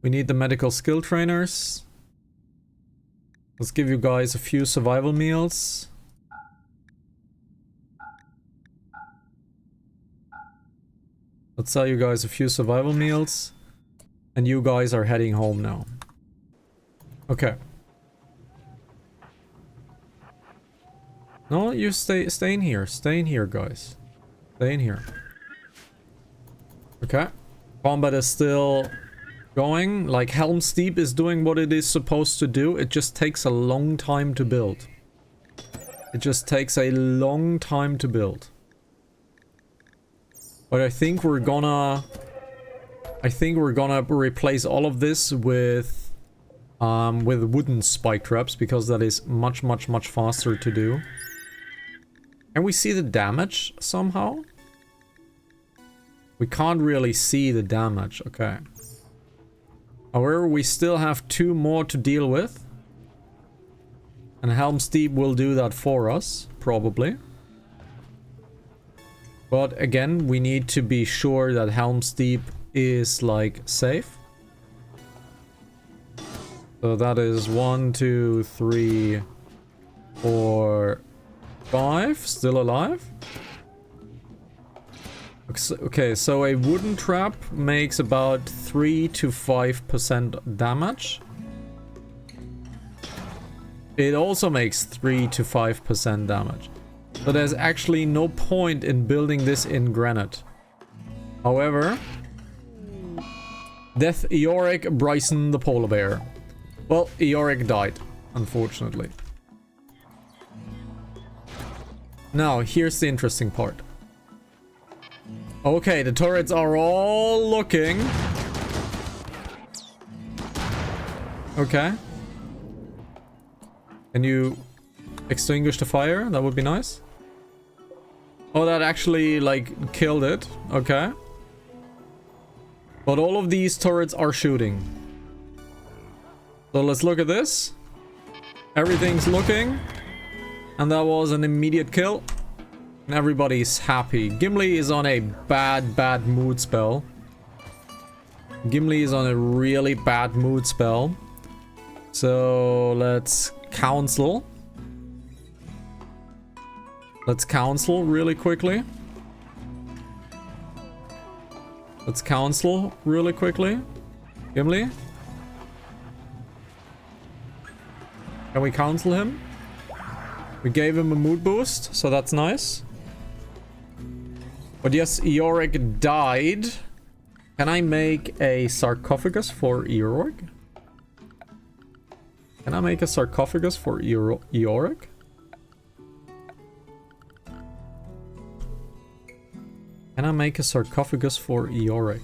We need the medical skill trainers. Let's give you guys a few survival meals. Let's sell you guys a few survival meals. And you guys are heading home now. Okay. No, you stay in here. Stay in here, guys. Stay in here. Okay. Combat is still going. Like, Helm's Deep is doing what it is supposed to do. It just takes a long time to build. It just takes a long time to build. But I think we're gonna replace all of this with wooden spike traps, because that is much faster to do. Can we see the damage somehow? We can't really see the damage. Okay. However, we still have 2 more to deal with. And Helm's Deep will do that for us, probably. But again, we need to be sure that Helm's Deep is like safe. So that is 1, 2, 3, 4, 5 still alive. Okay, so a wooden trap makes about 3 to 5% damage. It also makes 3 to 5% damage. So there's actually no point in building this in granite. However, Death Eoric, Bryson the polar bear. Well, Eoric died, unfortunately. Now, here's the interesting part. Okay, the turrets are all looking. Okay. Can you extinguish the fire? That would be nice. Oh, that actually, like, killed it. Okay. But all of these turrets are shooting. So let's look at this. Everything's looking. And that was an immediate kill. And everybody's happy. Gimli is on a bad mood spell. Gimli is on a really bad mood spell. So let's counsel. Let's counsel really quickly. Let's counsel really quickly. Gimli? Can we counsel him? We gave him a mood boost, so that's nice. But yes, Eoric died. Can I make a sarcophagus for Eoric? Can I make a sarcophagus for Eoric? Can I make a sarcophagus for Eoric?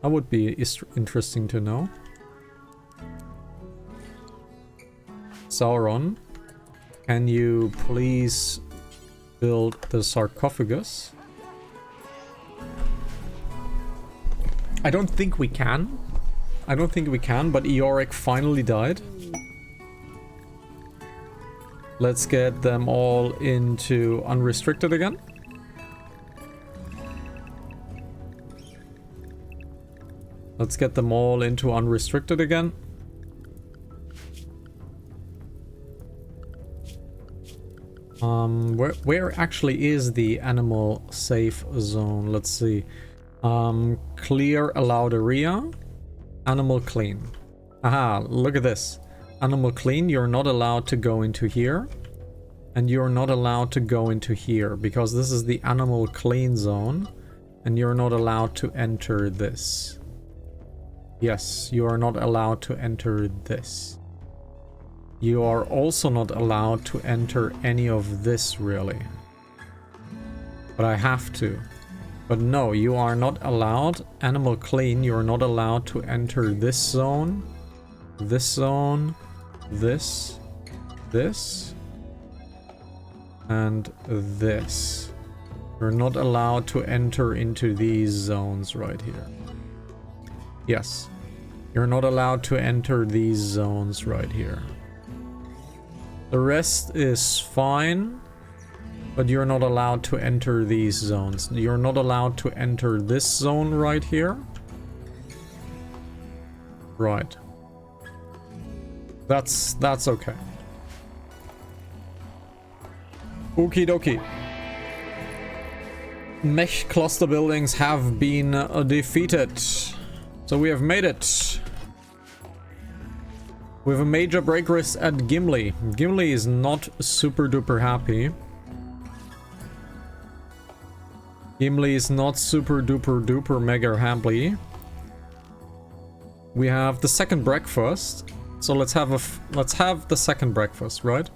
That would be interesting to know. Sauron, can you please build the sarcophagus? I don't think we can. I don't think we can, but Eoric finally died. Let's get them all into unrestricted again. Let's get them all into unrestricted again. Where actually is the animal safe zone? Let's see. Clear allowed area. Animal clean. Aha, look at this. Animal clean, you're not allowed to go into here. And you're not allowed to go into here because this is the animal clean zone. And you're not allowed to enter this. Yes, you are not allowed to enter this. You are also not allowed to enter any of this, really. But I have to. But no, you are not allowed. Animal clean, you're not allowed to enter this zone, this, this, and this. You're not allowed to enter into these zones right here. Yes. You're not allowed to enter these zones right here. The rest is fine, but you're not allowed to enter these zones. You're not allowed to enter this zone right here. Right. That's okay. Okie dokie. Mech cluster buildings have been defeated. So we have made it. We have a major break risk at Gimli. Gimli is not super duper happy. Gimli is not super duper duper mega happy. We have the second breakfast. So let's have the second breakfast, right?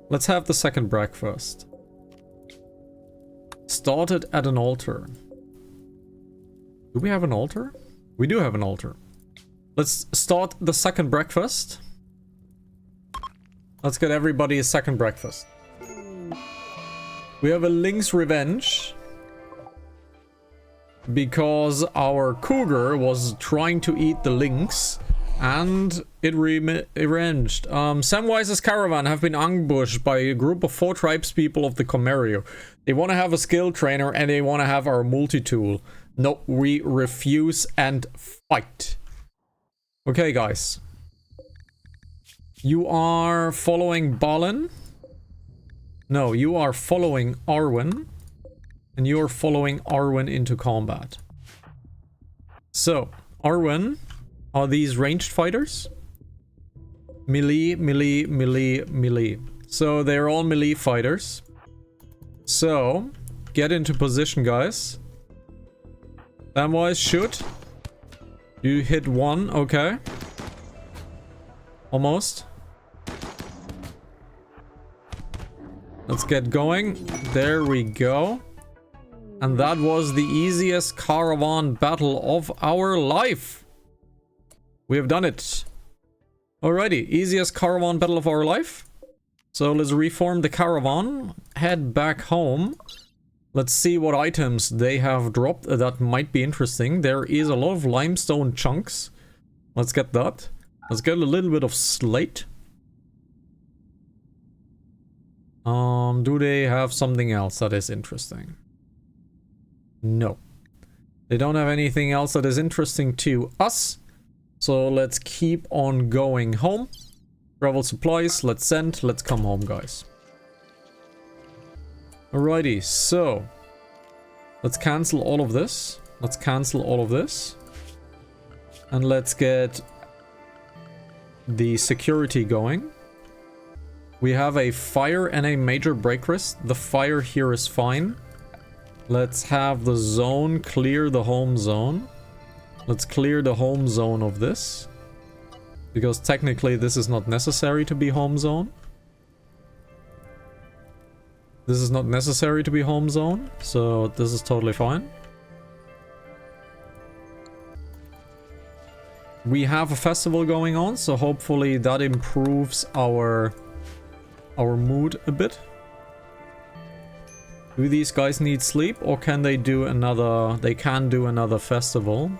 Let's have the second breakfast. Started at an altar. Do we have an altar? We do have an altar. Let's start the second breakfast. Let's get everybody a second breakfast. We have a lynx revenge. Because our cougar was trying to eat the lynx. And it arranged. Samwise's caravan have been ambushed by a group of 4 tribespeople of the Comerio. They want to have a skill trainer and they want to have our multi-tool. No, we refuse and fight. Okay, guys. You are following Balin. No, you are following Arwen. And you are following Arwen into combat. So, Arwen, are these ranged fighters? Melee, melee, melee, melee. So, they're all melee fighters. So, get into position, guys. Samwise, shoot. You hit 1, okay. Almost. Let's get going. There we go. And that was the easiest caravan battle of our life. We have done it. Alrighty, easiest caravan battle of our life. So let's reform the caravan, head back home. Let's see what items they have dropped that might be interesting. There is a lot of limestone chunks. Let's get that. Let's get a little bit of slate. Do they have something else that is interesting? No. They don't have anything else that is interesting to us. So let's keep on going home. Travel supplies, let's send, let's come home, guys. Alrighty, so let's cancel all of this. Let's cancel all of this. And let's get the security going. We have a fire and a major break risk. The fire here is fine. Let's have the zone clear the home zone. Let's clear the home zone of this. Because technically this is not necessary to be home zone. This is not necessary to be home zone, so this is totally fine. We have a festival going on, so hopefully that improves our mood a bit. Do these guys need sleep, or can they do another... They can do another festival.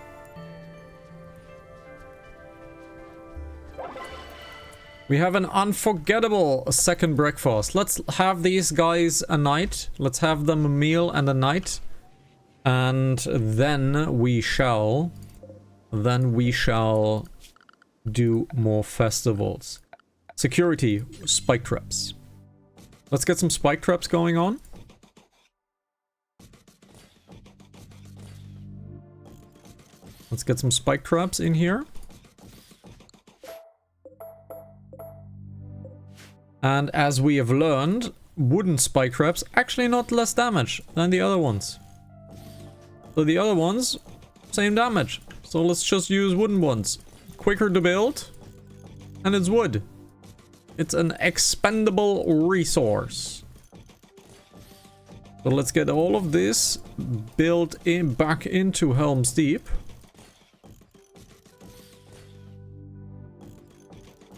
We have an unforgettable second breakfast. Let's have these guys a night. Let's have them a meal and a night. And then we shall... do more festivals. Security, spike traps. Let's get some spike traps going on. Let's get some spike traps in here. And as we have learned, wooden spike traps actually not less damage than the other ones. So the other ones, same damage. So let's just use wooden ones. Quicker to build, and it's wood. It's an expendable resource. So let's get all of this built in back into Helm's Deep.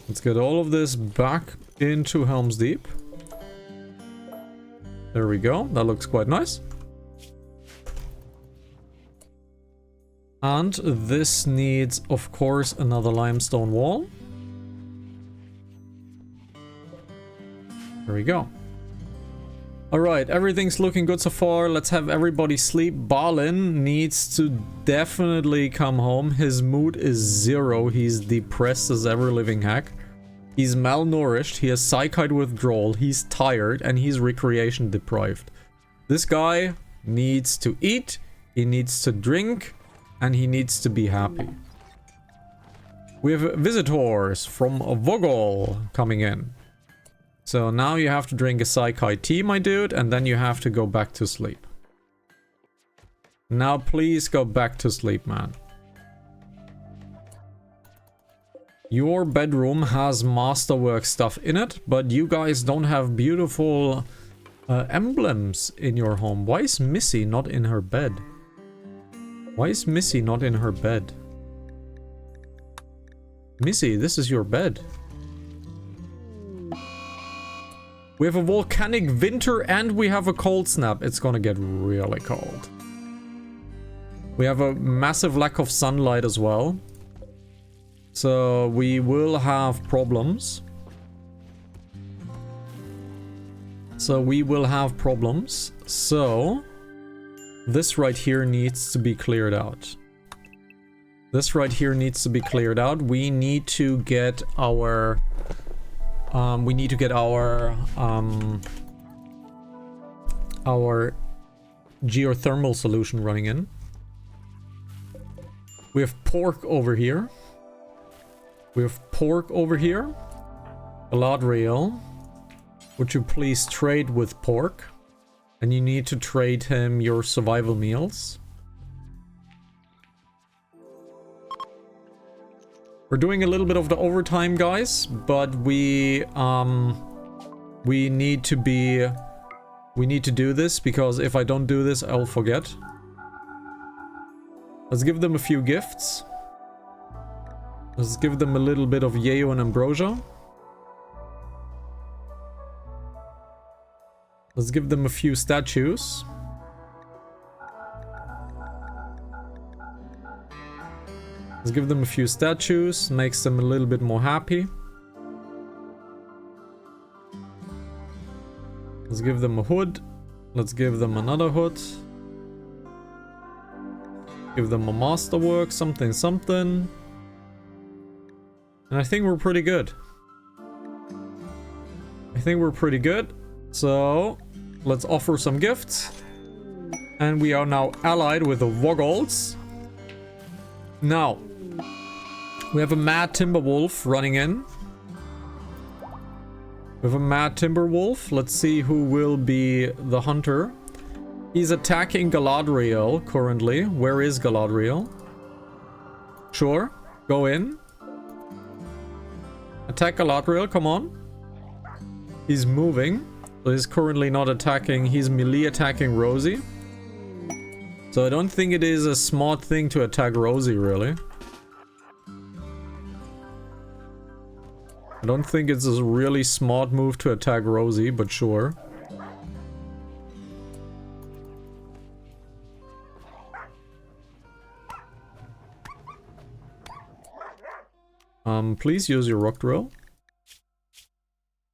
Let's get all of this back into Helm's Deep. There we go. That looks quite nice. And this needs, of course, another limestone wall. There we go. Alright, everything's looking good so far. Let's have everybody sleep. Balin needs to definitely come home. His mood is 0. He's depressed as ever living heck. He's malnourished. He has psychite withdrawal. He's tired and he's recreation deprived. This guy needs to eat. He needs to drink. And he needs to be happy. We have visitors from Vogel coming in. So now you have to drink a Psychi tea, my dude, and then you have to go back to sleep. Now please go back to sleep, man. Your bedroom has masterwork stuff in it, but you guys don't have beautiful emblems in your home. Why is Missy not in her bed? Why is Missy not in her bed? Missy, this is your bed. We have a volcanic winter and we have a cold snap. It's gonna get really cold. We have a massive lack of sunlight as well. So we will have problems. So this right here needs to be cleared out. We need to get our our geothermal solution running in. We have pork over here. Galadriel, would you please trade with pork? And you need to trade him your survival meals. We're doing a little bit of the overtime, guys, but we need to do this, because if I don't do this, I'll forget. Let's give them a few gifts. Let's give them a little bit of Yeo and Ambrosia. Let's give them a few statues. Makes them a little bit more happy. Let's give them a hood. Let's give them another hood. Give them a masterwork, something. And I think we're pretty good. So, let's offer some gifts. And we are now allied with the Woggolds. Now, we have a Mad Timberwolf running in. Let's see who will be the hunter. He's attacking Galadriel currently. Where is Galadriel? Sure, go in. Attack Galadriel, come on. He's moving. So he's currently not attacking. He's melee attacking Rosie. So I don't think it is a smart thing to attack Rosie, really. I don't think it's a really smart move to attack Rosie, but sure. Please use your rock drill.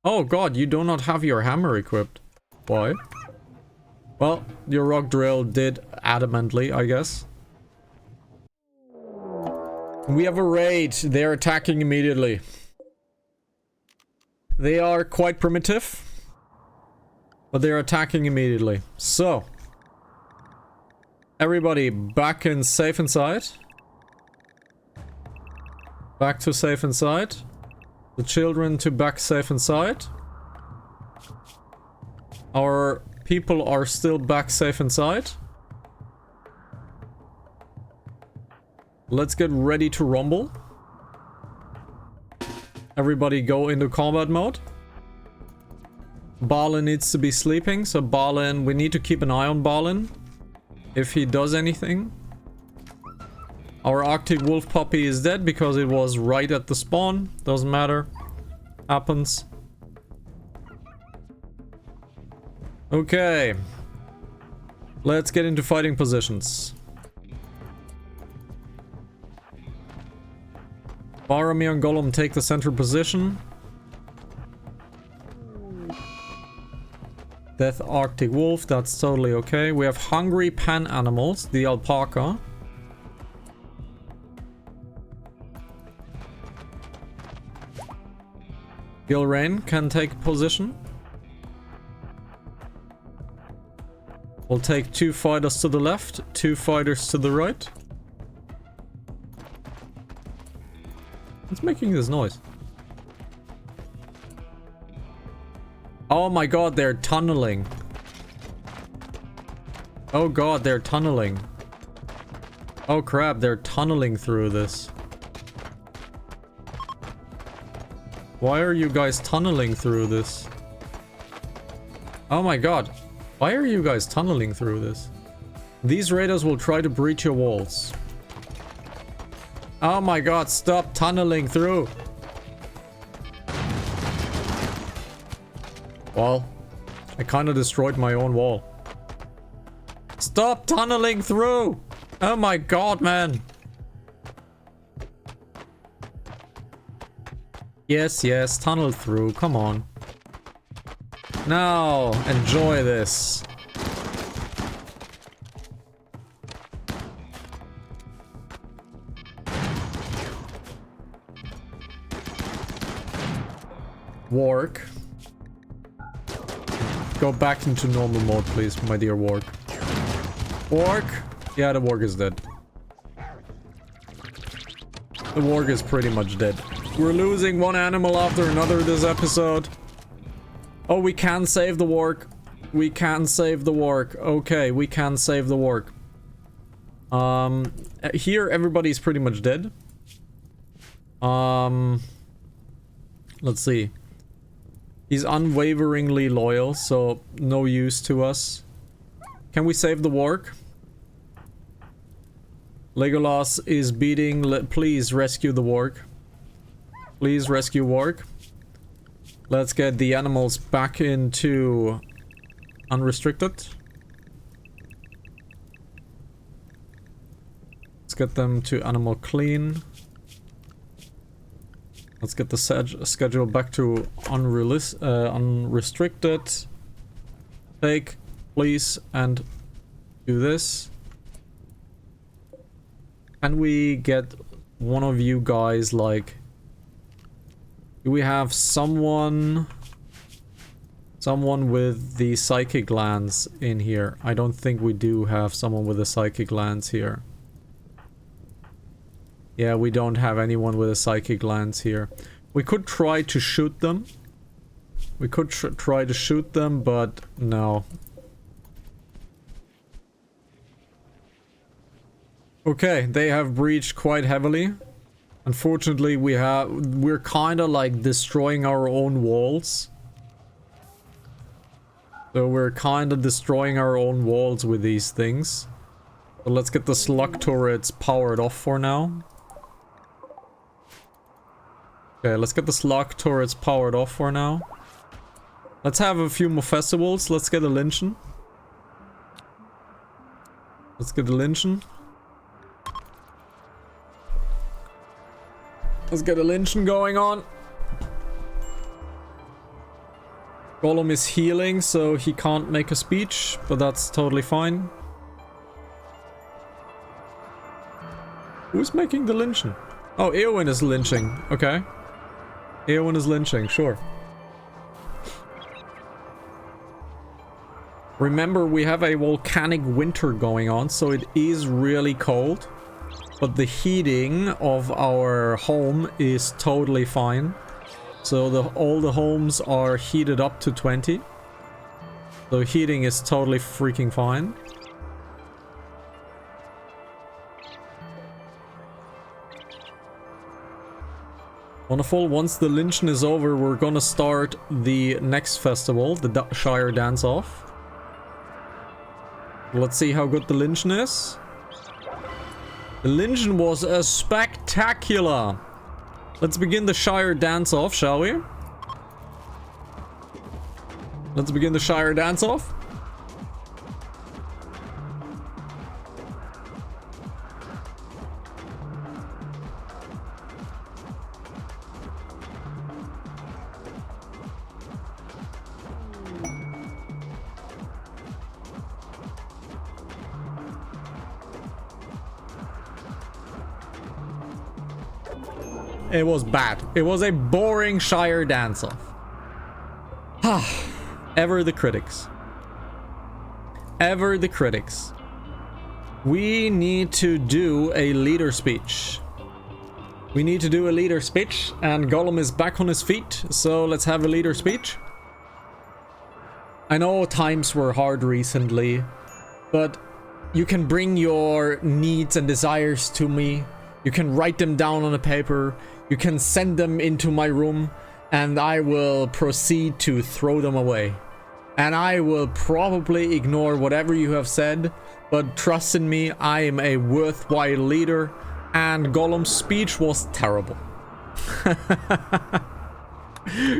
Oh god, you do not have your hammer equipped. Why? Well, your rock drill did adamantly, I guess. We have a raid. They're attacking immediately. They are quite primitive, but they're attacking immediately. So, everybody back in safe inside. Back to safe inside. The children to back safe inside. Our people are still back safe inside. Let's get ready to rumble. Everybody go into combat mode. Balin needs to be sleeping, so Balin, we need to keep an eye on Balin. If he does anything. Our Arctic Wolf puppy is dead because it was right at the spawn. Doesn't matter. Happens. Okay. Let's get into fighting positions. Boromir and Gollum take the center position. Death Arctic Wolf, that's totally okay. We have hungry pan animals, the alpaca. Gilrain can take position. We'll take 2 fighters to the left, 2 fighters to the right. What's making this noise? Oh my god, they're tunneling. Oh god, they're tunneling. Oh crap, they're tunneling through this. Why are you guys tunneling through this? Oh my god. Why are you guys tunneling through this? These raiders will try to breach your walls. Oh my god, stop tunneling through. Well, I kind of destroyed my own wall. Stop tunneling through! Oh my god, man. Yes, yes, tunnel through, come on. Now, enjoy this. Warg. Go back into normal mode, please, my dear Warg. Warg? Yeah, the Warg is dead. The Warg is pretty much dead. We're losing one animal after another this episode. Oh, we can save the Warg. We can save the Warg. Okay, we can save the Warg. Here everybody's pretty much dead. Let's see. He's unwaveringly loyal, so no use to us. Can we save the Warg? Legolas is beating... Please rescue the Warg. Please rescue Warg. Let's get the animals back into unrestricted. Let's get them to animal clean. Let's get the schedule back to unrestricted. Take, please, and do this. Can we get one of you guys, like... Do we have someone with the psychic glands in here? I don't think we do have someone with the psychic glands here. Yeah, we don't have anyone with a psychic lance here. We could try to shoot them. We could try to shoot them, but no. Okay, they have breached quite heavily. Unfortunately, we're kind of like destroying our own walls. So we're kind of destroying our own walls with these things. So let's get the slug turrets powered off for now. Okay, let's get the slug turrets powered off for now. Let's have a few more festivals. Let's get a Lynchen. Let's get a Lynchen. Let's get a Lynchen going on. Gollum is healing, so he can't make a speech, but that's totally fine. Who's making the Lynchen? Oh, Eowyn is lynching. Okay. Eowyn is lynching, sure. Remember, we have a volcanic winter going on, so it is really cold. But the heating of our home is totally fine. So all the homes are heated up to 20. So heating is totally freaking fine. Wonderful. Once the Lynchen is over, we're gonna start the next festival, the Shire Dance-Off. Let's see how good the Lynchen is. The Lynchen was a spectacular. Let's begin the Shire Dance-Off, shall we? Let's begin the Shire Dance-Off. It was bad. It was a boring Shire dance-off. Ever the critics. Ever the critics. We need to do a leader speech. We need to do a leader speech, and Gollum is back on his feet, so let's have a leader speech. I know times were hard recently, but you can bring your needs and desires to me. You can write them down on a paper. You can send them into my room, and I will proceed to throw them away. And I will probably ignore whatever you have said, but trust in me, I am a worthwhile leader, and Gollum's speech was terrible.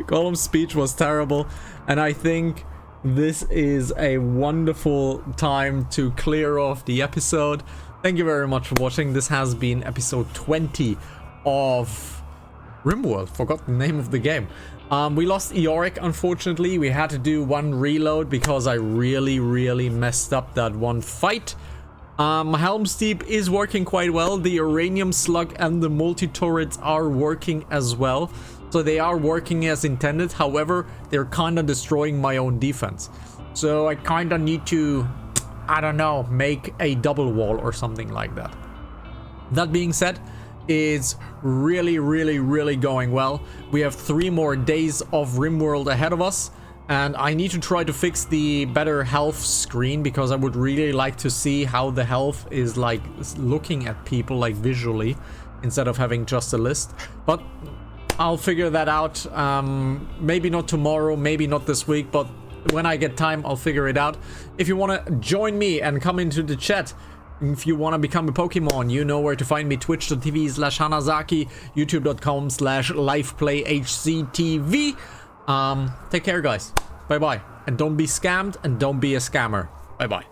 Gollum's speech was terrible, and I think this is a wonderful time to clear off the episode. Thank you very much for watching. This has been episode 20 of RimWorld, forgot the name of the game. We lost Eoric, unfortunately. We had to do one reload because I really messed up that one fight. Helm's Deep is working quite well. The Uranium Slug and the multi-turrets are working as well. So they are working as intended. However, they're kind of destroying my own defense. So I kind of need to, I don't know, make a double wall or something like that. That being said, it's really going well. We have 3 more days of RimWorld ahead of us. And I need to try to fix the better health screen because I would really like to see how the health is like looking at people like visually instead of having just a list. But I'll figure that out. Maybe not tomorrow, maybe not this week, but when I get time, I'll figure it out. If you want to join me and come into the chat, if you want to become a Pokemon, you know where to find me. Twitch.tv/Hanazaki, youtube.com/liveplayhctv. Take care, guys. Bye bye. And don't be scammed and don't be a scammer. Bye bye.